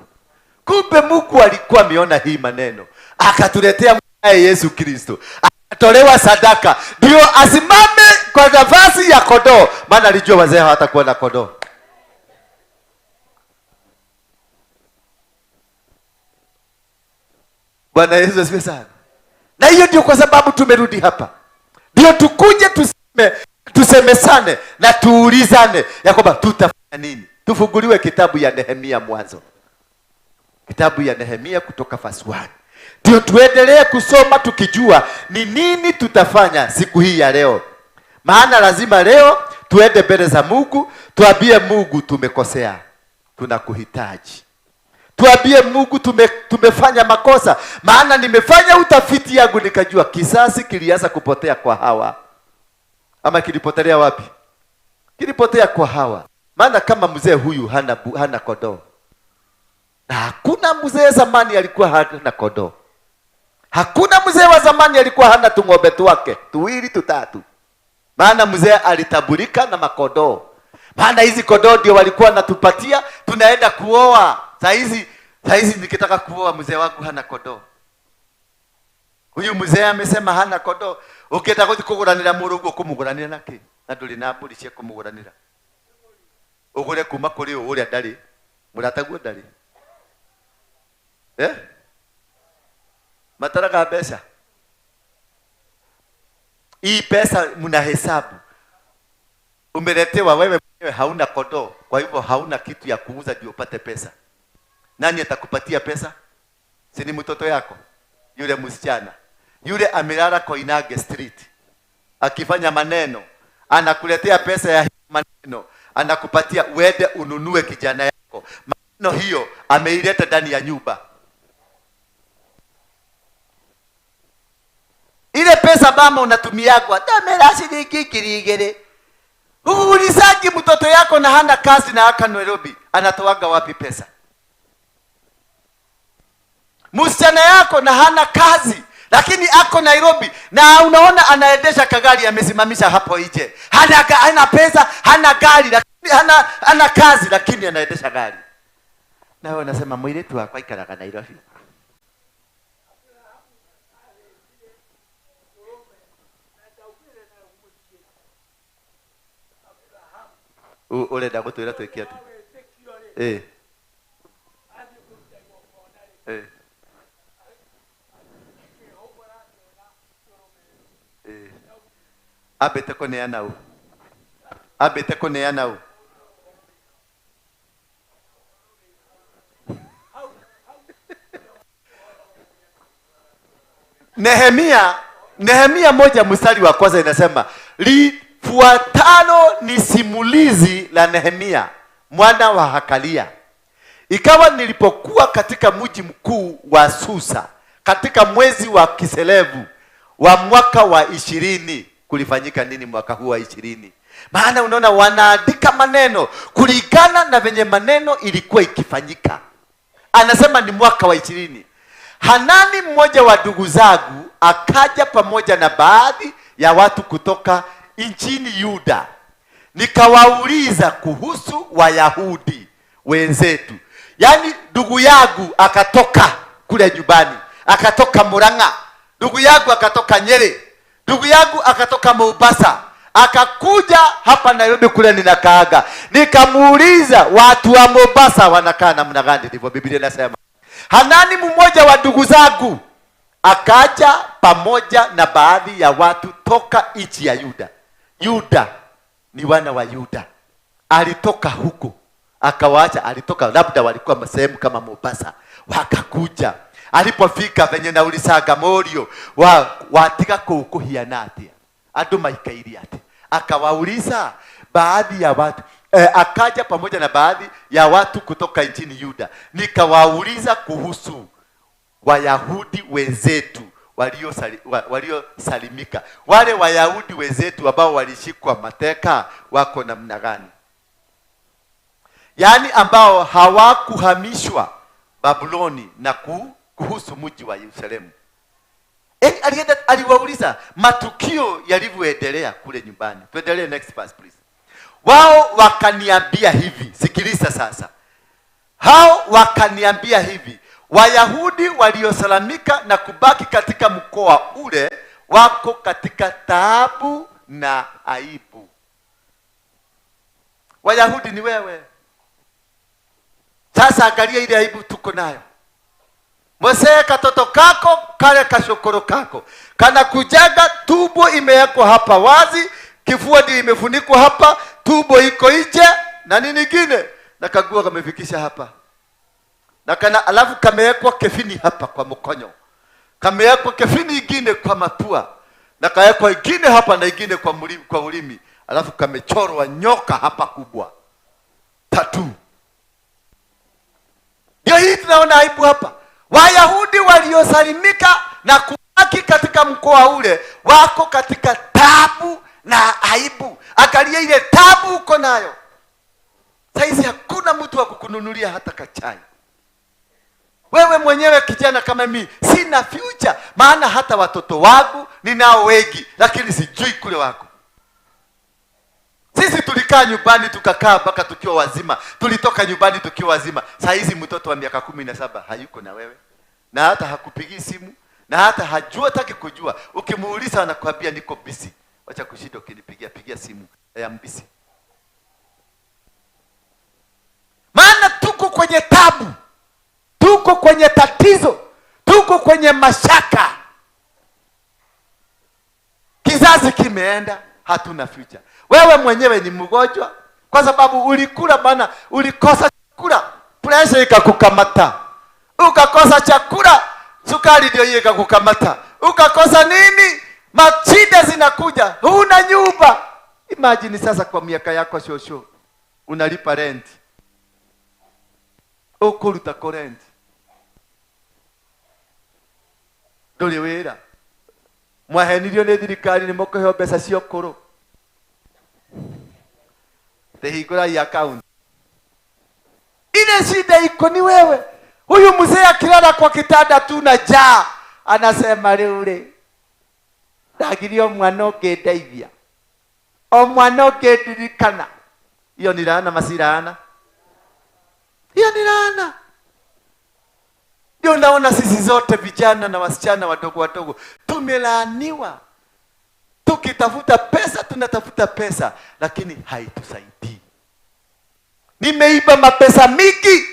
Speaker 3: Kumbe Mungu alikuwa ameona hii maneno, akatuletea Yesu Kristo, akatolewa sadaka ndio asimame kwa nafasi ya kondoo, maana alijua wazee hawatakuwa na kondoo. Bwana Yesu asifiwe sana. Na hiyo ndio kwa sababu tumerudi hapa, ndio tukuje tusemesane na tuulizane ya kwamba tutafanya nini. Tufunguliwe kitabu ya Nehemia mwanzo, kitabu ya Nehemia kutoka verse 1, ndio tuendelee kusoma tukijua ni nini tutafanya siku hii ya leo. Maana lazima leo tuende mbele za Mungu, tuambie Mungu tumekosea, tunakuhitaji. Tuambie Mungu tumefanya makosa, maana nimefanya utafiti yangu nikajua kisasi kilianza kupotea kwa Hawa. Ama kilipotelea wapi? Kilipotea kwa Hawa. Maana kama mzee huyu hana kondoo, na hakuna mzee zamani alikuwa hana kondoo, hakuna mzee wa zamani alikuwa hana tung'ombe twake tuwili tutatu, maana mzee alitabulika na makondoo. Maana hizi kondoo ndio walikuwa natupatia, tunaenda kuoa. Saizi nikitaka kuoa mzee wangu hana kondoo. Huyu mzee amesema hana kondoo. Ukitaka kuguranira murugo kumuguranira naki? Na nduri na mburi cia kumuguranira. Ugure kuma kuri uria ndari. Murataguo ndari. Mataraga pesa. Hii pesa mnahesabu. Umeletewa wewe mwenyewe hauna kondoo, kwa hivyo hauna kitu ya kuuza ndio upate pesa. Nani atakupatia pesa? Si ni mtoto yako? Yule msichana, yule amelala Koinange Street akifanya maneno, anakuletea pesa ya maneno, anakupatia uende ununue kijana yako. Maneno hiyo ameileta ndani ya nyumba. Ile pesa mama unatumiagwa, "Damela shilingi kirigere." Uulizaji mtoto yako na hana kazi na aka Nairobi, anatoaga wapi pesa? Msichana yako na hana kazi lakini ako Nairobi, na unaona anaendesha kagari amesimamisha hapo nje. Hana pesa, hana gari, lakini hana kazi lakini anaendesha gari. Na wewe unasema mwiletu wako ikaraga Nairobi. Ule dago tuira tuikia tu. Abete koneana u. Abete koneana u. Nehemia moja mstari wa kwanza inasema, lifuatano ni simulizi la Nehemia mwana wa Hakalia. Ikawa nilipokuwa katika mji mkuu wa Susa katika mwezi wa Kiselevu wa mwaka wa 20. Kulifanyika nini mwaka huu wa 20? Maana unaona wanaandika maneno kulingana na venye maneno ilikuwa ikifanyika. Anasema ni mwaka wa 20. Hanani mmoja wa ndugu zangu akaja pamoja na baadhi ya watu kutoka nchini Yuda. Nikawauliza kuhusu Wayahudi wenzetu. Yaani ndugu yangu akatoka kule nyumbani, akatoka Murang'a, ndugu yangu akatoka Nyeri, ndugu yangu akatoka Mombasa, akakuja hapa Nairobi kule ninakaaga. Nikamuuliza watu wa Mombasa wanakaa namna gani? Ndivyo Biblia inasema. Hanani mmoja wa ndugu zangu akaja pamoja na baadhi ya watu toka nchi ya Yuda. Yuda ni wana wa Yuda. Alitoka huko akawaacha, alitoka labda walikuwa sehemu kama Mombasa, wakakuja. Alipofika venye naulisaga morio watiga kukuhiana atia andu maikairi ati, akawauliza baadhi ya watu akaja pamoja na baadhi ya watu kutoka nchini Yuda. Nikawauliza kuhusu Wayahudi wenzetu waliosalimika. Wale Wayahudi wenzetu ambao walishikwa mateka wako namna gani? Yaani ambao hawakuhamishwa Babuloni na kuhusu mji wa Yerusalemu. Aliwauliza matukio yalivyoendelea kule nyumbani. Tuendelee next verse please. Wao wakaniambia hivi, sikiliza sasa. Hao wakaniambia hivi, Wayahudi waliosalamika na kubaki katika mkoa ule wako katika taabu na aibu. Wayahudi ni wewe. Sasa angalia ile aibu tuko nayo. Mose katoto kako kale kashokoro kako kana kujaga, tumbo imewekwa hapa wazi, kifua ndio imefunikwa hapa, tumbo iko nje na nini nyingine, na kagua kamefikisha hapa, na kana alafu kamewekwa kefini hapa kwa mkonyo, kamewekwa kefini nyingine kwa mapua, na kawekwa nyingine hapa na nyingine kwa ulimi, alafu kamechorwa nyoka hapa kubwa tatu. Ndio hii tunaona aibu hapa. Wayahudi waliosalimika na kubaki katika mkoa ule wako katika tabu na aibu. Angalia ile tabu uko nayo. Saizi hakuna mtu wa kukununulia hata kachai. Wewe mwenyewe kijana kama mimi sina future, maana hata watoto wangu ninao wengi lakini sijui kule wako. Sisi tulikaa nyumbani tukakaa mpaka tukiwa wazima. Tulitoka nyumbani tukiwa wazima. Saa hizi mtoto wa miaka 17 hayuko na wewe. Na hata hakupigi simu, na hata hajua taki kujua. Ukimuuliza anakuambia niko busy. Wacha kushinda ukinipigia simu. I am busy. Maana tuko kwenye tabu. Tuko kwenye tatizo. Tuko kwenye mashaka. Kizazi kimeenda, hatuna future. Wewe mwenyewe ni mgonjwa kwa sababu ulikula bana, ulikosa chakula, pressure ikakukamata. Ukakosa chakula, sukari ndio hiyo ikakukamata. Ukakosa nini? Mashida zinakuja. Huna nyumba. Imagine sasa kwa miaka yako shosho unalipa rent. Ukuruta rent. Dole wera. Mwahenirio ne thirikari ni mokoheo mbeca cio kuru. Tehigura ya account. Ile shida iko ni wewe. Huyu mzee akilala kwa kitanda tu na njaa anasema leo ndagirio mwana ũkĩndeithia, o mwana ũkĩndirikana. Hiyo ni laana masirana. Hiyo ni laana. Ndio naona sisi zote vijana na wasichana wadogo tumelaaniwa. Tukitafuta pesa tunatafuta pesa lakini haitusaidii. Nimeiba mapesa mingi,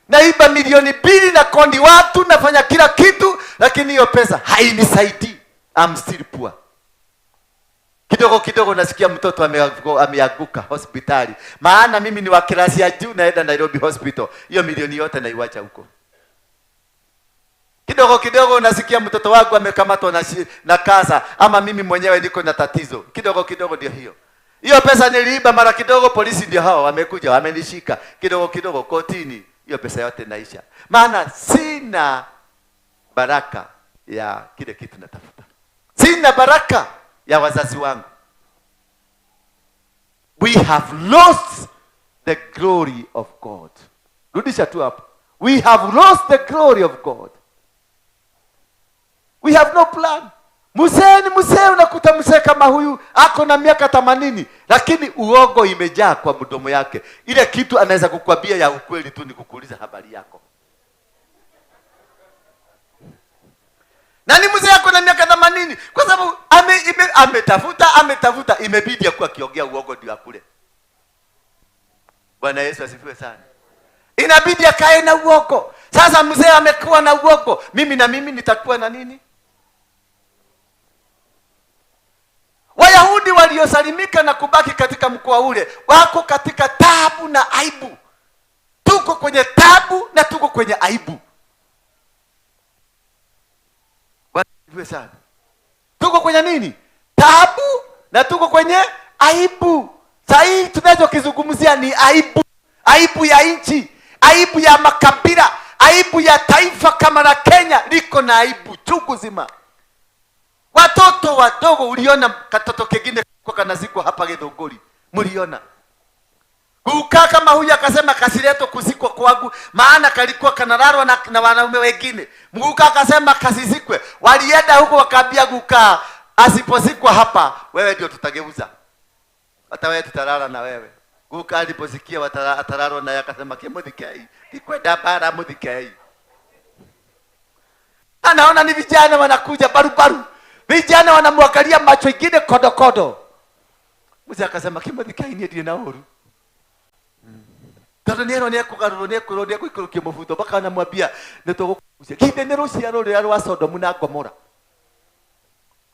Speaker 3: naiba milioni 2 na kondi watu, nafanya kila kitu lakini hiyo pesa hainisaidii. I'm still poor. Kidogo nasikia mtoto ameanguka hospitali. Maana mimi ni wa klasi ya juu, naenda Nairobi hospital. Hiyo milioni yote naiwacha huko. Kidogo nasikia mtoto wangu amekamatwa na kaza, ama mimi mwenyewe niko na tatizo. Kidogo ndio hiyo. Hiyo pesa niliiba mara kidogo, polisi ndio hao wamekuja wamenishika. Kidogo kotini, hiyo pesa yote naisha. Maana sina baraka ya kile kitu natafuta. Sina baraka ya wazazi wangu. we have lost the glory of God. Rudisha tu hapo. We have lost the glory of God. We have no plan. Mzee unakuta mzee kama huyu ako na miaka 80 lakini uongo imejaa kwa mdomo yake. Ile kitu anaweza kukwambia ya ukweli tu ni kukuuliza habari yako. Nani mzee ako na miaka 80 kwa sababu ametafuta imebidi ya kuwa kiongea uongo ndio akule. Bwana Yesu asifiwe sana. Inabidi akae na uongo. Sasa mzee amekuwa na uongo, mimi nitakuwa na nini? Wayahudi waliosalimika na kubaki katika mkoa ule wako katika taabu na aibu. Tuko kwenye taabu na tuko kwenye aibu. Bwana sana. Tuko kwenye nini? Taabu na tuko kwenye aibu. Sasa hii tunachokizungumzia ni aibu. Aibu ya nchi, aibu ya makabila, aibu ya taifa kama la Kenya liko na aibu chungu zima. Watoto wadogo, uliona katoto kingine kwa kanazikwa hapa Githunguri, mliona? Kukaa kama huyu akasema kasileto kuzikwa kwangu maana kalikuwa kanararwa na wanaume wengine. Mguka akasema kasizikwe. Walienda huko wakaambia Guka asipozikwa hapa wewe ndio tutageuza. Hata wewe tutalala na wewe. Guka aliposikia watararwa na akasema Kimuthikei. Nikwenda bara Muthikei. Anaona ni vijana wanakuja barubaru. Vijana wanamwangalia macho ingine kodokodo. Mzee akasema Kimuthikei ni ndiye na huru. Tado nero ne kugaruro kuikurukia mufuto baka anamwambia nitogukucia kinde ruciaro rya rwa Sodomu na Gomora.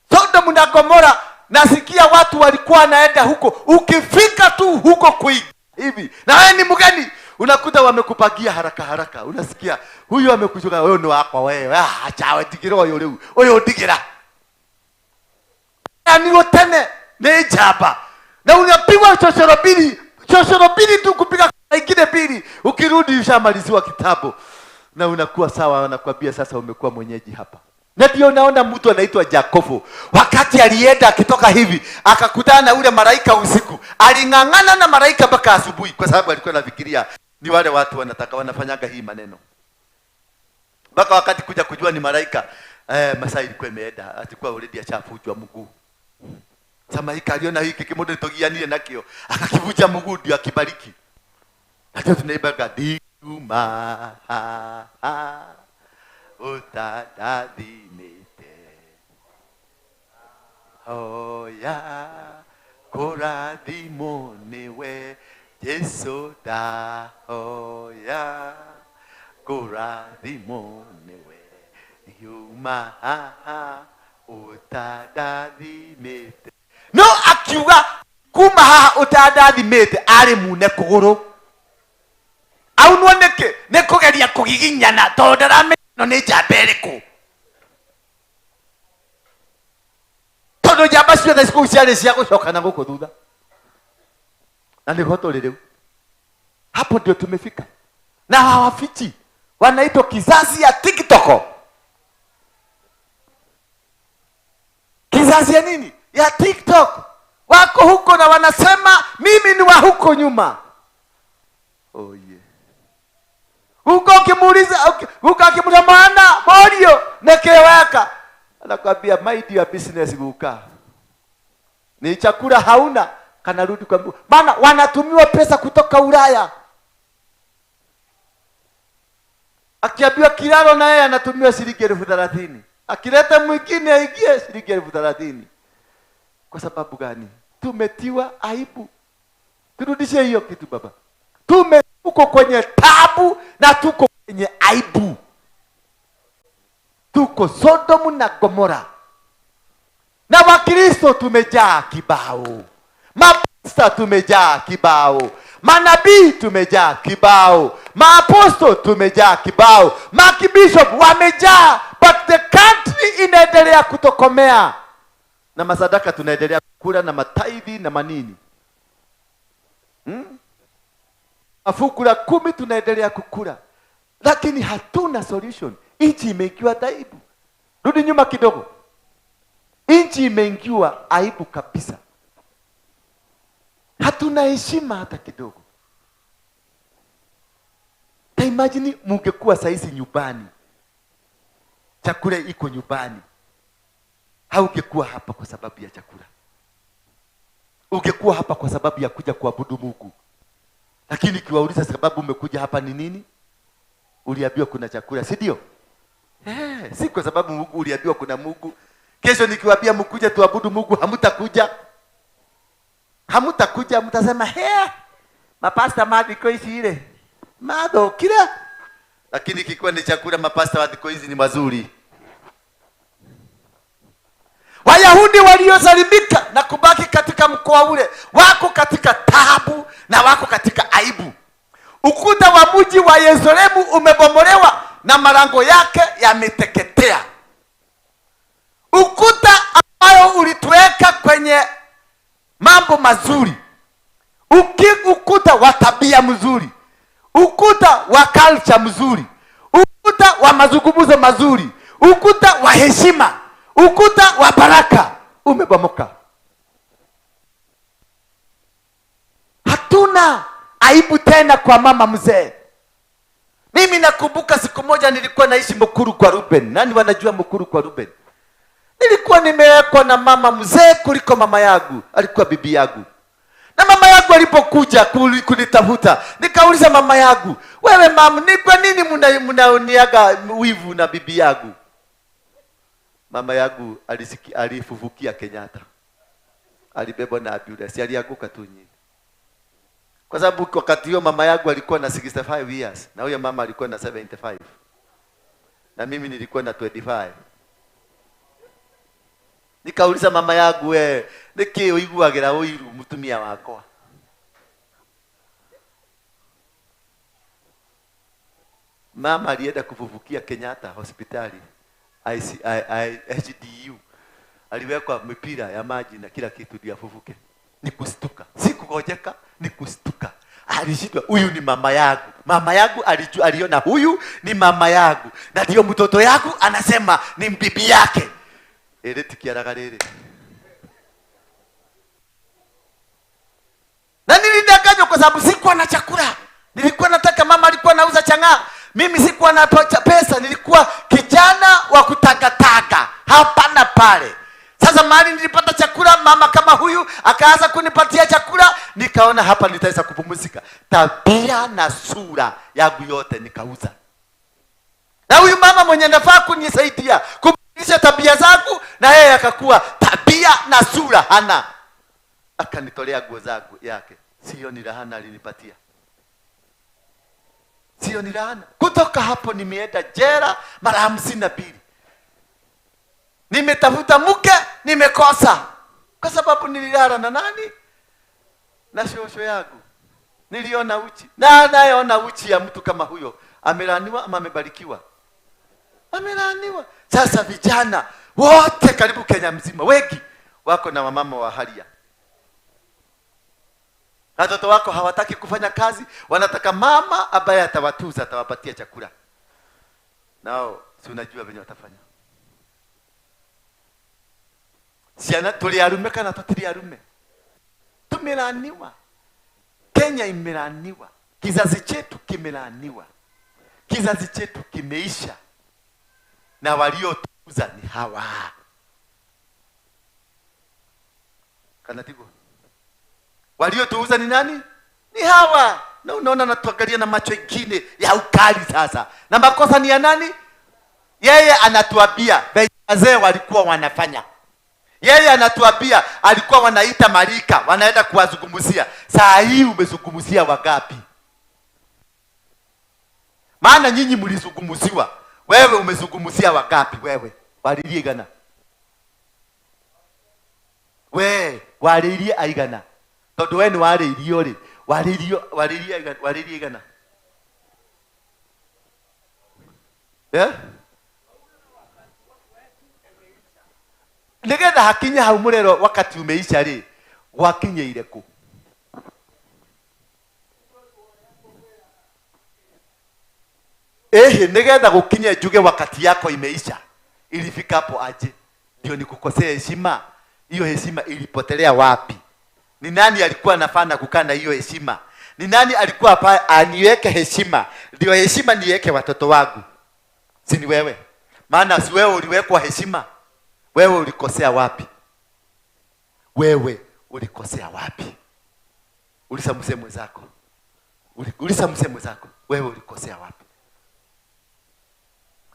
Speaker 3: Sodomu na Gomora nasikia watu walikuwa naenda huko, ukifika tu huko kuingia hivi na wewe ni mgeni unakuta wamekupagia haraka unasikia huyu amekujuka wewe ni wako wewe acha digiro oyo digira ani rotene ne jaba na unapigwa chochoro bili tu kupiga ingine bili ukirudi ushamaliziwa kitabu na unakuwa sawa. Wanakuambia sasa umekuwa mwenyeji hapa. Na ndio naona mtu anaitwa Jakobo wakati alienda akitoka hivi akakutana na ule malaika usiku, aling'ang'ana na malaika mpaka asubuhi kwa sababu alikuwa anafikiria ni wale watu wanafanyaga hii maneno. Mpaka wakati kuja kujua ni malaika masaa ilikuwa imeenda, atakuwa already achafujwa mguu. Samaika aliona hiki kimodo togianile nakio akakivuja mguu ndio akibariki. Hata tunaibaga diguma utadadimite oya koradimo newe Yesu da oya koradimo newe yuma utadadimite. No akiuga kuma haha utadathimite ari mune kuguru au nuoneke ne kugeria kugiginyana tondu rame no ni jamberiku tondu jamba ciothe ciku ciari cia gucokana guku thutha na ni hoto riu. Hapo ndio tumefika na hawafichi, wanaitwa kizazi ya TikTok. Kizazi ya nini? Ya TikTok. Wako huko na wanasema mimi ni wa huko nyuma. Oh yeah. Huko ukimuuliza maana morio nekeweka anakuambia mind your business Guka. Ni chakula hauna kanarudi kwa maana wanatumiwa pesa kutoka Ulaya. Akiambiwa kilalo na yeye anatumiwa shilingi 30,000. Akileta mwingine aingie shilingi 30,000. Kwa sababu gani? Tumetiwa aibu. Turudishe hiyo kitu baba. Tuko kwenye tabu na tuko kwenye aibu. Tuko Sodomu na Gomora. Na Wakristo tumejaa kibao. Mapasta tumejaa kibao. Manabii tumejaa kibao. Maapostol tumejaa kibao. Makibishop wamejaa. But the country inaendelea kutokomea. Na masadaka tunaendelea kukula na mataidhi na manini. Mafungu la 10 tunaendelea kukula. Lakini hatuna solution. Nchi imeingiwa aibu. Rudi nyuma kidogo. Nchi imeingiwa aibu kabisa. Hatuna heshima hata kidogo. Imagine mungekuwa saizi nyumbani, chakula iko nyumbani, haungekuwa hapa kwa sababu ya chakula. Ungekuwa hapa kwa sababu ya kuja kuabudu Mungu. Lakini kiwauliza sababu umekuja hapa ni nini? Uliambiwa kuna chakula, si ndio? Si kwa sababu Mungu uliambiwa kuna Mungu. Kesho nikiwaambia mkuje tuabudu Mungu, hamtakuja. Hamtakuja, mtasema mapasta madiko hizi ile. Mado kila. Lakini kikiwa ni chakula, mapasta madiko hizi ni mazuri. Wayahudi waliosalimika na kubaki katika mkoa ule wako katika taabu na wako katika aibu. Ukuta wa mji wa Yerusalemu umebomolewa na malango yake yameteketea. Ukuta ambayo ulituweka kwenye mambo mazuri, ukuta wa tabia mzuri, ukuta wa culture mzuri, ukuta wa mazungumzo mazuri, ukuta wa heshima, ukuta wa baraka umebomoka. Hatuna aibu tena kwa mama mzee. Mimi nakumbuka siku moja nilikuwa naishi Mukuru kwa Ruben. Nani wanajua Mukuru kwa Ruben? Nilikuwa nimewekwa na mama mzee kuliko mama yangu, alikuwa bibi yangu. Na mama yangu alipokuja kunitafuta, nikauliza mama yangu, wewe mama, ni kwa nini mnaoniaga wivu na bibi yangu? Mama yangu alifufukia Kenyatta. Alibebwa na ambulance, alianguka tu nyini. Kwa sababu wakati huo mama yangu alikuwa na 65 years na huyo mama alikuwa na 75. Na mimi nilikuwa na 25. Nikauliza mama yangu, niki uiguagira uiru mutumia wakwa? Mama alienda kufufukia Kenyatta hospitali HDU. Aliwekwa mipira ya maji na kila kitu ndio afufuke. Nikustuka. Sikungojeka, nikustuka. Alishindwa, huyu ni mama yangu. Mama yangu aliona huyu ni mama yangu. Na ndio mtoto yangu anasema ni bibi yake. Tikiaragarere. Na nilidanganywa kwa sababu sikuwa na chakula. Nilikuwa nataka, mama alikuwa anauza chang'aa. Mimi sikuwa na pesa, nilikuwa kijana wa kutakataka hapa na pale. Sasa mahali nilipata chakula, mama kama huyu akaanza kunipatia chakula, nikaona hapa nitaweza kupumzika. Tabia na sura yangu yote nikauza. Na huyu mama mwenye nafaa kunisaidia kubadilisha tabia zangu, na yeye akakuwa tabia na sura hana. Akanitolea nguo zangu yake. Sio ni lahana alinipatia. Sio ni lahana. Kutoka hapo nimeenda jela mara 52. Nimetafuta mke, nimekosa. Kwa sababu nililala na nani? Na shosho yangu. Niliona uchi. Na anayeona uchi ya mtu kama huyo, amelaniwa ama amebarikiwa? Amelaniwa. Sasa vijana wote karibu Kenya mzima, wengi wako na wamama wa halia. Watoto wako hawataki kufanya kazi, wanataka mama ambaye atawatuza, atawapatia chakula. Nao si unajua venye watafanya. Siana tuliarume kana tutiliarume. Tumelaniwa. Kenya imelaniwa. Kizazi chetu kimelaniwa. Kizazi chetu kimeisha. Na waliotuuza ni hawa. Kanatigo. Waliotuuza ni nani? Ni hawa. Na unaona natuangalia na macho ingine ya ukali sasa. Na makosa ni ya nani? Yeye anatuambia wazee walikuwa wanafanya. Yeye anatuambia alikuwa wanaita marika, wanaenda kuwazungumzia. Saa hii umezungumzia wangapi? Maana nyinyi mlizungumziwa. Wewe umezungumzia wangapi wewe? Walilie gana. We, walilie aigana. Todo wenu walilie ri. Walilie gana. Nigetha hakinya hau murero wakati umeisha ri, wakinyeire ku? Nigetha gukinye njuge wakati yako imeisha, ilifika hapo aje? Ndio nikukosea heshima. Hiyo heshima ilipotelea wapi? Ni nani alikuwa anafanya kukaa na hiyo heshima? Ni nani alikuwa hapa aniweke heshima? Ndio heshima niweke watoto wangu. Si ni wewe? Maana si wewe uliwekwa heshima. Wewe ulikosea wapi? Wewe ulikosea wapi? Uliza mzee mwenzako. Uliza mzee mwenzako. Wewe ulikosea wapi?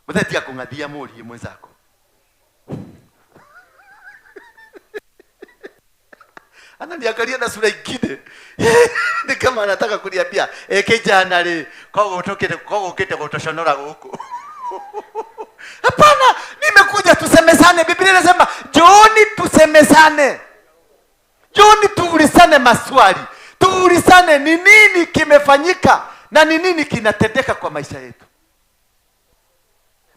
Speaker 3: Mtati ya kungadia muri mwenzako. Ananiangalia na sura ingine. Ni kama anataka kuniambia, kijana le, kwa ukete kutoshonora huko. Hapana, nimekuja tusemezane. Biblia inasema, "Jooni tusemezane." Jooni tuulizane maswali. Tuulizane ni nini kimefanyika na ni nini kinatendeka kwa maisha yetu.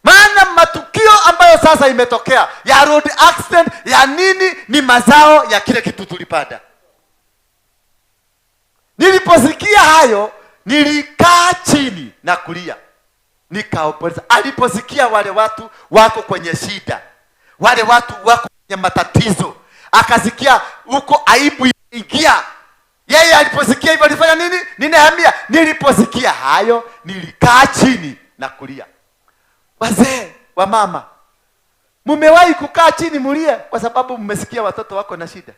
Speaker 3: Maana matukio ambayo sasa imetokea ya road accident ya nini ni mazao ya kile kitu tulipanda. Niliposikia hayo nilikaa chini na kulia. Nikaomboleza. Aliposikia wale watu wako kwenye shida, wale watu wako kwenye matatizo, akasikia huko aibu ingia. Yeye aliposikia hivyo alifanya nini? Ninaambia, niliposikia hayo nilikaa chini na kulia. Wazee wa mama, mumewahi kukaa chini mulie kwa sababu mmesikia watoto wako na shida?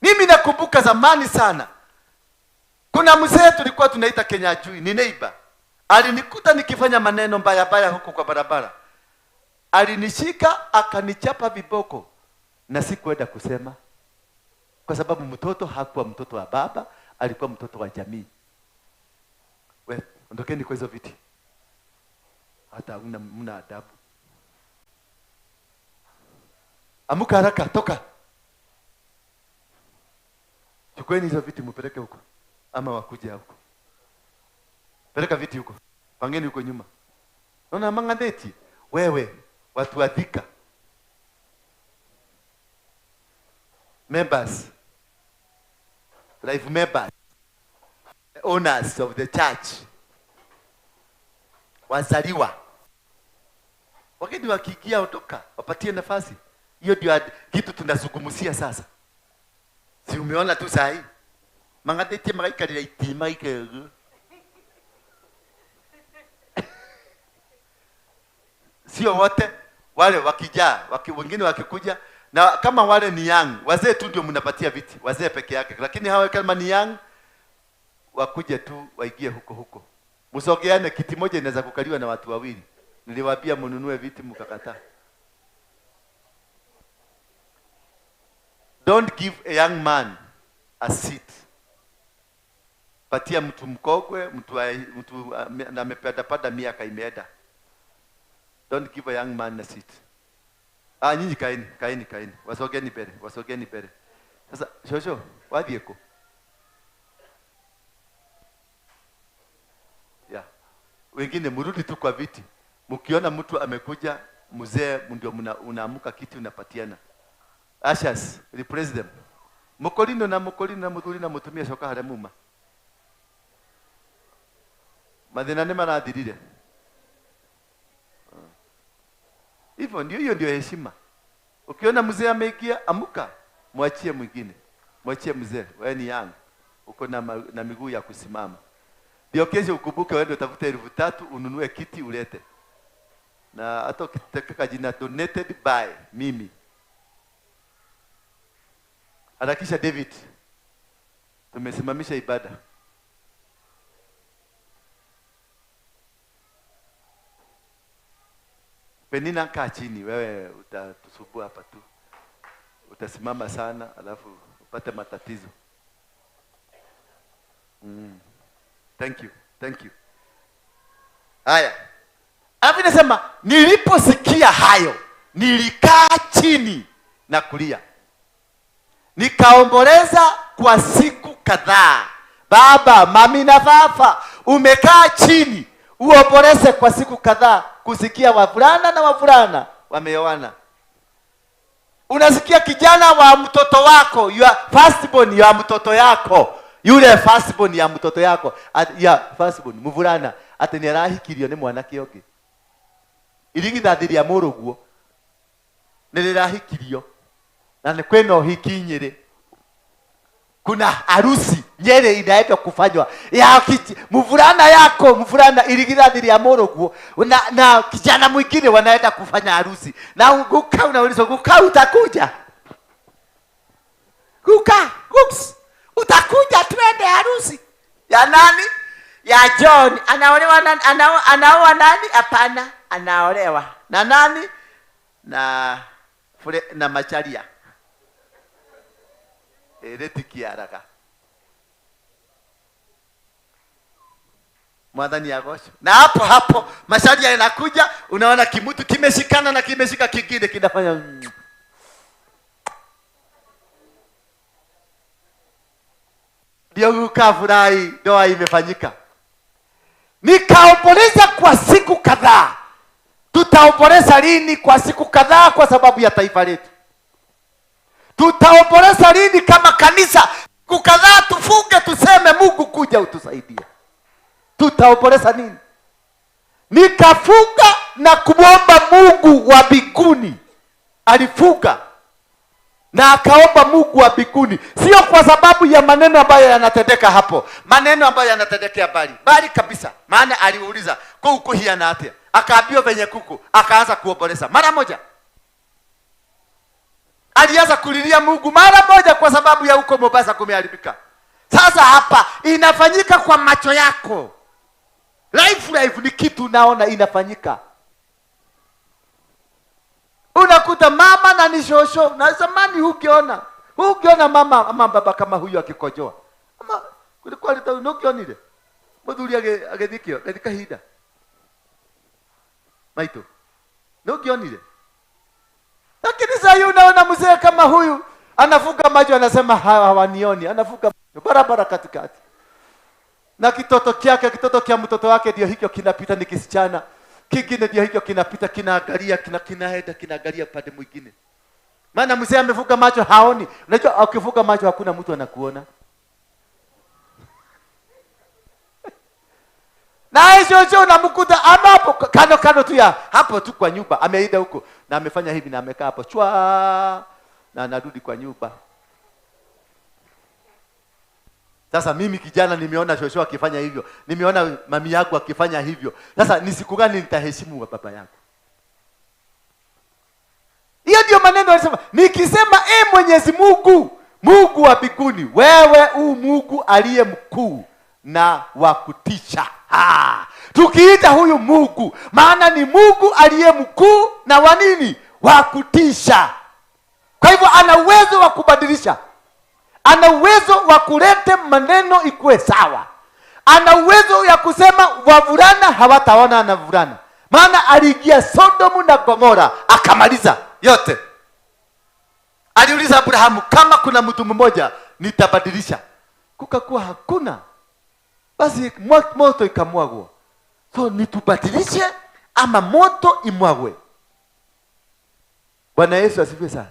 Speaker 3: Mimi nakumbuka zamani sana, kuna mzee tulikuwa tunaita Kenya Jui, ni neighbor. Alinikuta nikifanya maneno mbaya mbaya huko kwa barabara. Alinishika akanichapa viboko na sikuenda kusema, kwa sababu mtoto hakuwa mtoto wa baba, alikuwa mtoto wa jamii. Wewe ondokeni kwa hizo viti. Hata mna adabu. Amuka haraka, toka. Chukueni hizo viti mpeleke huko. Ama wakuja huko. Peleka viti huko. Pangeni huko nyuma. Naona mangandeti. Wewe watu wadhika. Members. Life members. The owners of the church. Wazaliwa. Wakati wakiingia otoka, wapatie nafasi. Hiyo ndio kitu tunazungumzia sasa. Si umeona tu sahi? Mangadete maraika iti maraika. Sio wote wale wakijaa, wengine wakikuja na kama wale ni young, wazee tu ndio mnapatia viti, wazee peke yake. Lakini hawa kama ni young wakuje tu waingie huko huko. Msogeane, kiti moja inaweza kukaliwa na watu wawili. Niliwaambia mnunue viti mkakataa. Don't give a young man a seat. Patia mtu mkogwe, mtu amepanda miaka imeenda. Don't give a young man a seat. Nyinyi kaeni. Wasogeni mbele. Sasa shosho, wapi yako? Wengine mrudi tu kwa viti. Mkiona mtu amekuja mzee, ndio unaamuka kiti unapatiana. Ashas, replace them. Mokolino na mudhuri na mutumia shoka haramuma. Madhina nema na adirire. Hivyo ndio heshima. Ukiona mzee ameingia, amuka, mwachie mwingine. Mwachie mzee, wewe ni young. Uko na miguu ya kusimama. Ndio kesho ukumbuke wewe utafute 3,000 ununue kiti ulete. Na hata ukitaka jina donated by mimi. Harakisha David. Tumesimamisha ibada. Penina kaa chini, wewe utatusubua hapa tu. Utasimama sana alafu upate matatizo. Thank you. Haya. Hapo nasema niliposikia hayo, nilikaa chini na kulia. Nikaomboleza kwa siku kadhaa. Baba, mami na baba, umekaa chini uomboleze kwa siku kadhaa kusikia wavulana wameoana. Unasikia kijana wa mtoto wako, your firstborn ya mtoto yako, yule firstborn ya mtoto yako, firstborn mvulana ateni arahikirio ni mwanake onge. Irigithathiri ya muruguo nirirahikirio Na ni kweno hiki Nyeri. Kuna harusi Nyeri inaenda kufanywa ya mvulana yako, mvulana iligirathiri ya Moroguo na kijana mwingine wanaenda kufanya harusi. Na Guka unauliza, Guka utakuja? Guka, ups, utakuja twende harusi ya nani? Ya John. Anaolewa anaoa nani? Hapana, anaolewa na nani? Na Macharia. Retiki haraka. Mwadhani ya gosho. Na hapo Macharia inakuja, unaona kimutu kimeshikana na kimeshika kingine kinafanya ndio ukafurahi, ndoa imefanyika. Nikaomboleza kwa siku kadhaa. Tutaomboleza lini kwa siku kadhaa kwa sababu ya taifa letu? Tutaomboleza lini kama kanisa? Siku kadhaa tufunge tuseme Mungu kuja utusaidie. Tutaomboleza nini? Nikafunga na kumwomba Mungu wa mbinguni. Alifunga na akaomba Mungu wa mbinguni, sio kwa sababu ya maneno ambayo yanatendeka hapo, maneno ambayo yanatendekea bali kabisa. Maana aliuliza kuku hia na atia, akaambiwa venye kuku, akaanza kuomboleza mara moja. Alianza kulilia Mungu mara moja kwa sababu ya huko Mombasa kumeharibika. Sasa hapa inafanyika kwa macho yako. Live ni kitu unaona inafanyika. Unakuta mama na ni shosho. Na zamani hukiona mama ama baba kama huyu akikojoa. Ama kulikuwa nukionile. Muthuri agethikio katika hida. Maito. Nukionile. Lakini sasa unaona mzee kama huyu anafuga macho, anasema hawanioni, anafuga macho barabara katikati. Na kitoto kia mtoto wake ndio hicho kinapita, ni kisichana. Kingine ndio hicho kinapita, kinaangalia, kinaangalia pande mwingine. Maana mzee amefuga macho haoni. Unajua ukifuga macho hakuna mtu anakuona. Na hicho unamkuta hapo kando tu ya hapo tu kwa nyumba, ameida huko na amefanya hivi na amekaa hapo chwa na anarudi kwa nyumba. Sasa mimi kijana nimeona shosho akifanya hivyo, nimeona mami yangu akifanya hivyo. Sasa ni siku gani nitaheshimu wa baba yangu? Hiyo ndio maneno alisema. Nikisema Mwenyezi Mungu, Mungu wa mbinguni, wewe Mungu aliye mkuu na wa kutisha. Tukiita huyu Mungu, maana ni Mungu aliye mkuu na wa nini? Wa kutisha. Kwa hivyo ana uwezo wa kubadilisha. Ana uwezo wa kuleta maneno ikuwe sawa. Ana uwezo ya kusema wavulana hawataona na vulana. Maana aliingia Sodomu na Gomora akamaliza yote. Aliuliza Abrahamu, kama kuna mtu mmoja nitabadilisha. Kukakuwa hakuna. Basi moto ikamwagwa. So nitubadilishe ama moto imwagwe? Bwana Yesu asifiwe sana.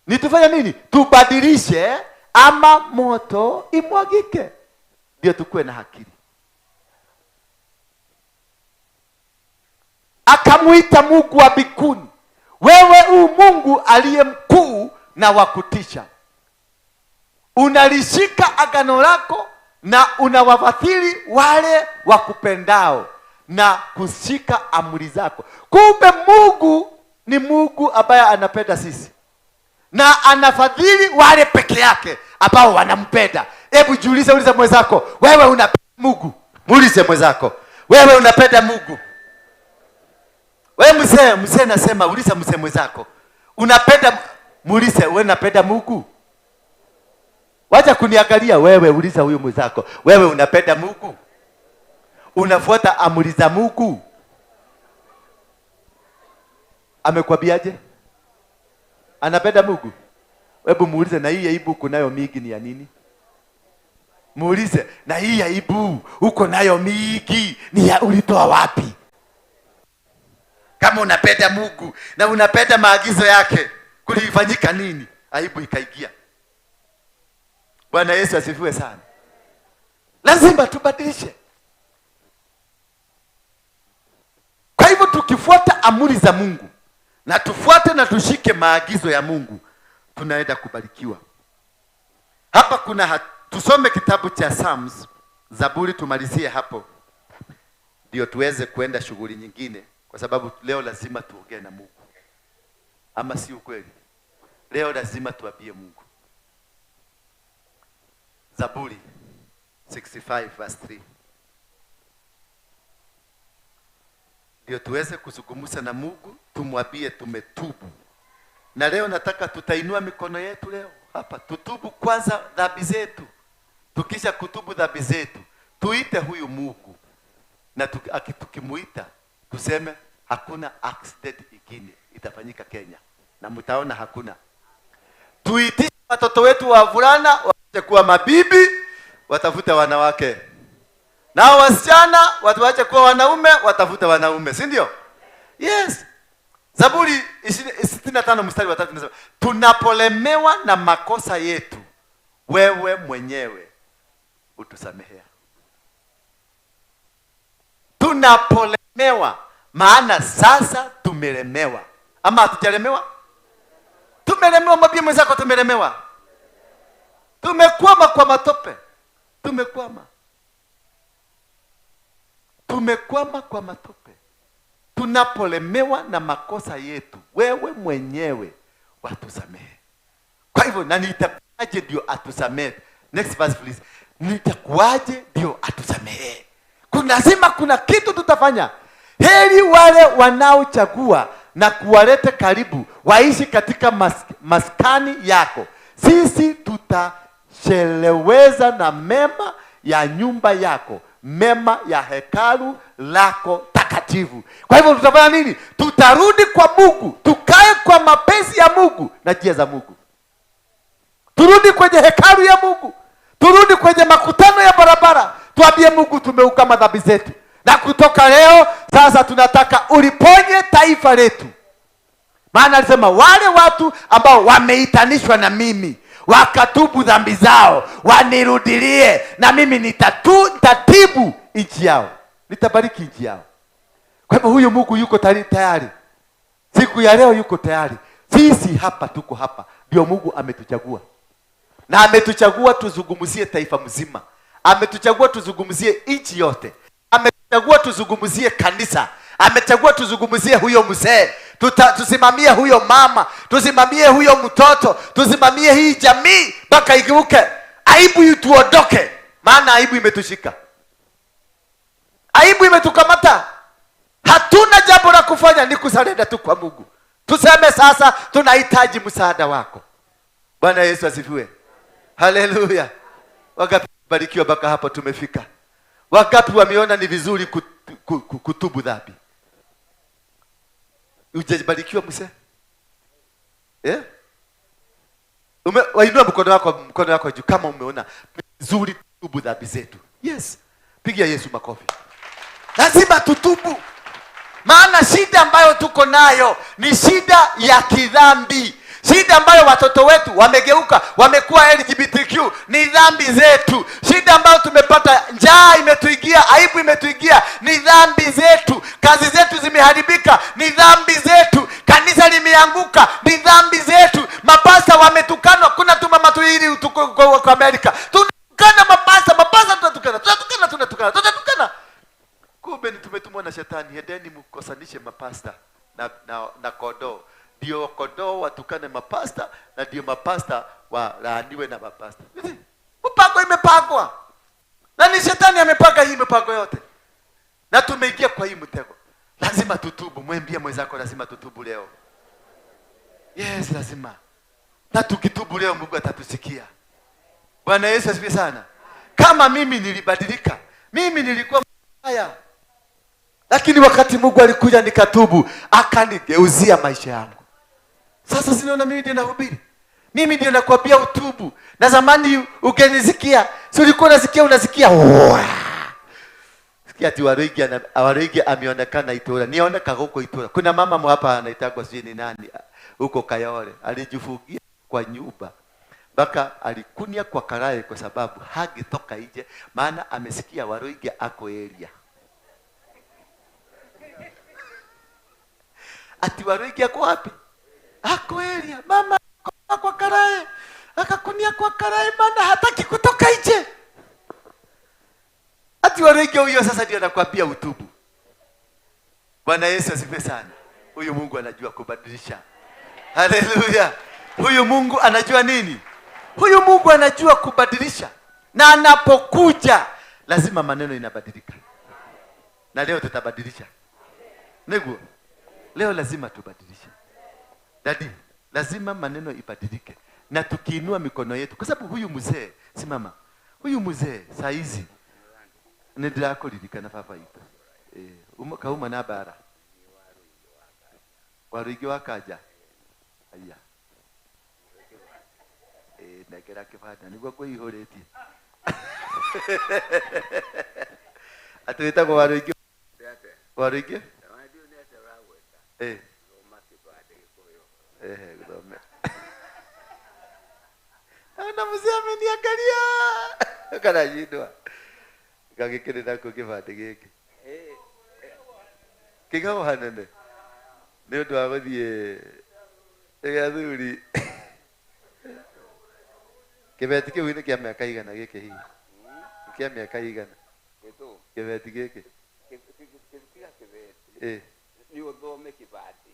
Speaker 3: Nitufanya nini? Tubadilishe ama moto imwagike? Ndio tukue na akili. Akamuita Mungu wa mbinguni, wewe Mungu aliye mkuu na wa kutisha. Unalishika agano lako na unawafadhili wale wakupendao na kushika amri zako. Kumbe Mungu ni Mungu ambaye anapenda sisi. Na anafadhili wale peke yake ambao wanampenda. Hebu uliza mwenzako, wewe unapenda Mungu? Muulize mwenzako, wewe unapenda Mungu? Wewe mzee nasema, uliza mzee mwenzako, unapenda? Muulize, wewe unapenda Mungu? Wacha kuniangalia wewe, uliza huyo mwenzako, wewe unapenda Mungu? Unafuata amri za Mungu? Amekwambiaje? Anapenda Mungu? Hebu muulize, na hii aibu uko nayo mingi ni ya nini? Muulize, na hii aibu uko nayo mingi ni ya ulitoa wapi? Kama unapenda Mungu na unapenda maagizo yake, kulifanyika nini aibu ikaingia? Bwana Yesu asifiwe sana. Lazima tubadilishe. Kwa hivyo tukifuata amri za Mungu na tufuate na tushike maagizo ya Mungu, tunaenda kubarikiwa. Hapa kuna tusome kitabu cha Psalms, Zaburi, tumalizie hapo ndio tuweze kuenda shughuli nyingine, kwa sababu leo lazima tuongee na Mungu. Ama si ukweli? Leo lazima tuambie Mungu. Zaburi 65 verse 3. Ndio tuweze kuzungumza na Mungu, tumwambie tumetubu. Na leo nataka tutainua mikono yetu leo hapa, tutubu kwanza dhambi zetu. Tukisha kutubu dhambi zetu, tuite huyu Mungu. Na tukimuita, tuseme hakuna accident ingine itafanyika Kenya. Na mtaona hakuna. Tuitishe watoto wetu wa vulana waache kuwa mabibi, watafute wanawake. Na wasichana waache kuwa wanaume, watafute wanaume, si ndio? Yes. Zaburi 65 mstari wa 3 inasema, tunapolemewa na makosa yetu, wewe mwenyewe utusamehea. Tunapolemewa, maana sasa tumelemewa. Ama hatujalemewa? Tumelemewa. Mwambie mwenzako tumelemewa. Tumekwama kwa matope. Tumekwama kwa matope. Tunapolemewa na makosa yetu, wewe mwenyewe watusamehe. Kwa hivyo, na nitakuaje ndio atusamehe? Next verse please. Nitakuaje ndio atusamehe? Lazima kuna kitu tutafanya. Heri wale wanaochagua na kuwalete karibu, waishi katika maskani yako. Sisi tutasheleweza na mema ya nyumba yako, mema ya hekalu lako takatifu. Kwa hivyo tutafanya nini? Tutarudi kwa Mungu, tukae kwa mapenzi ya Mungu na njia za Mungu. Turudi kwenye hekalu ya Mungu, turudi kwenye makutano ya barabara, tuambie Mungu tumeukama dhambi zetu. Na kutoka leo sasa tunataka uliponye taifa letu. Maana alisema wale watu ambao wameitanishwa na mimi, wakatubu dhambi zao, wanirudilie, na mimi nitatibu nchi yao, nitabariki nchi yao. Kwa hivyo huyu Mungu yuko tayari. Siku ya leo yuko tayari. Sisi hapa tuko hapa, ndio Mungu ametuchagua. Na ametuchagua tuzungumzie taifa mzima. Ametuchagua tuzungumzie nchi yote. Ametuchagua tuzungumzie kanisa. Amechagua tuzungumzie huyo mzee. Tusimamie huyo mama, tusimamie huyo mtoto, tusimamie hii jamii mpaka igeuke. Aibu ituondoke, maana aibu imetushika. Aibu imetukamata. Hatuna jambo la kufanya, ni kusarenda tu kwa Mungu. Tuseme sasa tunahitaji msaada wako. Bwana Yesu asifiwe. Haleluya. Wangapi barikiwa mpaka hapa tumefika? Wangapi wameona ni vizuri kutubu dhambi? Ujabarikiwa mse? Wainua mkono wako juu kama umeona vizuri tutubu dhambi zetu. Yes. Pigia Yesu makofi. Lazima tutubu. Maana shida ambayo tuko nayo ni shida ya kidhambi. Shida ambayo watoto wetu wamegeuka, wamekuwa LGBTQ, ni dhambi zetu. Shida ambayo tumepata, njaa imetuingia, aibu imetuingia, ni dhambi zetu. Kazi zetu zimeharibika, ni dhambi zetu. Kanisa limeanguka, ni dhambi zetu. Mapasta wametukanwa. Kuna tumama tuili kwa Amerika, tunatukana mapasta tunatukana. Kumbe ni tumetumwa na shetani. Hedeni mkosanishe mapasta na kondoo. Ndio kondoo watukane mapasta, na ndio mapasta walaaniwe na mapasta. Mpango imepangwa. Na ni shetani amepanga hii mipango yote. Na tumeingia kwa hii mtego. Lazima tutubu. Mwambie mwenzako lazima tutubu leo. Yes, lazima. Na tukitubu leo Mungu atatusikia. Bwana Yesu asifiwe sana. Kama mimi nilibadilika, mimi nilikuwa mbaya. Lakini wakati Mungu alikuja nikatubu, akanigeuzia maisha yangu. Sasa sinaona mimi ndiye nahubiri. Mimi ndiye nakwambia utubu. Na zamani ugenisikia, si ulikuwa unasikia. Sikia ati Waroigi ameonekana Itura. Nioneka huko Itura. Kuna mama hapa anaitwa sijui ni nani huko Kayole. Alijifungia kwa nyumba. Baka alikunia kwa karaye kwa sababu hangetoka nje, maana amesikia Waroigi ako area. Ati Waroigi ako wapi? Ako area. Mama kwa karai, akakunia kwa karai, maana hataki kutoka nje. Ati warege huyo sasa ndio anakuambia utubu. Bwana Yesu asifiwe sana. Huyu Mungu anajua kubadilisha. Haleluya. Huyu Mungu anajua nini? Huyu Mungu anajua kubadilisha. Na anapokuja lazima maneno inabadilika. Na leo tutabadilisha. Nego. Leo lazima tubadilishe. Daddy, lazima maneno ibadilike. Na tukiinua mikono yetu kwa sababu huyu mzee, simama. Huyu mzee saa hizi nendira kuririkana baba itu. Kauma na bara. Waruigi wakaja. Aya. Nekera kibanda niguo kwihuritie. Atwita kwa waruigi. Waruigi? Gudome. Ana mzee ameniangalia. Kana jidwa. Gagikire nako kibanda giki. Kigawa hanene. Nĩ ũndũ wa gũthiĩ gĩathuri kĩbeti kĩu nĩ kĩa mĩaka igana gĩkĩ hihi kĩa mĩaka igana kĩbeti gĩkĩ
Speaker 5: nĩ ũthome kĩbati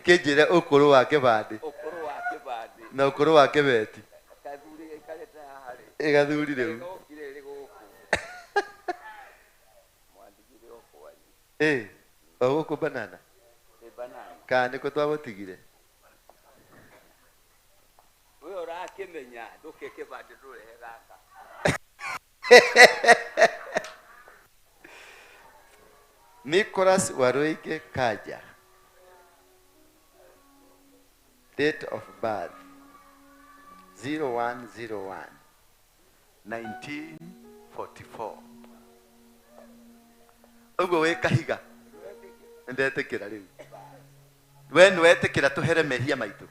Speaker 3: kĩnjĩre ũkũrũ wa kĩbandi na ũkũrũ wa kĩbeti gathuri rĩu gũkũ banana kana nĩkũ twagũtigire
Speaker 5: ũyũ ũrakĩmenya ndũke kĩbandĩ ndũrehe gaka
Speaker 3: Nicholas Waruige Kaja, date of birth 0101 1944. Ugo we kahiga ndetekera riu we nwetekera tuhere mehia maitu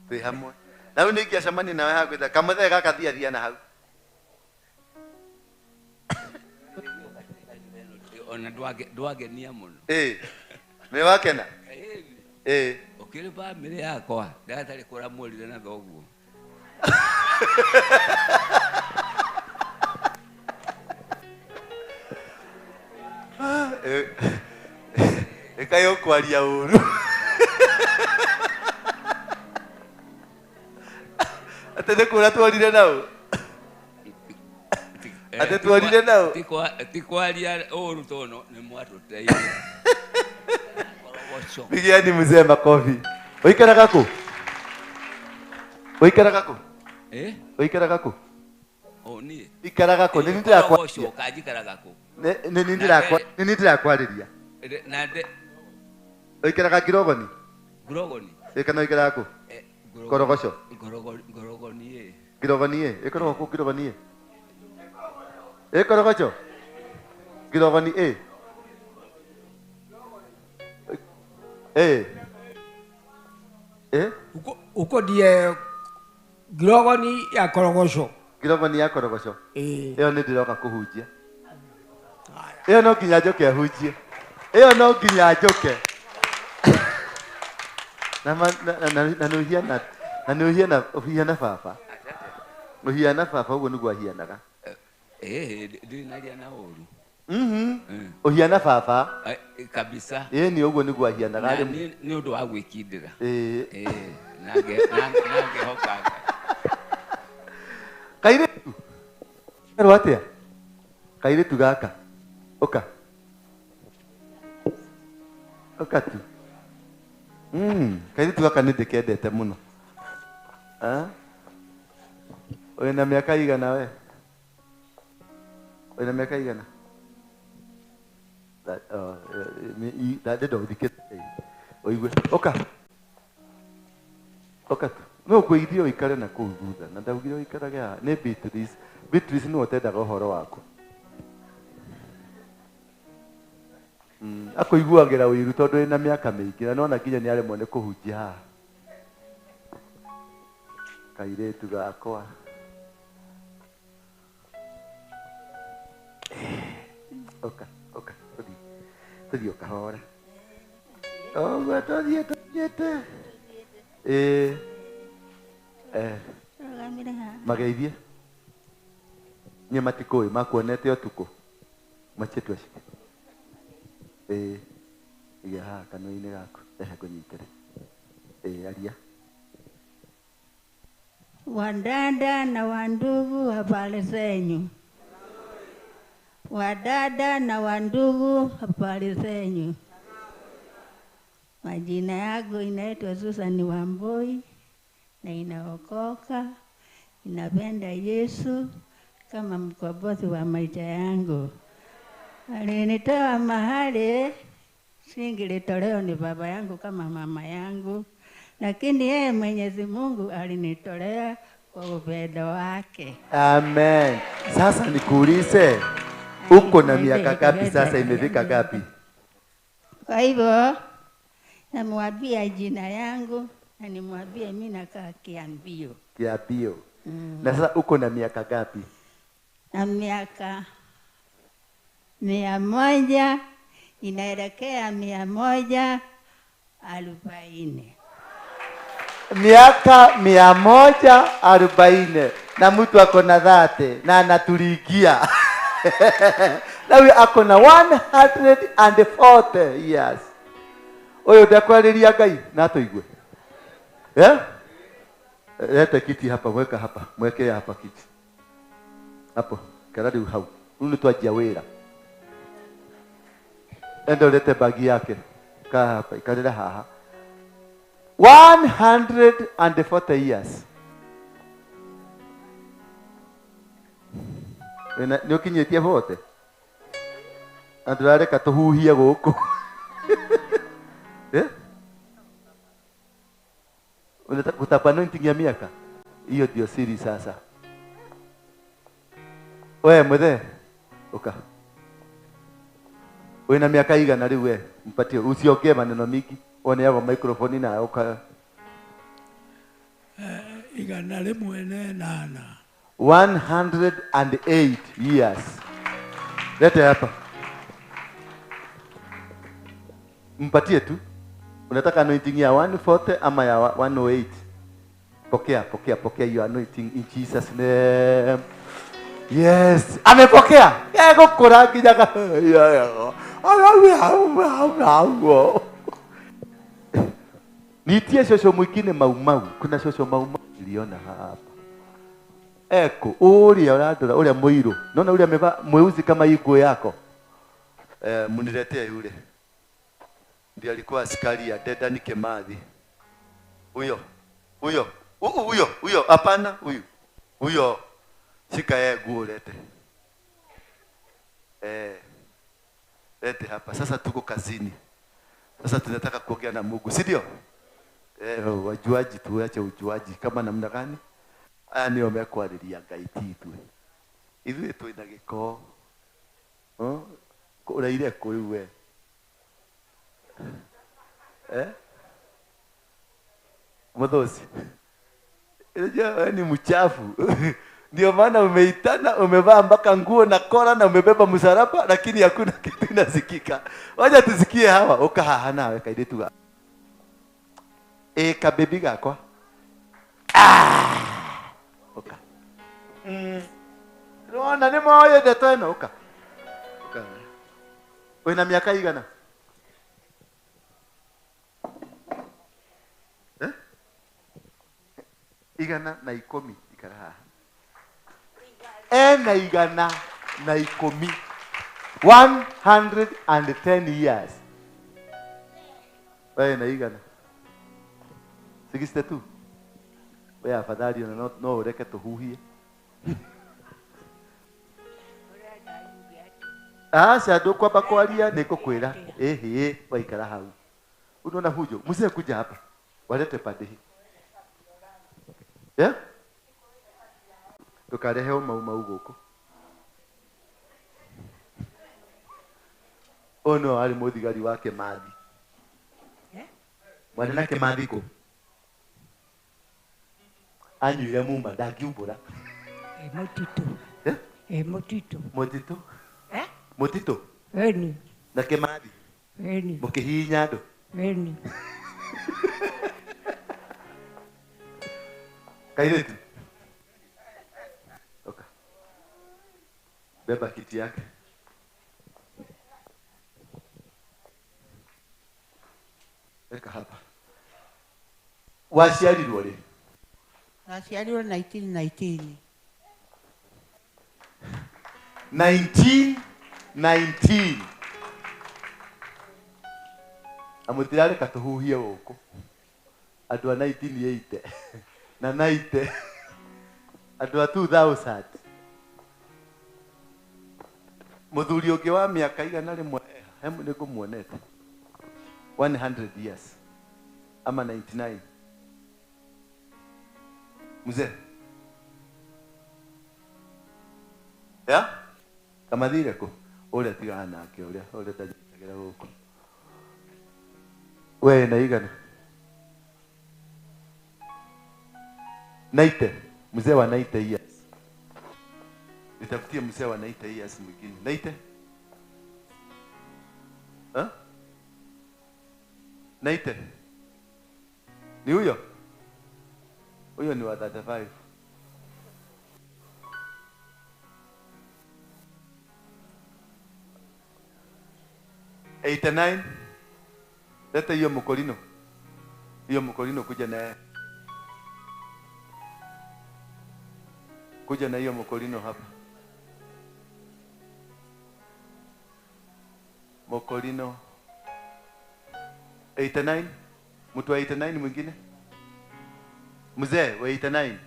Speaker 3: twi hamwe na ni kia camani nawe hagwitha kamuthe gakathia thia na hau
Speaker 5: ona ndwagenia muno
Speaker 3: me wakena
Speaker 5: ukiri bamĩrĩ yakwa ndatarĩ kũramũrire na thoguo
Speaker 3: ekayo kwaria uru atende kura twarire nao ate twarire nao
Speaker 5: tikwaria uru tono nĩ mwatũteithia
Speaker 3: Pigiani mzee makofi. Oikaraga ku? Oikaraga ku? Oikaraga ku?
Speaker 5: Ni.
Speaker 3: Ikaraga ku? Nini ndĩrakwa?
Speaker 5: Kajikaraga ku?
Speaker 3: Nini ndĩrakwa? Nini ndĩrakwarĩria?
Speaker 5: Nande.
Speaker 3: Oikaraga Girogoni?
Speaker 5: Girogoni.
Speaker 3: Kana oikaraga ku? Korogoco.
Speaker 5: Girogoni.
Speaker 3: Girogoni. Ikaraga ku Girogoni. Korogoco. Girogoni.
Speaker 6: Uko die Girogoni ya Korogoco.
Speaker 3: Girogoni ya Korogoco. Ĩyo nĩ ndĩroka kũhunjia. Ĩyo no nginya njoke ahunjie. Ĩyo no nginya njoke. Na ũhiana baba. Ũhiana baba ũguo nĩguo ahianaga.
Speaker 5: Ndinaria na ũru.
Speaker 3: Uhiana baba
Speaker 5: kabisa
Speaker 3: ni uguo niguo ahianaga
Speaker 5: ni undu wa gwikindira nage hokaga
Speaker 3: kairitu atia kairitu gaka oka tu kairitu gaka ndikendete muno wena miaka igana we wena miaka igana that did all the kid. Oka tu no kwithio ikare na kuthutha na ndaugire ikarage ha ne Beatrice no tendaga uhoro waku Akũiguagĩra ũiru tondũ ĩna mĩaka mĩingĩ na nona nginya nĩ aremwo nĩ kũhunjia haha. Kairĩtu gakwa. Oka, tũthiĩ ũkahora. Ũguo tũthiĩte. Mageithie. Nye matikũĩ makuonete ũtukũ. Machetu ashike. Iga haha kanua-inĩ gaku. Rehe ngũnyitĩre. Aria.
Speaker 7: Wadada na wandugu, habari zenyu? Wadada na wandugu, habari zenyu? Majina yangu inaitwa Susan Wambui na inaokoka, inapenda Yesu kama mkombozi wa maisha yangu. Alinitoa mahali singilitolewa ni baba yangu kama mama yangu, lakini yeye Mwenyezi Mungu alinitolea kwa upendo wake.
Speaker 3: Amen. Sasa nikuulize, uko na miaka ngapi sasa, imefika ngapi?
Speaker 7: Kwa hivyo namwambia jina yangu na nimwambie mimi nakaa Kiambio.
Speaker 3: Kiambio. Na sasa uko na miaka ngapi?
Speaker 7: Na miaka 100, inaelekea 140.
Speaker 3: Miaka 140 na mtu ako na 30 na anatuligia. Na huyu ako na 140 years. Oyo ndakwariria Ngai na tuigue. Leta kiti hapa, weka hapa, mweke hapa kiti. Hapo, karadi hau. Unu twajia wira. Endo lete bagi yake. Kaa hapa, ikarira haha. 140 years. Nĩ ũkinyĩtie vote? Andũrareka tũhuhie gũkũ. Unataka kutapanointing ya miaka? Hiyo ndio siri sasa. Wewe mzee, uka. Una miaka igana rĩu we? Mpatie usiongee maneno mingi. One yako microphone na uka.
Speaker 4: Igana rĩmwe na
Speaker 3: 108 years. Lete hapa. Mpatie tu. Unataka anointing ya 140 ama ya 108? Pokea your anointing in Jesus name. Yes, amepokea. Yego koraki jaga. Nitie shosho mwingine Maumau. Kuna shosho Maumau niliona hapa. Eko, ule muiru. Naona ule amevaa mweusi kama hii nguo yako. Muniletee yule. Ndiye alikuwa askari ya Dedan Kimathi. Huyo. Hapana, huyo. Shika yeye nguo lete. Lete hapa. Sasa tuko kazini. Sasa tunataka kuongea na Mungu, si ndio? Wajuaji tuache ujuaji kama namna gani? Aya ni omekwariria Ngai titu. Ithuĩ twĩna gĩko. Ũraire kũrĩ we. Mothosi. Wewe ni mchafu. Ndio maana umeitana, umevaa mpaka nguo na kora na umebeba msalaba lakini hakuna kitu inasikika. Wacha tusikie hawa. Uka haha nawe kaidetu ga. Kabebi gakwa. Uka. Rona ni moyo ndeto eno uka. Wena miaka igana? Igana na 10 ikara haha. Na igana na 10. 110 years. Wewe na igana 62. Wewe afadhali no ureke tuhuhie. Shado kwa bakwaria niko kwera. Waikara hau. Unaona hujo, mzee kuja hapa. Walete pande hii. Tukarehe Maumau gũkũ. Ono ali muthigari wake Mathi. Mwana nake Mathi ko. Anyuire mumba ndakiumbura.
Speaker 7: Motito. Motito.
Speaker 3: Motito. Motito.
Speaker 7: Eni.
Speaker 3: Nake Mathi.
Speaker 7: Eni.
Speaker 3: Mukihinya andu.
Speaker 7: Eni.
Speaker 3: Kairetu. Okay. Beba kiti yake. Eka hapa. Waciarirwo ri?
Speaker 8: Naciarirwo 1919.
Speaker 3: 1919. Amutirare katuhuhie guku. Andu a 1980 na 90. Andu a 2000. Muthuri ungi wa miaka igana rimwe hemu ni ngumuonete 100 years ama 99. Mzee ya kama thire ko ule tigana nake ule tajagera guku we na igana 90. Mzee wa 90 years. Nitafutie mzee wa 90 years mwingine. 90? Ha? 90. Ni huyo? Huyo ni wa 35. Leta hiyo mkolino. Hiyo mkolino kuja naye. Kuja na hiyo mkolino hapa. Mokolino 89. Mtu wa 89 mwingine? Mzee wa 89.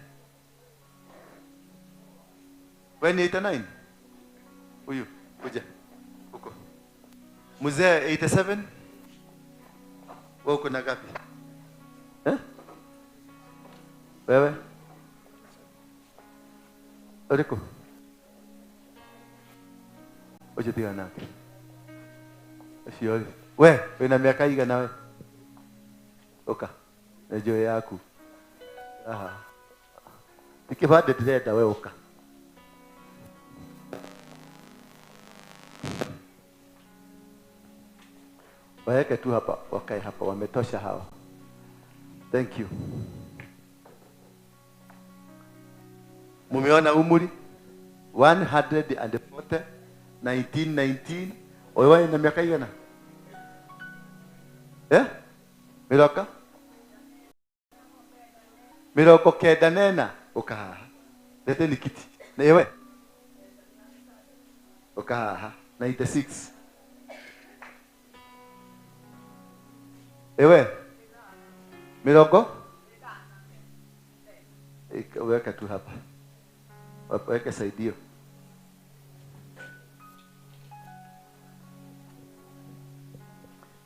Speaker 3: Wewe ni 89? Huyu kuja huko. Mzee 87. Wewe uko na gapi? Wewe? Oreko. Oje tiga nake. Asiori. We na miaka igana we? Oka. Nejo yaku. Aha. Nikibade direta we oka. Waeke tu hapa, wakae hapa, wametosha hawa. Thank you. Mumeona umuri 140 1919. Wewe na miaka igana? Miroko kenda nena ukahaha. Lete nikiti. Na yewe? Ukahaha 96. Ewe? Miroko? Weka tu hapa. Weka saidio.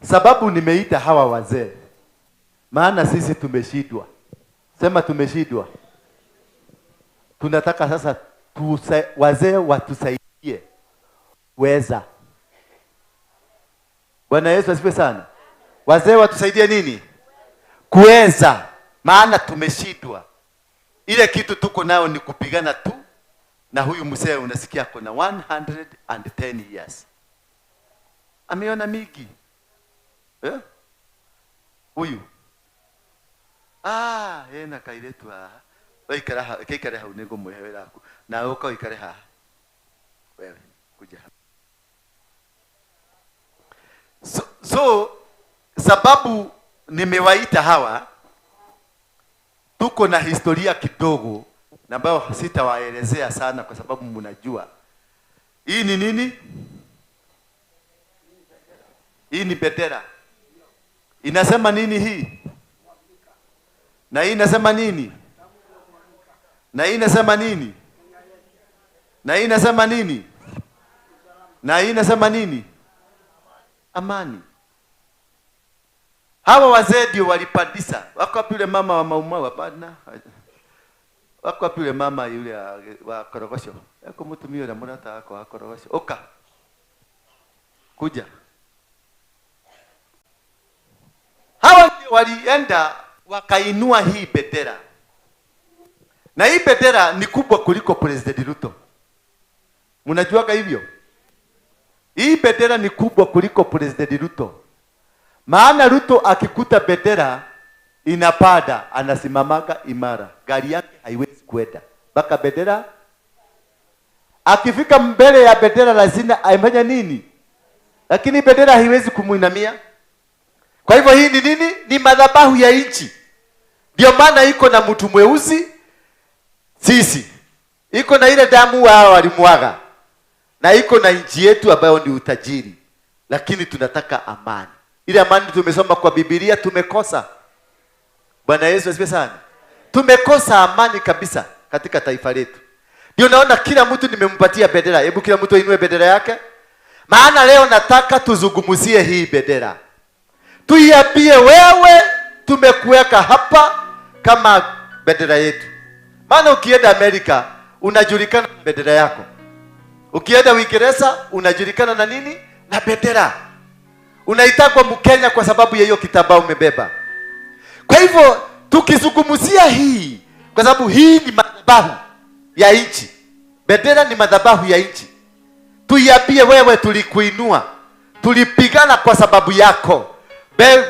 Speaker 3: Sababu nimeita hawa wazee, maana sisi tumeshindwa. Sema tumeshindwa. Tunataka sasa wazee watusaidie weza. Bwana Yesu asifiwe sana. Wazee watusaidie nini? Kuweza. Maana tumeshindwa. Ile kitu tuko nayo ni kupigana tu. Na huyu mzee unasikia kuna 110 years. Ameona mingi. Huyu. Na kairetu haha. Kaikare hau nego mwewe raku. Na uko ikare haha. Wewe kuja hapa. So sababu nimewaita hawa, tuko na historia kidogo na ambayo sitawaelezea sana kwa sababu mnajua. Hii ni nini? Hii ni bendera. Inasema nini hii? Na hii inasema nini? Na hii inasema nini? Na hii inasema nini? Na hii inasema nini? Amani. Hawa wazee ndio walipandisha. Wako wapi yule mama wa Maumau hapana? Wako wapi yule mama yule wa Korogosho? Yako mtumio na mrata wako wa Korogosho. Oka. Kuja. walienda wakainua hii bendera, na hii bendera ni kubwa kuliko President Ruto. Mnajuaga hivyo? Hii bendera ni kubwa kuliko President Ruto. Maana Ruto akikuta bendera inapanda, anasimamaga imara, gari yake haiwezi kwenda mpaka bendera. Akifika mbele ya bendera lazima aifanye nini? Lakini bendera haiwezi kumuinamia. Kwa hivyo hii ni nini? Ni madhabahu ya nchi. Ndio maana iko na mtu mweusi, sisi iko na ile damu wao walimwaga, na iko na nchi yetu ambayo ni utajiri, lakini tunataka amani. Ile amani tumesoma kwa Biblia tumekosa. Bwana Yesu asifiwe sana. Tumekosa amani kabisa katika taifa letu. Ndio naona kila mtu nimempatia bendera. Hebu kila mtu ainue bendera yake. Maana leo nataka tuzungumzie hii bendera. Tuiambie wewe tumekuweka hapa kama bendera yetu. Maana ukienda Amerika unajulikana na bendera yako. Ukienda Uingereza unajulikana na nini? Na bendera. Unaitwa Mkenya kwa sababu ya hiyo kitambaa umebeba. Kwa hivyo tukizungumzia hii, kwa sababu hii ni madhabahu ya nchi. Bendera ni madhabahu ya nchi. Tuiambie wewe tulikuinua. Tulipigana kwa sababu yako.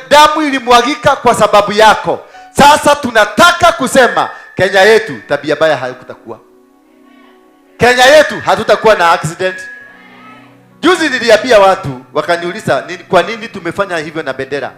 Speaker 3: Damu ilimwagika kwa sababu yako. Sasa tunataka kusema Kenya yetu tabia baya haikutakuwa. Kenya yetu hatutakuwa na accident. Juzi niliambia watu wakaniuliza kwa nini tumefanya hivyo na bendera.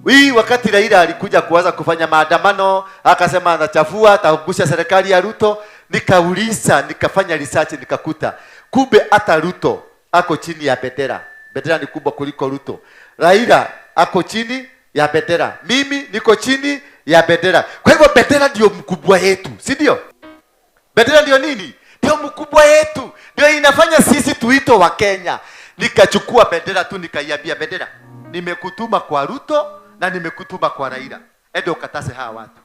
Speaker 3: Hii wakati Raila alikuja kuanza kufanya maandamano, akasema anachafua, atagusha serikali ya Ruto, nikauliza, nikafanya research nikakuta kumbe hata Ruto ako chini ya bendera. Bendera ni kubwa kuliko Ruto. Raila ako chini ya bendera. Mimi niko chini ya bendera. Kwa hivyo bendera ndio mkubwa yetu, si ndio? Bendera ndio nini? Ndio mkubwa yetu. Ndio inafanya sisi tuito wa Kenya. Nikachukua bendera tu nikaiambia bendera, nimekutuma kwa Ruto na nimekutuma kwa Raila. Ende ukatase hawa watu.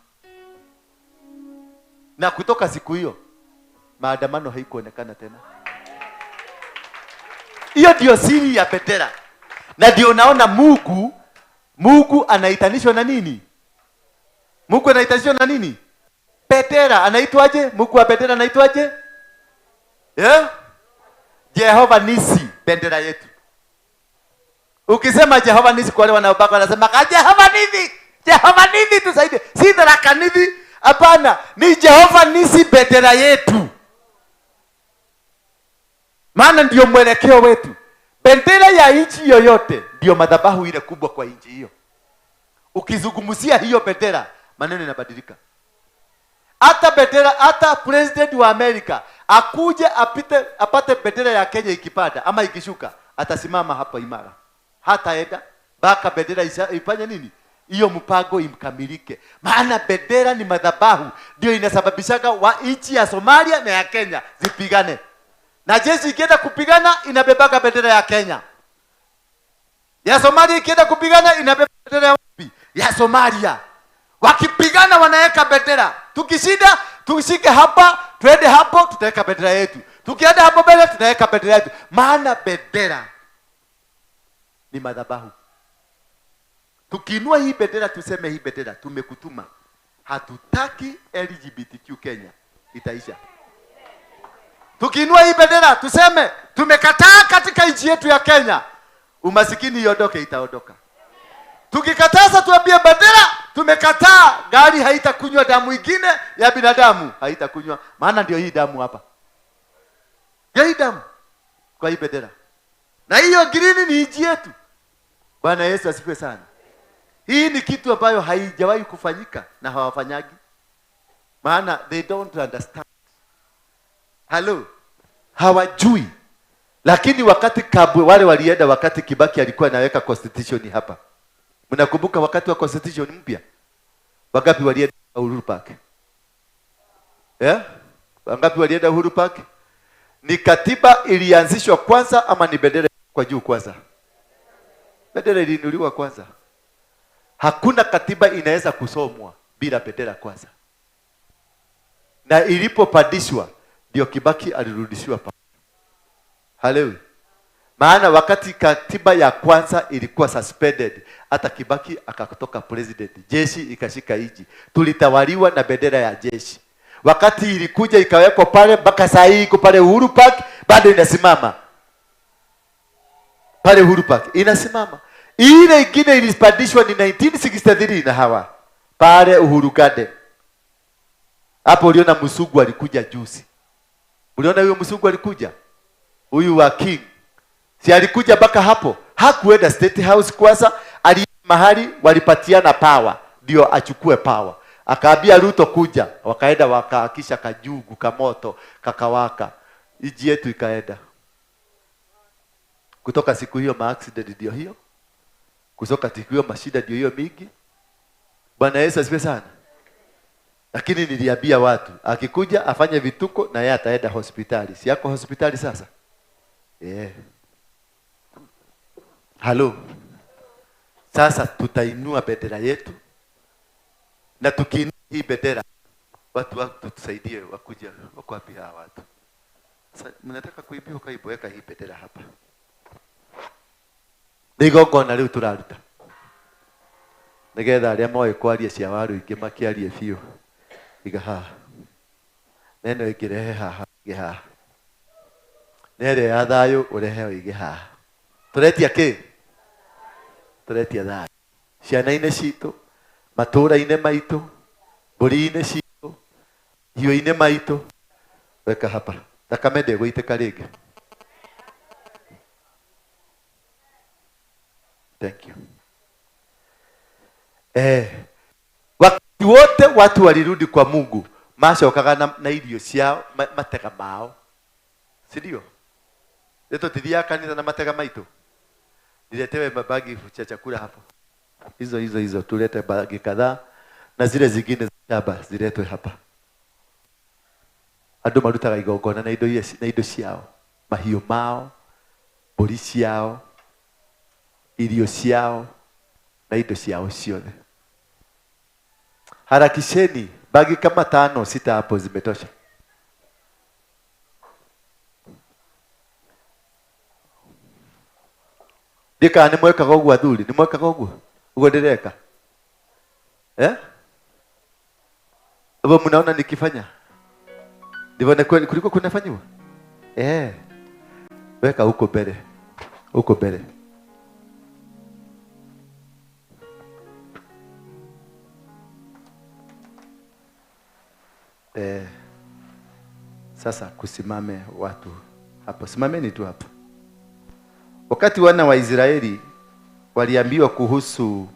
Speaker 3: Na kutoka siku hiyo maandamano haikuonekana tena. Hiyo ndio siri ya bendera. Na ndio naona Mungu anaitanishwa na nini? Mungu anaitanishwa na nini? Bendera. Anaitwaje? Mungu wa bendera anaitwaje? Jehova Nisi, bendera yetu. Ukisema Jehova Nisi kwa wale wanaobaka wanasema Jehova Nisi, Jehova Nisi tusaidie. Si Tharaka Nithi, hapana, ni Jehova Nisi, bendera yetu. Maana ndio mwelekeo wetu. Bendera ya nchi yoyote ndio madhabahu ile kubwa kwa nchi hiyo. Ukizungumzia hiyo bendera, maneno yanabadilika. Hata bendera, hata president wa Amerika akuje apate bendera ya Kenya ikipanda ama ikishuka, atasimama hapa imara. Hataenda mpaka bendera ifanye nini? Hiyo mpango imkamilike. Maana bendera ni madhabahu, ndio inasababishaga wa nchi ya Somalia na ya Kenya zipigane. Na jeshi ikienda kupigana inabebaga bendera ya Kenya. Ya Somalia ikienda kupigana inabeba bendera ya wapi? Ya Somalia. Wakipigana wanaweka bendera. Tukishinda tushike hapa, twende hapo, tutaweka bendera yetu. Tukienda hapo mbele tunaweka bendera yetu. Maana bendera ni madhabahu. Tukiinua hii bendera tuseme hii bendera tumekutuma. Hatutaki LGBTQ Kenya itaisha. Tukiinua hii bendera tuseme tumekataa katika nchi yetu ya Kenya umasikini iondoke, itaondoka. Tukikataza tuambie bendera tumekataa gari haitakunywa damu ingine ya binadamu, haitakunywa. Maana ndio hii damu hapa. Ndio hii damu kwa hii bendera. Na hiyo green ni nchi yetu. Bwana Yesu asifiwe sana. Hii ni kitu ambayo haijawahi kufanyika na hawafanyagi. Maana they don't understand. Hello. Hawajui. Lakini wakati Kabwe wale walienda wakati Kibaki alikuwa anaweka constitution hapa. Mnakumbuka wakati wa constitution mpya? Wangapi walienda Uhuru Park? Wangapi walienda Uhuru Park? Ni katiba ilianzishwa kwanza ama ni bendera kwa juu kwanza? Bendera iliinuliwa kwanza. Hakuna katiba inaweza kusomwa bila bendera kwanza. Na ilipopandishwa ndio Kibaki alirudishiwa pa. Haleluya. Maana wakati katiba ya kwanza ilikuwa suspended, hata Kibaki akatoka president, jeshi ikashika nchi, tulitawaliwa na bendera ya jeshi. Wakati ilikuja ikawekwa pale, mpaka saa hii iko pale Uhuru Park, bado inasimama pale Uhuru Park inasimama. Ile ingine ilipandishwa ni 1963 na hawa pale Uhuru Garden. Hapo uliona Musugu alikuja juzi. Uliona huyo Musugu alikuja? Huyu wa King. Si alikuja mpaka hapo. Hakuenda State House kwanza, ali mahali walipatiana power ndio achukue power. Akaambia Ruto kuja, wakaenda wakaakisha kajugu kamoto kakawaka. Iji yetu ikaenda. Kutoka siku hiyo ma-accident ndio hiyo. Kutoka siku hiyo mashida ndio hiyo mingi. Bwana Yesu asifiwe sana. Lakini niliambia watu, akikuja afanye vituko na yeye ataenda hospitali. Si yako hospitali sasa? Halo. Sasa tutainua bendera yetu. Na tukiinua hii bendera, watu tusaidie wakuja wako wapi hawa watu. Sasa mnataka kuibia kaiboeka hii bendera hapa. Nigongona riu turaruta. Nigetha aria moe kwaria cia waru ingi makiarie biu. Iga ha. Neno ikirehe haha iga. Nere ya thayo urehe iga ha. Turetia ki? Turetia thayo. Ciana-ine citu, matura-ine maitu, mburi-ine citu, hiũ-ine maitu. Weka hapa. Thakame ndĩgũitĩka rĩngĩ. Thank you. Wakati wote watu walirudi kwa Mungu, macokaga na irio ciao matega mao. Si ndio? Leto tidia kanisa na matega maitu. Niletewe mabagi cha chakula hapo. Hizo tulete bagi kadhaa na zile zingine za shamba ziletwe hapa. Andu marutaga igongona na indo ciao, mahiũ mao, mbũri ciao, irio ciao na indo ciao ciothe. Harakisheni, bagi kama 5-6 hapo zimetosha. Dika ni mwekaga ũguo athuri, ni mwekaga ũguo. Ugo ndireka. Hapo mnaona nikifanya? Ndivyo kuliko kunafanywa? Weka huko mbele. Huko mbele. Sasa kusimame watu hapo. Simameni tu hapo. Wakati wana wa Israeli waliambiwa kuhusu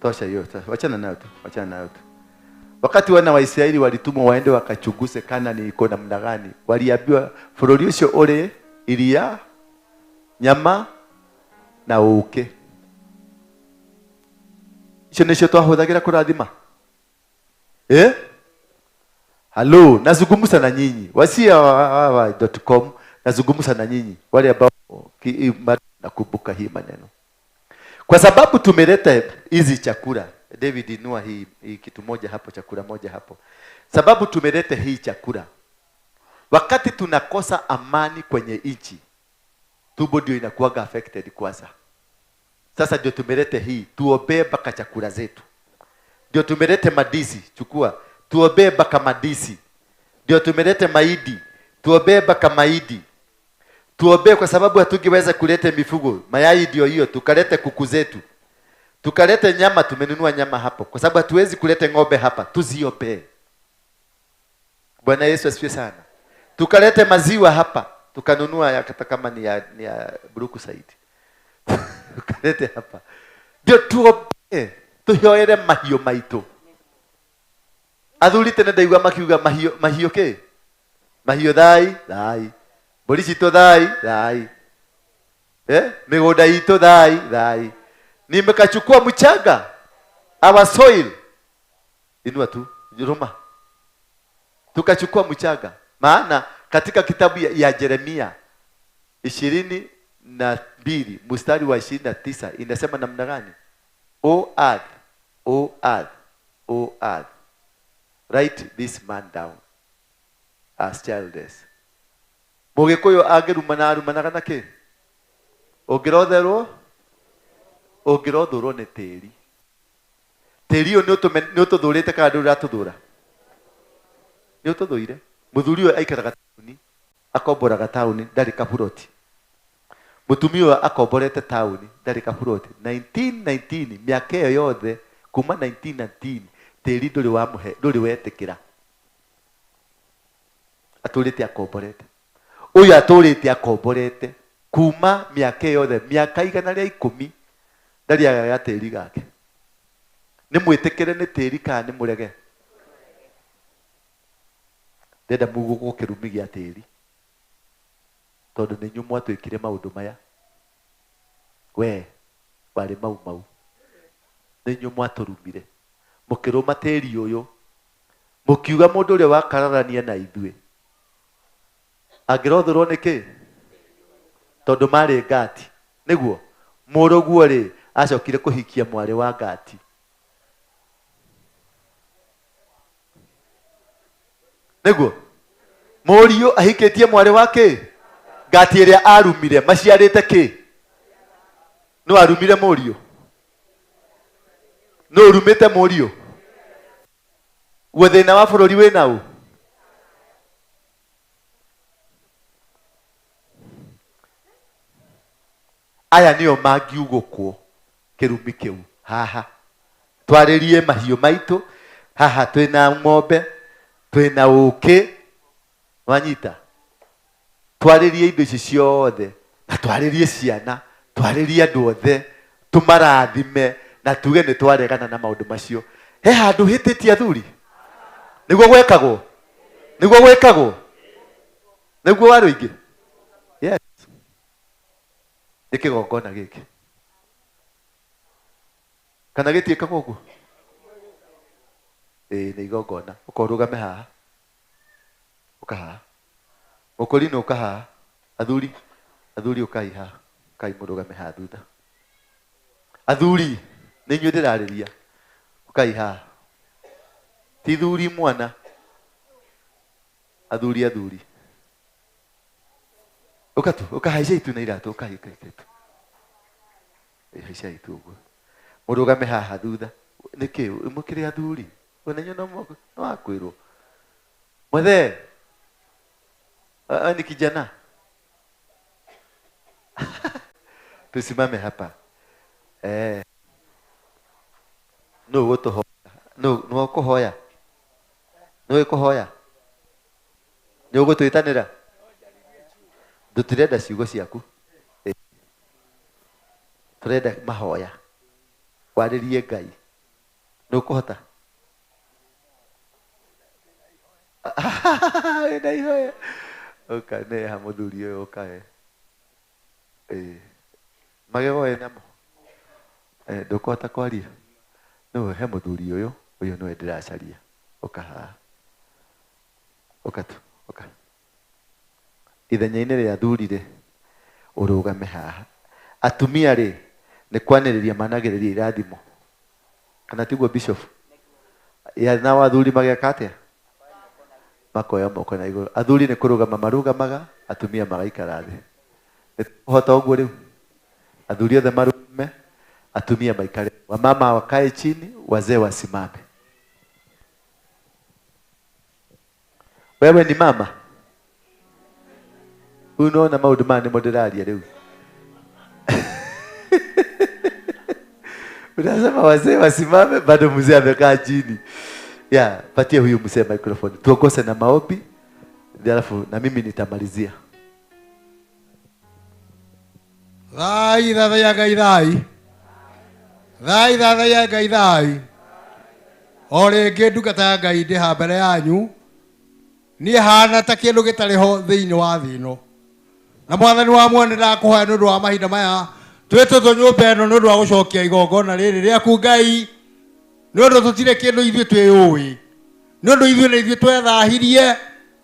Speaker 3: tosha yote. Wachana nayo tu. Wakati wana wa Israeli walitumwa waende wakachuguse Kanaani iko namna gani, waliambiwa bũrũri ũcio ũrĩ iria, nyama na ũũkĩ. Icio nĩcio twahũthagĩra kũrathima. Halo, nazungumza na nyinyi. Wasia.com nazungumza na nyinyi wale ambao nakumbuka hii maneno. Kwa sababu tumeleta hizi chakula. David inua hii kitu moja hapo, chakula moja hapo. Sababu tumeleta hii chakula. Wakati tunakosa amani kwenye nchi, tumbo ndio inakuwa affected kwanza. Sasa ndio tumeleta hii, tuombee mpaka chakula zetu. Ndio tumelete madisi, chukua, tuombee mpaka madisi. Ndio tumelete maidi, tuombee mpaka maidi. Tuombee kwa sababu hatungeweza kuleta mifugo. Mayai ndio hiyo, tukalete kuku zetu. Tukalete nyama, tumenunua nyama hapo. Kwa sababu hatuwezi kuleta ng'ombe hapa, tuziombee. Bwana Yesu asifiwe sana. Tukalete maziwa hapa, tukanunua hata kama ni ya Buruku Saidi. Tukalete hapa. Ndio tuombee, tuhoere mahiũ maitũ. Athuri tene ndaigua makiuga mahiũ ke? Mahiũ thai. Mbũri citũ thai. Mĩgũnda itũ thai. Nimekachukua mchanga, our soil. Inua tu, Roma. Tukachukua mchanga. Maana katika kitabu ya Yeremia 22 mstari wa 29 inasema namna gani? O earth, write this man down as childless. Mũgĩkũyũ angĩrumana arumanaga na kĩ? Ũngĩrotherwo nĩ tĩri. Tĩri ũyũ nĩ ũtũthũrĩte kana ndũrĩ ũratũthũra? Nĩ ũtũthũire. Mũthuri ũyũ aikaraga taũni, akomboraga taũni, ndarĩ kaburoti. Mũtumia ũyũ akomborete taũni, ndarĩ kaburoti. 1919, mĩaka ĩyo yothe, kuma 1919, tĩri ndũrĩ wetĩkĩra. Atũrĩte akomborete. Ũyũ atũrĩte akomborete. Kuma mĩaka yothe, mĩaka 110, ndarĩ agaga tĩri gake. Nĩ mwĩtĩkĩre nĩ tĩri kana nĩ mũrege? Ndenda mugũkũ kĩrumi gĩa tĩri. Tondũ nĩ inyuĩ mwatwĩkire maũndũ maya. We, warĩ mau. Nĩ inyuĩ mwatũrumire. Mũkĩrũma tĩri ũyũ. Mũkiuga mũndũ ũrĩa wakararania na ithuĩ. Angĩrothũrwo nĩ kĩ? Tondũ marĩ Gati. Nĩguo, mũrũguo rĩ, acokire kũhikia mwarĩ wa Gati. Nĩguo, mũriũ ahikĩtie mwarĩ wa kĩ? Gati ĩrĩa arumire, maciarĩte kĩ? Nũ arumire mũriũ? Nũ urumĩte mũriũ? Guo thĩna wa bũrũri wĩna ũ? Aya nĩo mangiugũkwo kĩrumi kĩu. Haha twarĩrie mahiũ maitũ. Haha twĩna ng'ombe, twĩna ũkĩ. Wanyita, twarĩrie indo ici ciothe, na twarĩrie ciana, twarĩrie andũ othe, tũmarathime na tuge nĩ twaregana na maũndũ macio. He handũ hĩtĩtie athuri? Nĩguo gwekagwo? Nĩguo gwekagwo? Nĩguo warũ ingĩ? Yes. Nĩ kĩgongona gĩkĩ. Kana gĩtiĩkagwo ũguo? Nĩ igongona. Ũkorũgame haha. Ukaha. Mũkũrinũ ũkaha. Athuri ũkai haha. Ũkai mũrũgame haha thutha. Athuri, nĩ inyuĩ ndĩrarĩria. Ũkai haha. Ti thuri mwana. Athuri. Ukatu, ukahaica itu na iratũ, ukahika itu. Haica itu ũguo. Mũrũgame haha thutha. Nĩkĩ mũkĩrĩ athuri? Wena no akwĩrwo. Mwethe. Ni kijana. Tusimame hapa. No gũtũhoya. No kũhoya. No kũhoya. Nĩ ũgũtwĩtanĩra? Tũtirenda ciugo ciaku. Tũrenda mahoya. Warĩrie Ngai. Nĩ ũkũhota? Wĩna ihoya. Ũka nĩ ha mũthuri ũyũ ũkae. Magego namo. Ndũkũhota kwaria. No he mũthuri ũyũ nĩwe ndĩracaria. Ũka haha. Ũka tu. Ũka. Ithenya-inĩ rĩa athuri-rĩ, ũrũgame haha. Atumia-rĩ, nĩ kwanĩrĩria managĩrĩria irathimo. Kana tiguo bishop? Nao athuri mageka atĩa? Makoya moko na igũrũ. Athuri nĩ kũrũgama marũgamaga, atumia magaikara thĩ. Nĩtũkũhota ũguo rĩu? Athuri othe marũgame, atumia maikare. Wamama wakae chini, wazee wasimame. Wewe ni mama? Unaona maũndũ maya nĩmo ndĩraria rĩu. Unasema wazee wasimame, bado mzee amekaa chini. Patia huyu mzee microphone. Tuongose na maombi, alafu na mimi nitamalizia.
Speaker 9: Thai thatha ya Ngai thai. Thai thatha ya Ngai thai. O rĩngĩ ndungata ya Ngai ndĩ ha mbere yanyu. Niĩ hana ta kĩndũ gĩtarĩ ho thĩinĩ wa thĩ ĩno. Na Mwathani wa muoyo ndakũhoya nĩ ũndũ wa mahinda maya. Twĩtũtũ nyũmba ĩno nĩ ũndũ wa gũcokia igongona rĩrĩ rĩaku Ngai. Nĩ ũndũ tũtirĩ kĩndũ ithuĩ twĩũĩ. Nĩ ũndũ ithuĩ na ithuĩ twethahirie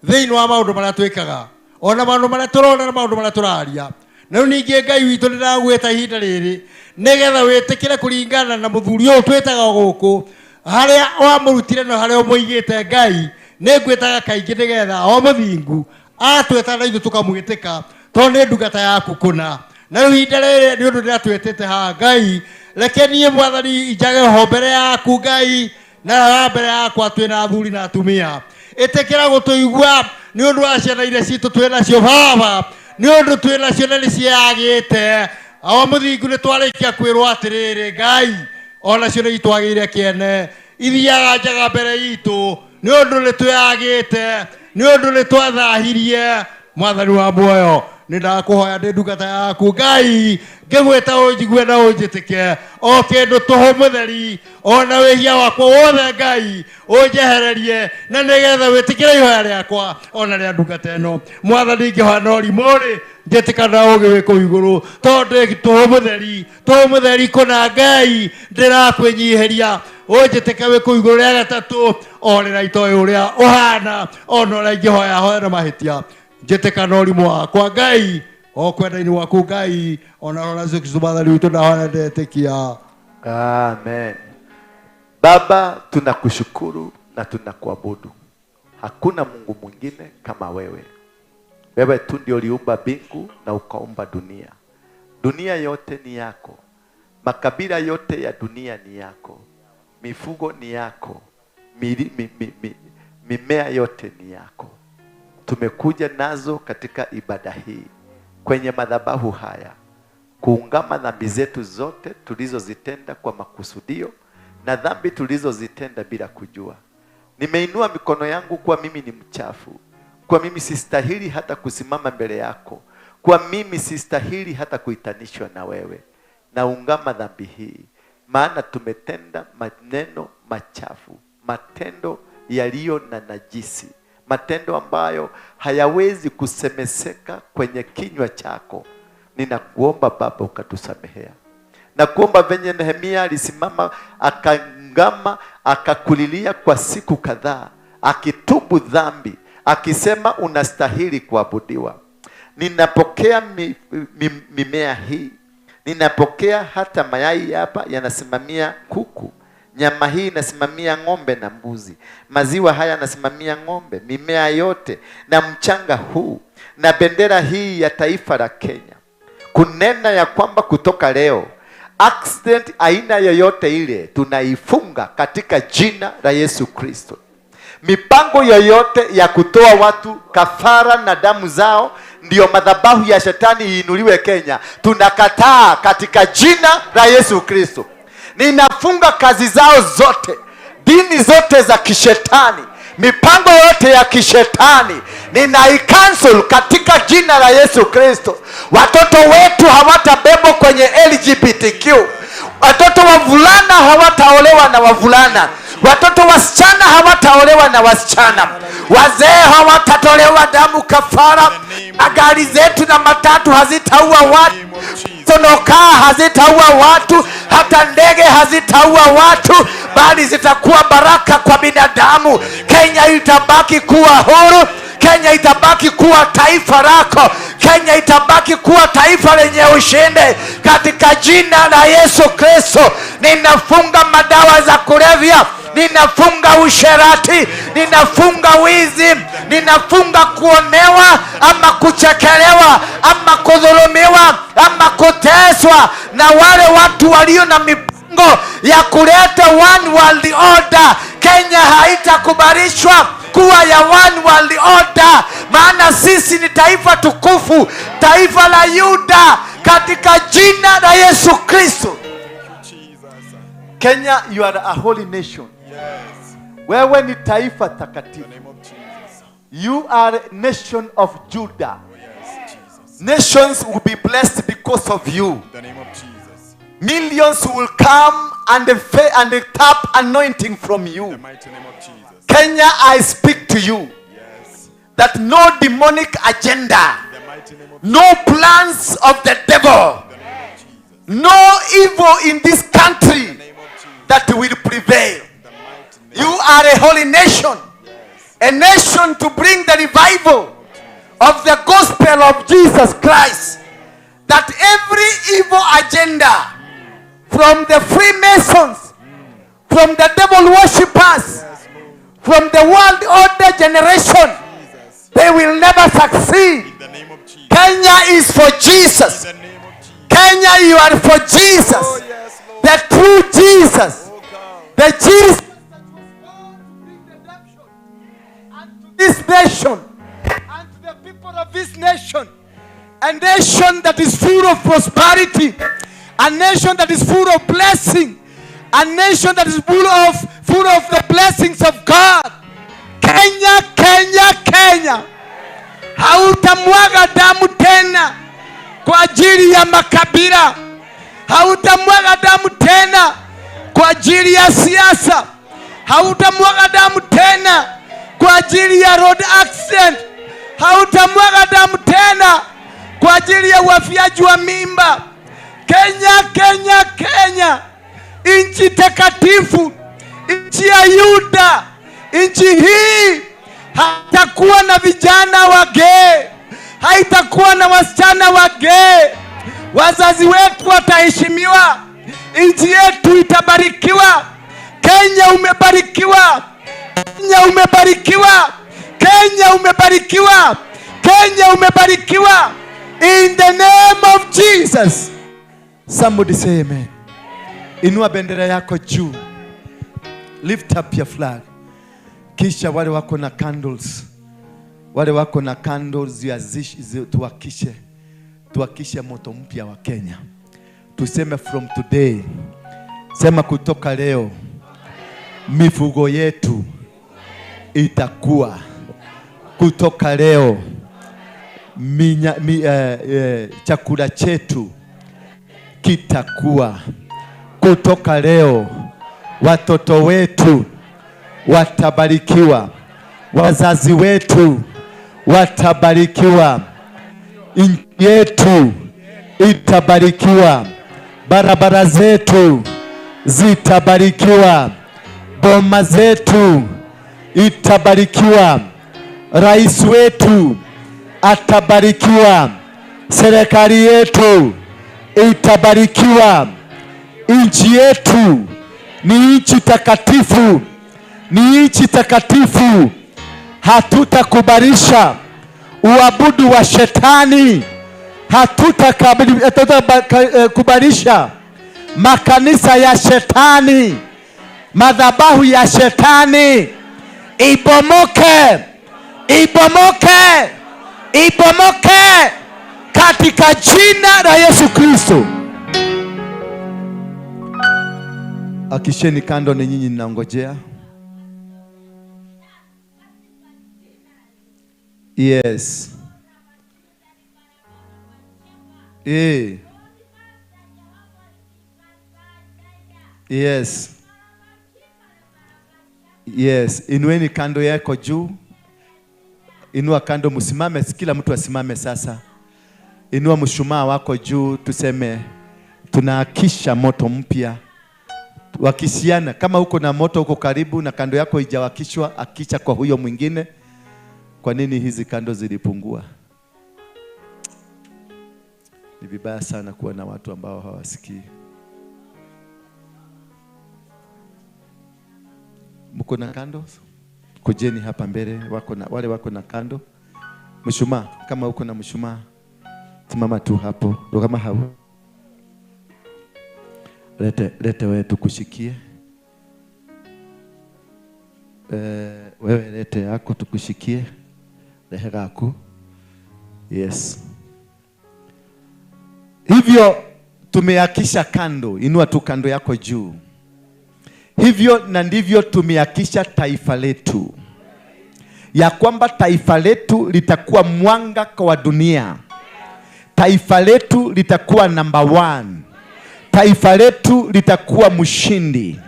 Speaker 9: thĩinĩ wa maũndũ marĩa twĩkaga. Ona maũndũ marĩa tũrona na maũndũ marĩa tũraria. Na rĩu ningĩ Ngai witũ ndĩragwĩta ihinda rĩrĩ nĩgetha wĩtĩkĩre kũringana na mũthuri ũyũ twĩtaga gũkũ. Harĩa wamũrutire na harĩa ũmũigĩte Ngai. Nĩ ngwĩtaga kaingĩ nĩgetha o mũthingu atweta na ithu tukamwitika tondu ndungata yaku kuna na ihinda rĩrĩ nĩ ũndũ ndĩratwĩtĩte haha Ngai reke niĩ Mwathani njage ho mbere yaku Ngai na mbere yakwa twĩna athuri na atumia ĩtĩkĩra gũtũigua nĩ ũndũ wa ciana iria citũ twĩnacio Baba nĩ ũndũ twĩnacio na nĩciagĩte o mũthingu nĩ twarĩkia kwĩrwo atĩrĩrĩ Ngai onacio nĩ itwagĩire kĩene ithiaga njaga mbere itũ nĩ ũndũ nĩ twĩagĩte nĩ ũndũ nĩ twathahirie Mwathani wa muoyo nĩ ndakũhoya ndĩ ndungata yaku Ngai ngĩgwĩta ũnjigue na ũnjĩtĩke o kĩndũ tũhũ mũtheri ona wĩhia wakwa wothe Ngai ũnjehererie na nĩgetha wĩtĩkĩre ihoya rĩakwa ona rĩa ndungata ĩno Mwathani ngĩhoya na ũrimũ-rĩ njĩtĩkana ũgĩ wĩkũ igũrũ tondũ tũhũ mũtheri kũna Ngai ndĩrakwĩnyihĩria ũnjĩtĩke wĩkũ igũrũ rĩa gatatũ orĩra itoĩ ũrĩa ũhana ona ũrĩa ingĩhoya hoya na mahĩtia njĩtĩkana ũrimũ wakwa Ngai o kwenda-inĩ waku Ngai ona rora Yesu Kristo Mwathani witũ ndahoya ndetĩkia.
Speaker 3: Amen. Baba, tunakushukuru na tunakuabudu. Hakuna Mungu mwingine kama wewe. Wewe tu ndio uliumba mbingu na ukaumba dunia. Dunia yote ni yako. Makabila yote ya dunia ni yako. Mifugo ni yako. Mimea yote ni yako. Tumekuja nazo katika ibada hii kwenye madhabahu haya kuungama dhambi zetu zote tulizozitenda kwa makusudio na dhambi tulizozitenda bila kujua. Nimeinua mikono yangu kwa mimi ni mchafu, kwa mimi sistahili hata kusimama mbele yako, kwa mimi sistahili hata kuitanishwa na wewe. Naungama dhambi hii maana tumetenda maneno machafu, matendo yaliyo na najisi, matendo ambayo hayawezi kusemeseka kwenye kinywa chako. Ninakuomba Baba ukatusamehea. Nakuomba venye Nehemia alisimama akangama akakulilia kwa siku kadhaa akitubu dhambi akisema unastahili kuabudiwa. Ninapokea mimea hii. Ninapokea hata mayai hapa yanasimamia kuku. Nyama hii inasimamia ng'ombe na mbuzi. Maziwa haya yanasimamia ng'ombe, mimea yote na mchanga huu na bendera hii ya taifa la Kenya. Kunena ya kwamba kutoka leo accident aina yoyote ile tunaifunga katika jina la Yesu Kristo. Mipango yoyote ya kutoa watu kafara na damu zao ndio madhabahu ya shetani iinuliwe Kenya, tunakataa katika jina la Yesu Kristo. Ninafunga kazi zao zote, dini zote za kishetani, mipango yote ya kishetani ninai-cancel katika jina la Yesu Kristo. Watoto wetu hawatabebwa kwenye LGBTQ. Watoto wavulana hawataolewa na wavulana. Watoto wasichana hawataolewa na wasichana. Wazee hawatatolewa damu kafara. Magari zetu na matatu hazitaua watu. Sonokaa hazitaua watu. Hata ndege hazitaua watu, bali zitakuwa baraka kwa binadamu. Kenya itabaki kuwa huru. Kenya itabaki kuwa taifa lako. Kenya itabaki kuwa taifa lenye ushindi katika jina la Yesu Kristo. Ninafunga madawa za kulevya, ninafunga usherati, ninafunga wizi, ninafunga kuonewa ama kuchekelewa ama kudhulumiwa ama kuteswa na wale watu walio na mipango ya kuleta one world order. Kenya haitakubalishwa kuwa ya one world order, maana sisi ni taifa tukufu, taifa la Yuda katika jina la Yesu Kristo. Kenya, you are a holy nation. Yes. Wewe ni taifa takatifu. You are a nation of Judah. Oh, yes, Jesus. Nations will be blessed because of you. In the name of Jesus. Millions will come and tap anointing from you. In the mighty name of Jesus. Kenya, I speak to you. Yes. That no demonic agenda, no plans of the devil, no evil in this country that will prevail. You are a holy nation, a nation to bring the revival of the gospel of Jesus Christ. That every evil agenda from the Freemasons, from the devil worshippers, from the world order generation,
Speaker 9: They will never succeed.
Speaker 2: In the name of Jesus.
Speaker 9: Kenya is for Jesus.
Speaker 2: In the name of Jesus.
Speaker 9: Kenya, you are for Jesus.
Speaker 2: Oh, yes, Lord.
Speaker 9: The true Jesus.
Speaker 2: Oh, God.
Speaker 9: The Jesus that was born to bring redemption unto this nation and to the people of this nation. A nation that is full of prosperity. A nation that is full of blessing. A nation that is full of the blessings of God. Kenya, Kenya, Kenya. Hautamwaga damu tena kwa ajili ya makabila. Hautamwaga damu tena kwa ajili ya siasa. Hautamwaga damu tena kwa ajili ya road accident. Hautamwaga damu tena kwa ajili ya uafiaji wa mimba. Kenya, Kenya, Kenya, nchi takatifu, nchi ya Yuda. Nchi hii haitakuwa na vijana wagee, haitakuwa na wasichana wagee. Wazazi wetu wataheshimiwa, nchi yetu itabarikiwa. Kenya umebarikiwa, Kenya umebarikiwa, Kenya umebarikiwa, Kenya umebarikiwa. In the name of Jesus. Somebody say amen. Inua bendera yako juu. Lift up your flag. Kisha wale wako na candles, wale wako na candles tuwakishe moto mpya wa Kenya. Tuseme from today, sema kutoka leo mifugo yetu itakuwa, kutoka leo chakula chetu kitakuwa, kutoka leo watoto wetu watabarikiwa, wazazi wetu watabarikiwa, nchi yetu itabarikiwa, barabara zetu zitabarikiwa, boma zetu itabarikiwa, rais wetu atabarikiwa, serikali yetu itabarikiwa. Nchi yetu ni nchi takatifu, ni nchi takatifu. Hatutakubalisha uabudu wa shetani. Hatutakubalisha makanisa ya shetani, madhabahu ya shetani. Ibomoke, ibomoke, ibomoke katika jina la Yesu Kristo. Akisheni kando, ni nyinyi ninaongojea. Yes. Yes. Yes. Inueni kando yako juu. Inua kando, msimame, kila mtu asimame sasa. Inua mshumaa wako juu, tuseme tunaakisha moto mpya. Wakisiana, kama uko na moto uko karibu na kando yako haijawakishwa, akisha kwa huyo mwingine. Kwa nini hizi kando zilipungua? Ni vibaya sana kuwa na watu ambao hawasikii. Mko na kando? Kujeni hapa mbele, wale wako na kando. Mshumaa, kama uko na mshumaa, simama tu hapo. Ndio kama hao. Lete wewe tukushikie. Wewe lete yako tukushikie. Lehera yako. Yes. Hivyo tumeakisha kando. Inua tu kando yako juu. Hivyo na ndivyo tumeakisha taifa letu, ya kwamba taifa letu litakuwa mwanga kwa dunia. Taifa letu litakuwa number 1. Taifa letu litakuwa mshindi.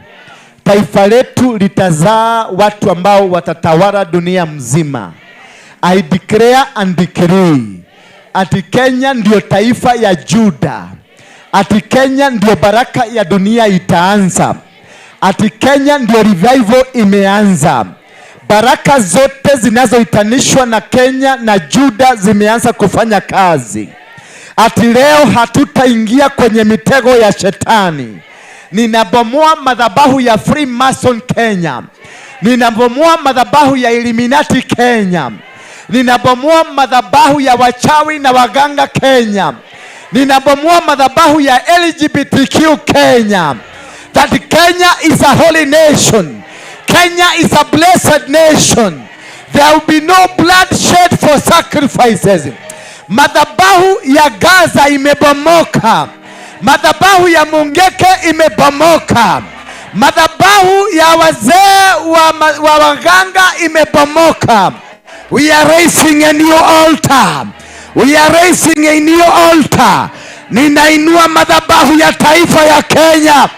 Speaker 9: Taifa letu litazaa watu ambao watatawala dunia mzima. I declare and decree, ati Kenya ndio taifa ya Juda. Ati Kenya ndio baraka ya dunia itaanza. Ati Kenya ndio revival imeanza. Baraka zote zinazoitanishwa na Kenya na Juda zimeanza kufanya kazi. Ati leo hatutaingia kwenye mitego ya shetani. Ninabomoa madhabahu ya Freemason Kenya. Ninabomoa madhabahu ya Illuminati Kenya.
Speaker 10: Ninabomoa madhabahu ya wachawi na waganga Kenya. Ninabomoa madhabahu ya LGBTQ Kenya. That Kenya is a holy nation. Kenya is a blessed nation. There will be no bloodshed for sacrifices. Madhabahu ya Gaza imebomoka. Madhabahu ya Mungeke imebomoka. Madhabahu ya wazee wa waganga imebomoka. We are raising a new altar. We are raising a new altar. Ninainua madhabahu ya taifa ya Kenya.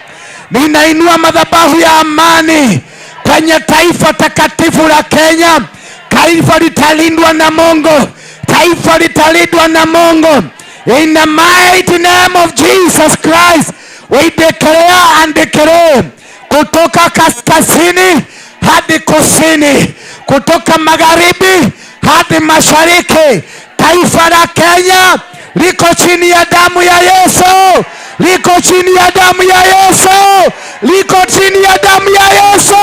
Speaker 10: Ninainua madhabahu ya amani kwenye taifa takatifu la Kenya. Taifa litalindwa na Mungu. Taifa litalindwa na Mungu. In the mighty name of Jesus Christ, we declare and declare, kutoka kaskazini hadi kusini, kutoka magharibi hadi mashariki, taifa la Kenya liko chini ya damu ya Yesu. Liko chini ya damu ya Yesu. Liko chini ya damu ya Yesu.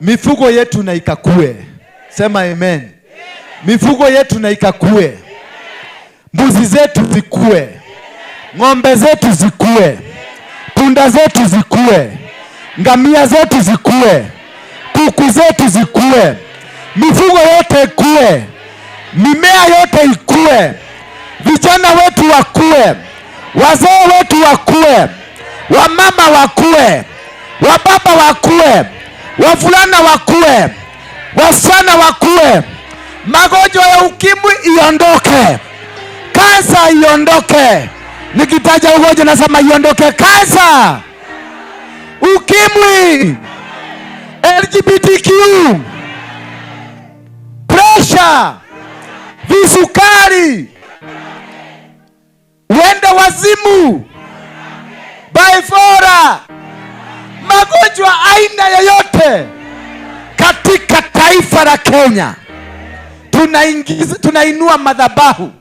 Speaker 10: Mifugo yetu na ikakue. Sema amen. Mifugo yetu na ikakue. Mbuzi zetu zikue. Ng'ombe zetu zikue. Punda zetu zikue. Ngamia zetu zikue. Kuku zetu zikue. Mifugo yote ikue. Mimea yote ikue. Vijana wetu wakue. Wazee wetu wakue. Wamama wakue. Wababa wakue. Wavulana wakue. Wasichana wakue. Magonjwa ya ukimwi iondoke. Kansa iondoke. Nikitaja ugonjwa nasema iondoke. Kansa, ukimwi, LGBTQ, pressure, visukari, uenda wazimu, bipolar, magonjwa aina yoyote katika taifa la Kenya. Tunainua madhabahu.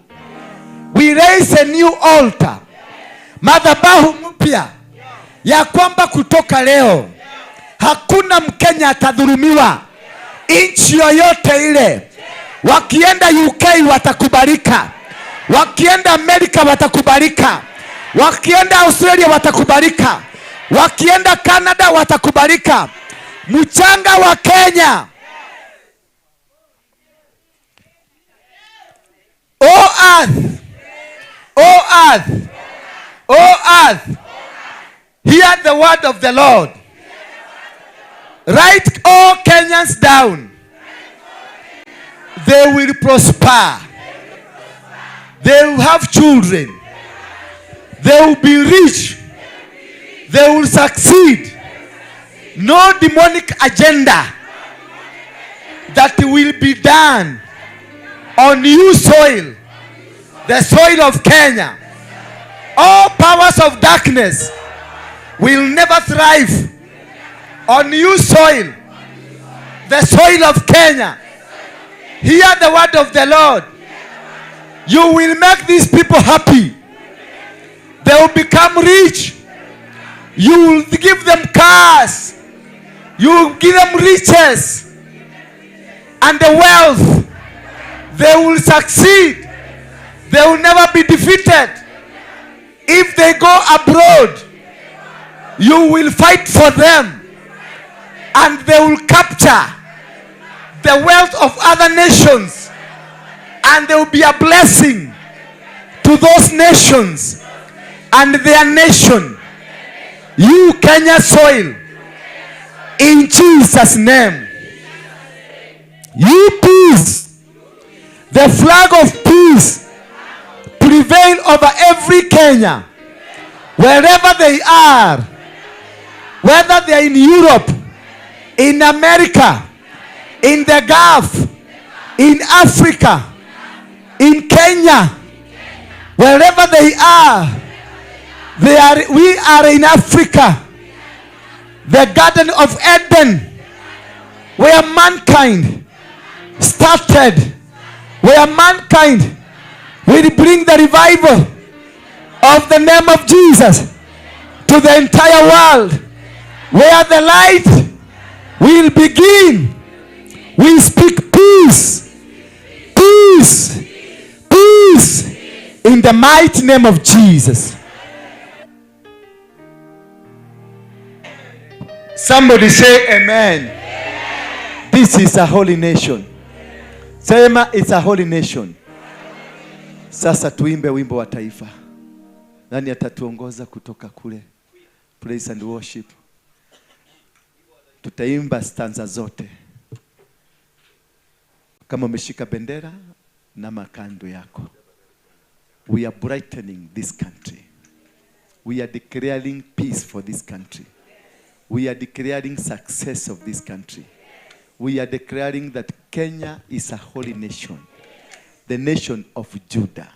Speaker 10: We raise a new altar. Madhabahu mpya ya kwamba kutoka leo hakuna Mkenya atadhulumiwa. Nchi yoyote ile. Wakienda UK watakubalika. Wakienda Amerika watakubalika. Wakienda Australia watakubalika. Wakienda Canada watakubalika. Mchanga wa Kenya. O earth, O earth, O earth, hear the word of the Lord. Write all Kenyans down. They will prosper. They will have children. They will be rich. They will succeed. No demonic agenda that will be done on new soil, the soil of Kenya. All powers of darkness will never thrive on new soil, the soil of Kenya. Hear the word of the Lord. You will make these people happy. They will become rich. You will give them cars. You will give them riches and the wealth. They will succeed. They will never be defeated. If they go abroad, you will fight for them, and they will capture the wealth of other nations, and they will be a blessing to those nations and their nation. You, Kenya soil, in Jesus' name. You peace, the flag of peace, prevail over every Kenya, wherever they are, whether they are in Europe, in America, in the Gulf, in Africa, in Kenya, wherever they are, we are in Africa, the Garden of Eden, where mankind started, where mankind will bring the revival of the name of Jesus. to the entire world, where the light will begin. We speak peace, peace, peace in the mighty name of Jesus. Somebody say amen. This is a holy nation. Sema it's a holy nation. Sasa tuimbe wimbo wa taifa. Nani atatuongoza kutoka kule? Praise and worship. Tutaimba stanza zote. Kama umeshika bendera na makando yako. We are brightening this country. We are declaring peace for this country. We are declaring success of this country. We are declaring that Kenya is a holy nation. The nation of Judah.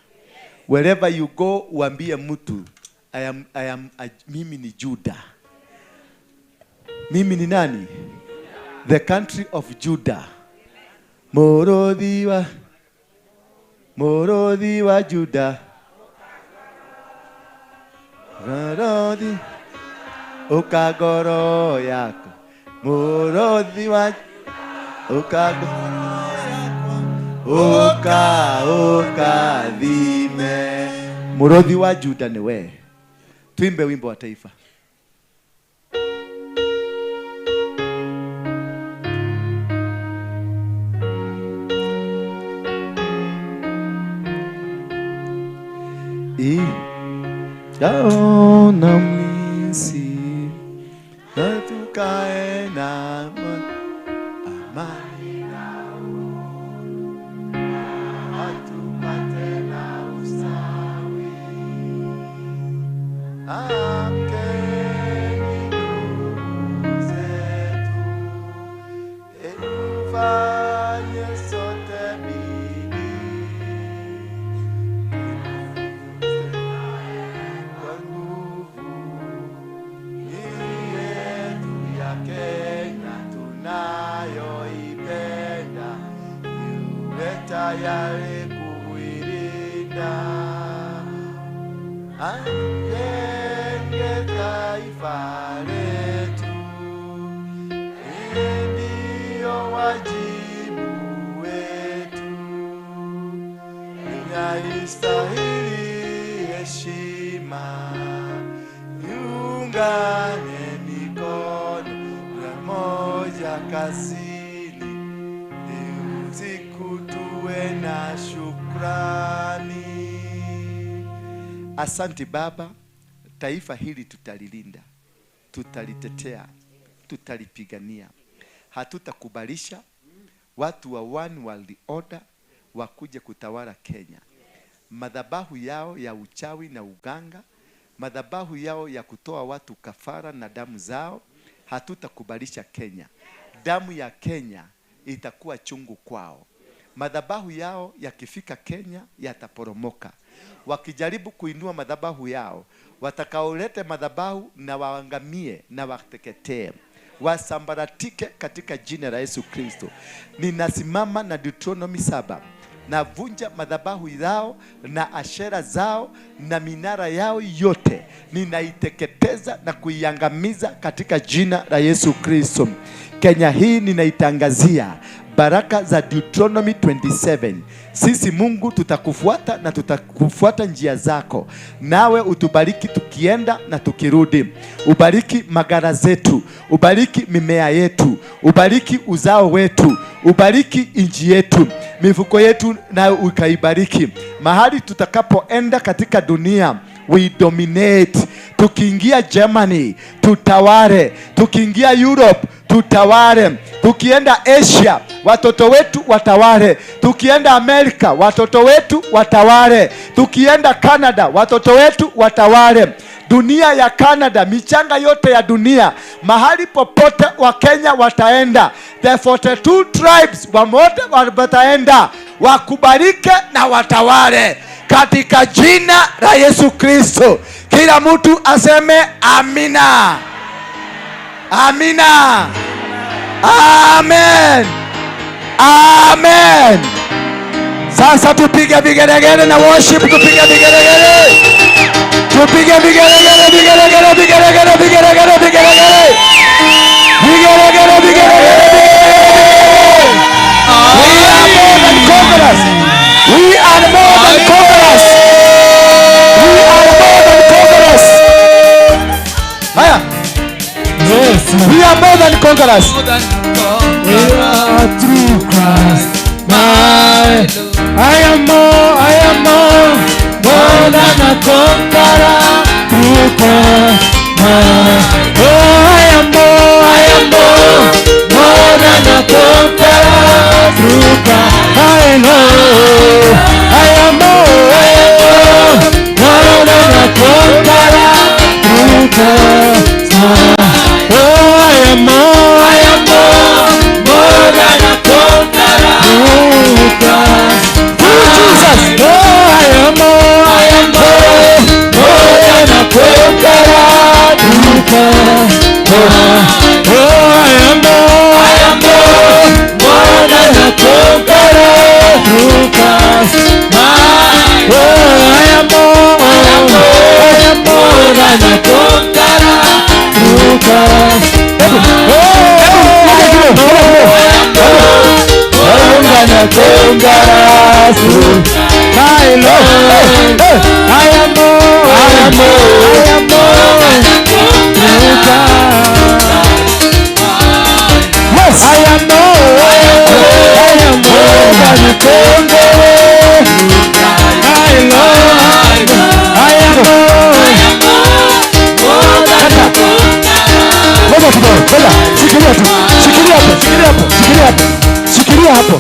Speaker 10: Wherever you go, uambie mtu, mimi ni Judah. Mimi ni nani? The country of Judah. Morodhi wa Judah. Morodhi ukagoro yako. Morodhi wa ukagoro yako. Ukadhime. Morodhi wa Judah ni we. Tuimbe wimbo wa taifa. Yaona misi na tukae na amani nao, atupate na usawi. Amkeni ndugu zetu, tufanye sote bidii. Tayari kuilinda ajenge taifa letu, ndio wajibu wetu, inastahili heshima. Yungane mikono pamoja kazini, tuwe na shukrani. Asante Baba, taifa hili tutalilinda, tutalitetea, tutalipigania. Hatutakubalisha watu wa One World Order wakuje kutawala Kenya. Madhabahu yao ya uchawi na uganga, madhabahu yao ya kutoa watu kafara na damu zao, hatutakubalisha Kenya. Damu ya Kenya itakuwa chungu kwao. Madhabahu yao yakifika Kenya yataporomoka. Wakijaribu kuinua madhabahu yao, watakaolete madhabahu na waangamie na wateketee, wasambaratike katika jina la Yesu Kristo. Ninasimama na Deuteronomy 7. Navunja madhabahu yao na ashera zao na minara yao yote. Ninaiteketeza na kuiangamiza katika jina la Yesu Kristo. Kenya hii ninaitangazia baraka za Deuteronomy 27. Sisi Mungu tutakufuata na tutakufuata njia zako. Nawe utubariki tukienda na tukirudi. Ubariki magara zetu, ubariki mimea yetu, ubariki uzao wetu, ubariki inji yetu, mifuko yetu na ukaibariki. Mahali tutakapoenda katika dunia, we dominate. Tukiingia Germany, tutawale. Tukiingia Europe, tutawale. Tukienda Asia, watoto wetu watawale. Tukienda Amerika, watoto wetu watawale. Tukienda Canada, watoto wetu watawale. Dunia ya Canada, michanga yote ya dunia, mahali popote wa Kenya wataenda, the 42 tribes wamote wataenda, wakubarike na watawale katika jina la Yesu Kristo. Kila mtu aseme amina. Amina. Amen. Amen. Sasa tupige vigelegele na worship, tupige vigelegele. Tupige vigelegele, vigelegele, vigelegele, vigelegele, vigelegele. Vigelegele, vigelegele, vigelegele. We are more than conquerors. We are more than conquerors. We are more than conquerors. Haya. We are more than conquerors. We are through Christ. I am more than a conqueror through Christ. Oh, I am more than a conqueror through Christ. I know I am more than a conqueror through Christ. Oh, I am more than a conqueror through Christ. Jesus. Oh, I am more than a conqueror through Christ. Oh, I am more than a conqueror through Christ. Oh, I am more than a conqueror through Christ. My Lord, I am more yes, I am more than a conqueror. My Lord, I am more than a conqueror. Shikilia hapo.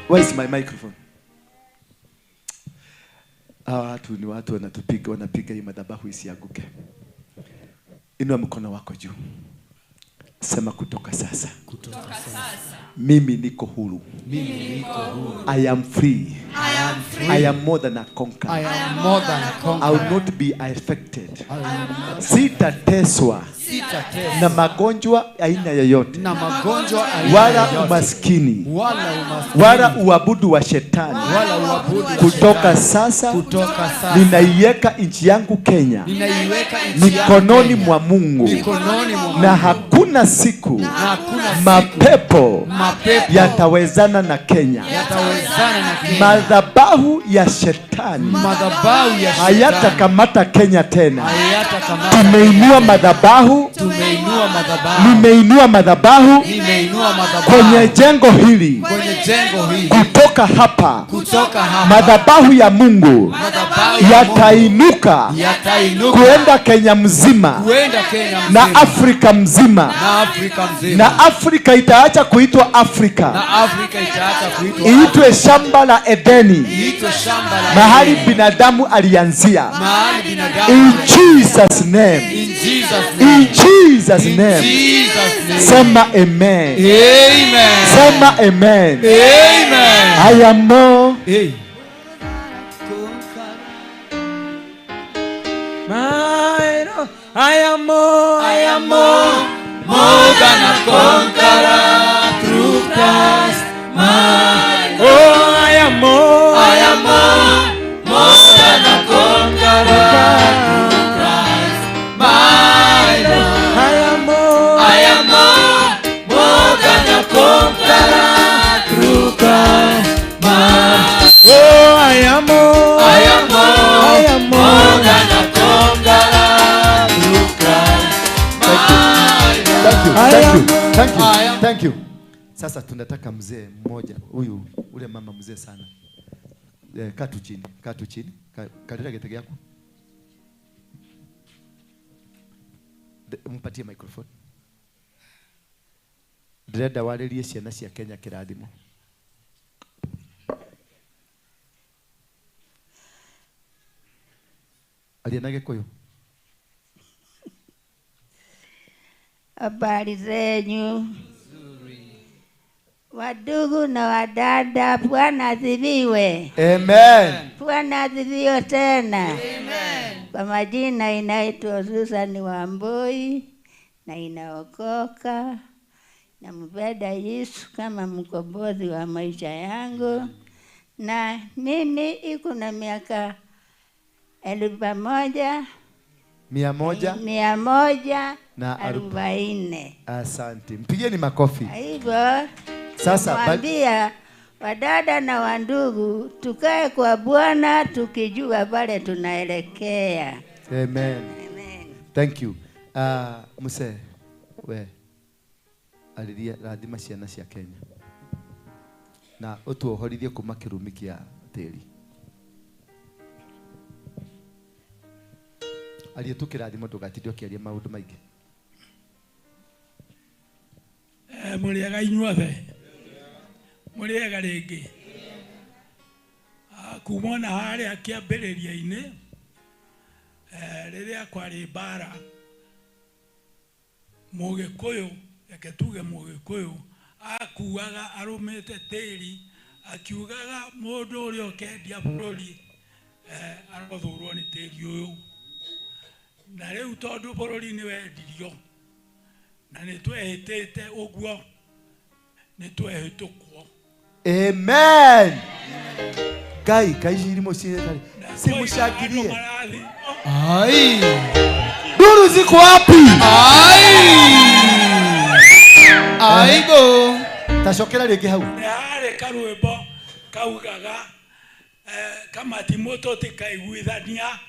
Speaker 10: Where is my microphone? Watu ni watu wanapiga hii madhabahu isianguke. Inua mkono wako juu. Sema kutoka sasa. Mimi niko huru. I am free. I am more than a conqueror. I will not be affected. Sitateswa na magonjwa aina yoyote, wala umaskini, wala uabudu wa shetani. Kutoka sasa ninaiweka nchi yangu Kenya mikononi mwa Mungu, na hakuna siku mapepo yatawezana na Kenya. Madhabahu ya shetani hayatakamata Kenya tena. Tumeinua madhabahu, nimeinua madhabahu kwenye jengo hili. Kutoka hapa madhabahu ya Mungu yatainuka kuenda Kenya mzima na Afrika mzima, na Afrika itaacha kuitwa Afrika, iitwe shamba la Edeni, mahali binadamu alianzia. In Jesus name. In Jesus name. Sema amen. Sema amen. I am more. I am more than a conqueror through Christ. Oh, I am more than a conqueror through Christ. I am more than a conqueror through Christ. Oh, I am more than a conqueror through Christ. Thank you. Sasa tunataka mzee mmoja huyu, ule mama mzee sana. Katu chini. Kaleta getege yako. Mpatie microphone. Ndĩrenda warĩrie ciana cia Kenya kĩrathimo. Alia na Gĩkũyũ.
Speaker 7: Habari zenyu. Wadugu na wadada, Bwana asifiwe.
Speaker 10: Amen.
Speaker 7: Bwana asifiwe tena. Amen. Kwa majina inaitwa Susan Wambui na inaokoka. Nampenda Yesu kama mkombozi wa maisha yangu. Na mimi iko na miaka 140.
Speaker 10: Asante, mpigeni makofi.
Speaker 7: Hivyo
Speaker 10: Sasa
Speaker 7: mwambia wadada na wandugu tukae kwa Bwana tukijua pale tunaelekea.
Speaker 10: Amen. Thank you. Muse we aliria rathima ciana cia Kenya na utuohorithie kuma kirumi kia tiri alie tukirathimo tugatithio kiaria maundu maingi.
Speaker 4: Muriega inyuothe muriega ringi kumona haria kiambiriria-ini riria kwari bara Mugikuyu reke tuge Mugikuyu akuaga arumite tiri akiugaga mundu uria ukendia bururi arothurwo ni tiri uyu na riu tondu bururi ni wendirio na ni twehitite uguo ni twehitukwo.
Speaker 10: Amen. Kai kaishiri mushirikari simushangilie. Ai nduru ziko wapi? Aibo tacokera ringi hau
Speaker 4: nihari karwimbo kaugaga kama timoto tikaiguithania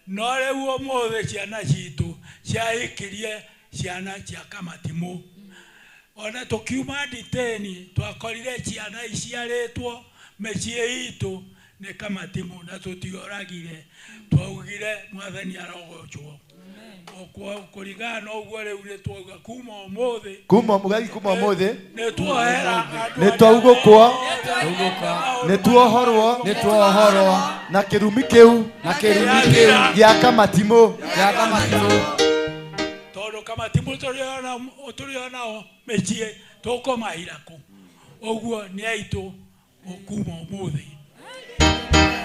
Speaker 4: no riu umuthi ciana citu ciaikirie ciana cia Kamatimu. Ona tukiuma nditeni twakorire ciana iciaritwo mĩciĩ itu ni Kamatimu na tutioragire twaugire mwathani arogocwo. Kuringana na uguo riu ni twauga kuma umuthi
Speaker 10: ni twaugukwo ni tuohorwo na kirumi kiu gia Kamatimu
Speaker 4: tondu Kamatimu turiona mĩciĩ tukomahira ku uguo ni aitu kuma umuthi.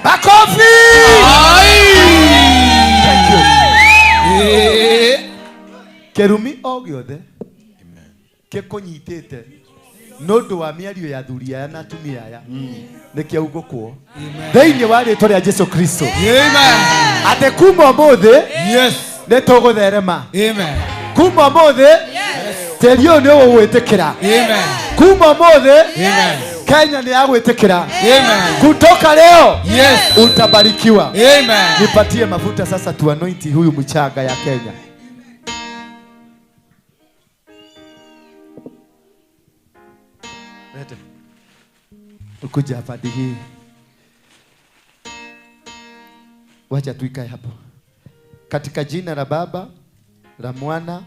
Speaker 10: Makofi! Kerumi o giothe gikunyitite nundu wa miario ya thuria ya na tumia ya nikiaugukwo thiini wa ritwa ria Jesu Kristo. Amen. Ate kuma umuthi ni tugutherema. Amen. Kuma umuthi tiri uyu ni ugwitikira. Amen. Kuma umuthi Kenya ni yagwitikira. Amen. Kutoka leo utabarikiwa. Amen. Nipatie mafuta sasa tu anointi huyu mchanga ya Kenya. Ukuja hapa hii. Wacha tuikae hapo. Katika jina la Baba, la Mwana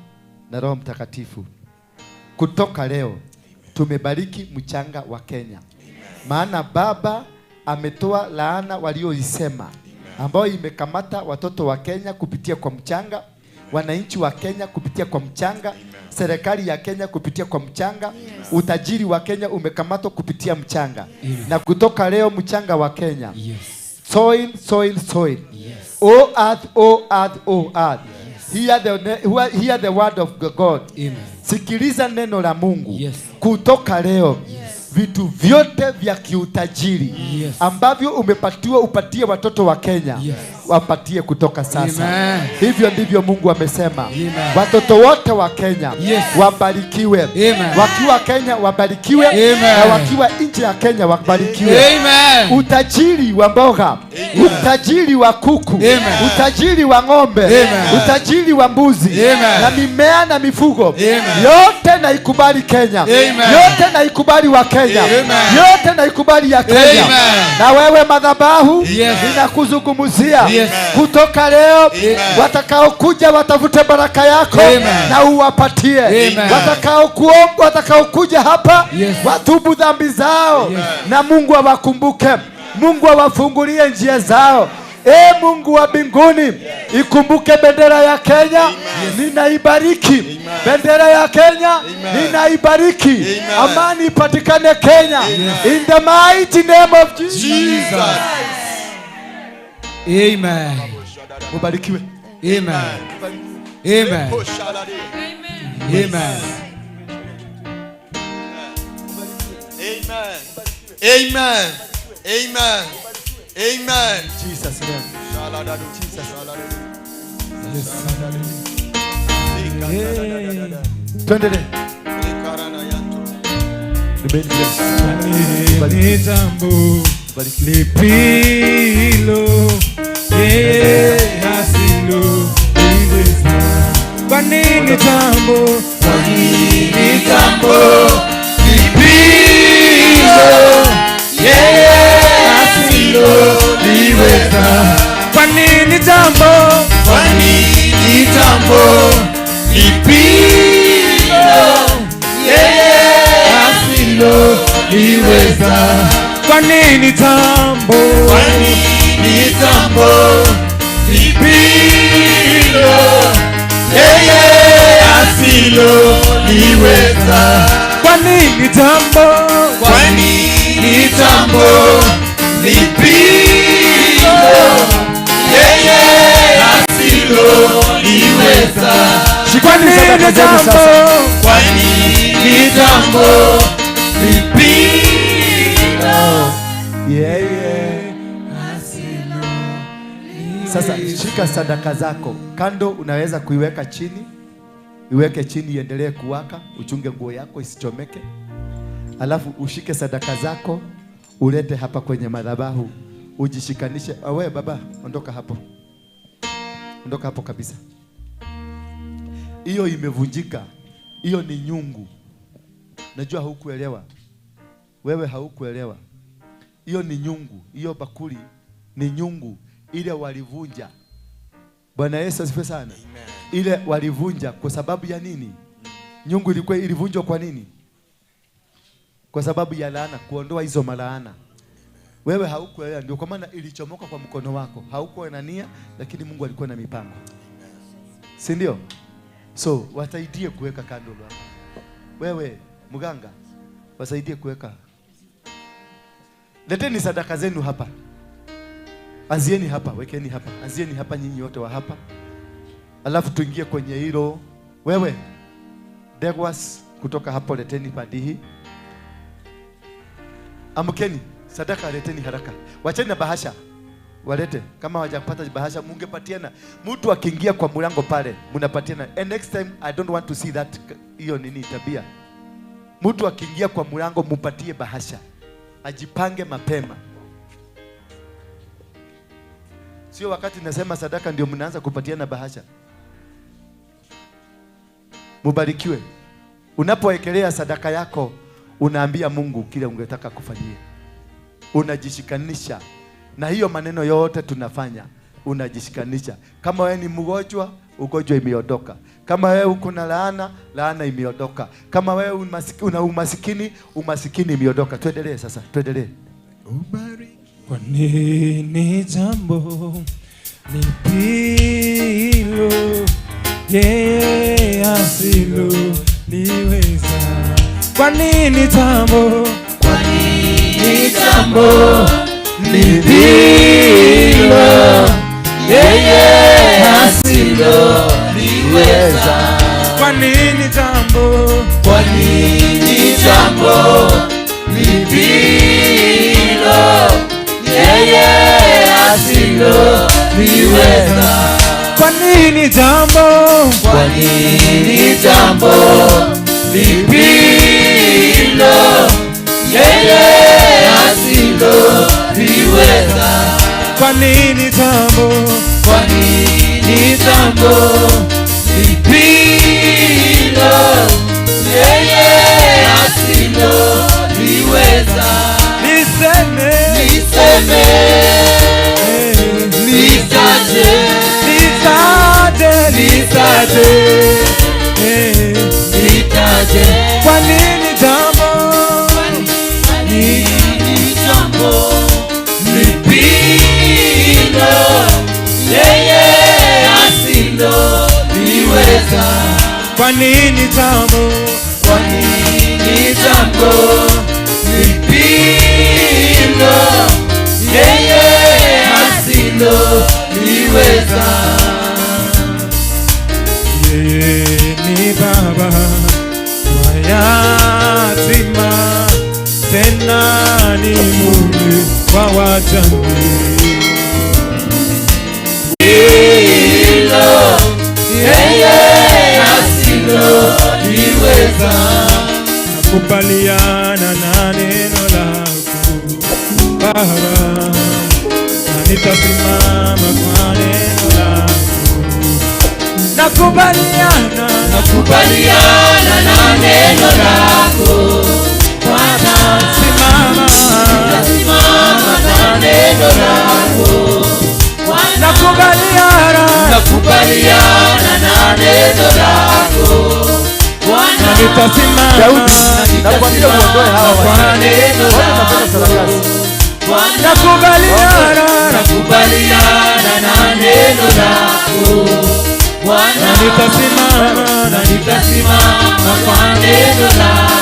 Speaker 10: na Roho Mtakatifu. Kutoka leo tumebariki mchanga wa Kenya. Maana Baba ametoa laana walioisema ambayo imekamata watoto wa Kenya kupitia kwa mchanga, wananchi wa Kenya kupitia kwa mchanga, serikali ya Kenya kupitia kwa mchanga, utajiri wa Kenya umekamatwa kupitia mchanga. Na kutoka leo mchanga wa Kenya. Soil. O earth, O earth. Hear the word of God. Amen. Sikiliza neno la Mungu. Kutoka leo vitu vyote vya kiutajiri ambavyo umepatiwa upatie watoto wa Kenya wapatie kutoka sasa. Amen. Hivyo ndivyo Mungu amesema. Watoto wote wa Kenya wabarikiwe. Amen. Wakiwa Kenya wabarikiwe. Amen. Na wakiwa nje ya Kenya wabarikiwe. Amen. Utajiri wa mboga, utajiri wa kuku, utajiri wa ng'ombe, utajiri wa mbuzi na mimea na mifugo, yote na ikubali Kenya. Yote na ikubali wa Kenya. Yote na ikubali ya Kenya. Na wewe madhabahu ninakuzungumzia. Kutoka leo watakao kuja watafute baraka yako na uwapatie. Watakao kuja hapa watubu dhambi zao na Mungu awakumbuke. Mungu awafungulie njia zao. Mungu wa mbinguni, ikumbuke bendera ya Kenya. Ninaibariki bendera ya Kenya. Ninaibariki. Amani ipatikane Kenya. In the mighty name of Jesus. Amen. Mubarikiwe. Amen. Amen. Amen.
Speaker 11: Amen. Amen.
Speaker 9: Amen. Amen. Jesus name. Jesus. Twendele.
Speaker 4: Ni jambo lipilo yeye asilo liweza. Kwa nini jambo
Speaker 10: lipilo yeye asilo liweza.
Speaker 4: Kwa nini jambo
Speaker 10: lipilo yeye asilo liweza.
Speaker 4: Kwa nini jambo
Speaker 10: lipilo yeye asilo liweza.
Speaker 4: Kwa nini jambo
Speaker 10: lipilo yeye asilo liweza.
Speaker 4: Kwa nini jambo
Speaker 10: lipilo
Speaker 9: Sasa shika sadaka zako kando, unaweza kuiweka chini, iweke chini iendelee kuwaka, uchunge nguo yako isichomeke. Alafu ushike sadaka zako ulete hapa kwenye madhabahu, ujishikanishe. Wewe baba, ondoka hapo. Ondoka hapo kabisa. Hiyo imevunjika. Hiyo ni nyungu. Najua haukuelewa. Wewe haukuelewa. Hiyo ni nyungu. Hiyo bakuli ni nyungu ile walivunja. Bwana Yesu asifiwe sana. Ile walivunja kwa sababu ya nini? Nyungu ilivunjwa kwa nini? Kwa sababu ya laana, kuondoa hizo malaana. Wewe haukuelewa, ndio kwa maana ilichomoka kwa mkono wako. Haukuwa na nia, lakini Mungu alikuwa na mipango. Si ndio? So, wasaidie kuweka kando lwa. Wewe mganga, wasaidie kuweka. Leteni sadaka zenu hapa. Anzieni hapa, wekeni hapa. Anzieni hapa nyinyi wote wa hapa. Alafu tuingie kwenye hilo. Wewe Degwas kutoka hapo, leteni padihi. Amkeni, sadaka leteni haraka. Wacheni na bahasha. Walete. Kama hawajapata bahasha, mungepatiana. Mtu akiingia kwa mlango pale, mnapatiana. And next time I don't want to see that hiyo nini tabia. Mtu akiingia kwa mlango mupatie bahasha. Ajipange mapema. Sio wakati nasema sadaka ndio mnaanza kupatiana bahasha. Mubarikiwe. Unapoekelea sadaka yako, unaambia Mungu kile ungetaka kufanyia. Unajishikanisha. Na hiyo maneno yote tunafanya, unajishikanisha. Kama wewe ni mgonjwa, ugonjwa imeondoka. Kama wewe uko na laana, laana imeondoka. Kama wewe una umasikini, umasikini imeondoka. Tuendelee sasa, tuendelee.
Speaker 4: Kwa nini jambo lipilo yeye asilo liweza. Kwa nini jambo
Speaker 10: lipilo yeye asilo liweza.
Speaker 4: Kwa nini jambo
Speaker 10: lipilo yeye asilo liweza.
Speaker 4: Kwa nini jambo
Speaker 10: lipilo yeye asilo liweza.
Speaker 4: Kwa nini jambo
Speaker 10: lipilo yeye asilo liweza.
Speaker 4: Liseme
Speaker 10: litaje.
Speaker 4: Kwa nini jambo
Speaker 10: lipilo yeye asilo liweza.
Speaker 4: Kwa nini jambo
Speaker 10: lipilo yeye asilo liweza.
Speaker 4: yeye ni baba wa yatima, tena ni Mungu
Speaker 11: kwa wajane.
Speaker 12: Hilo yeye asiloliweza.
Speaker 11: Nakubaliana na neno lako Baba, na nitasimama kwa neno lako. Nakubaliana
Speaker 12: na neno lako Bwana, nitasimama na neno lako Bwana. Nakubaliana na neno lako Bwana, nitasimama
Speaker 10: nakwambia uondoe hawa
Speaker 12: kwa neno lako Bwana. Nakubaliana na neno lako Bwana, nitasimama kwa neno lako.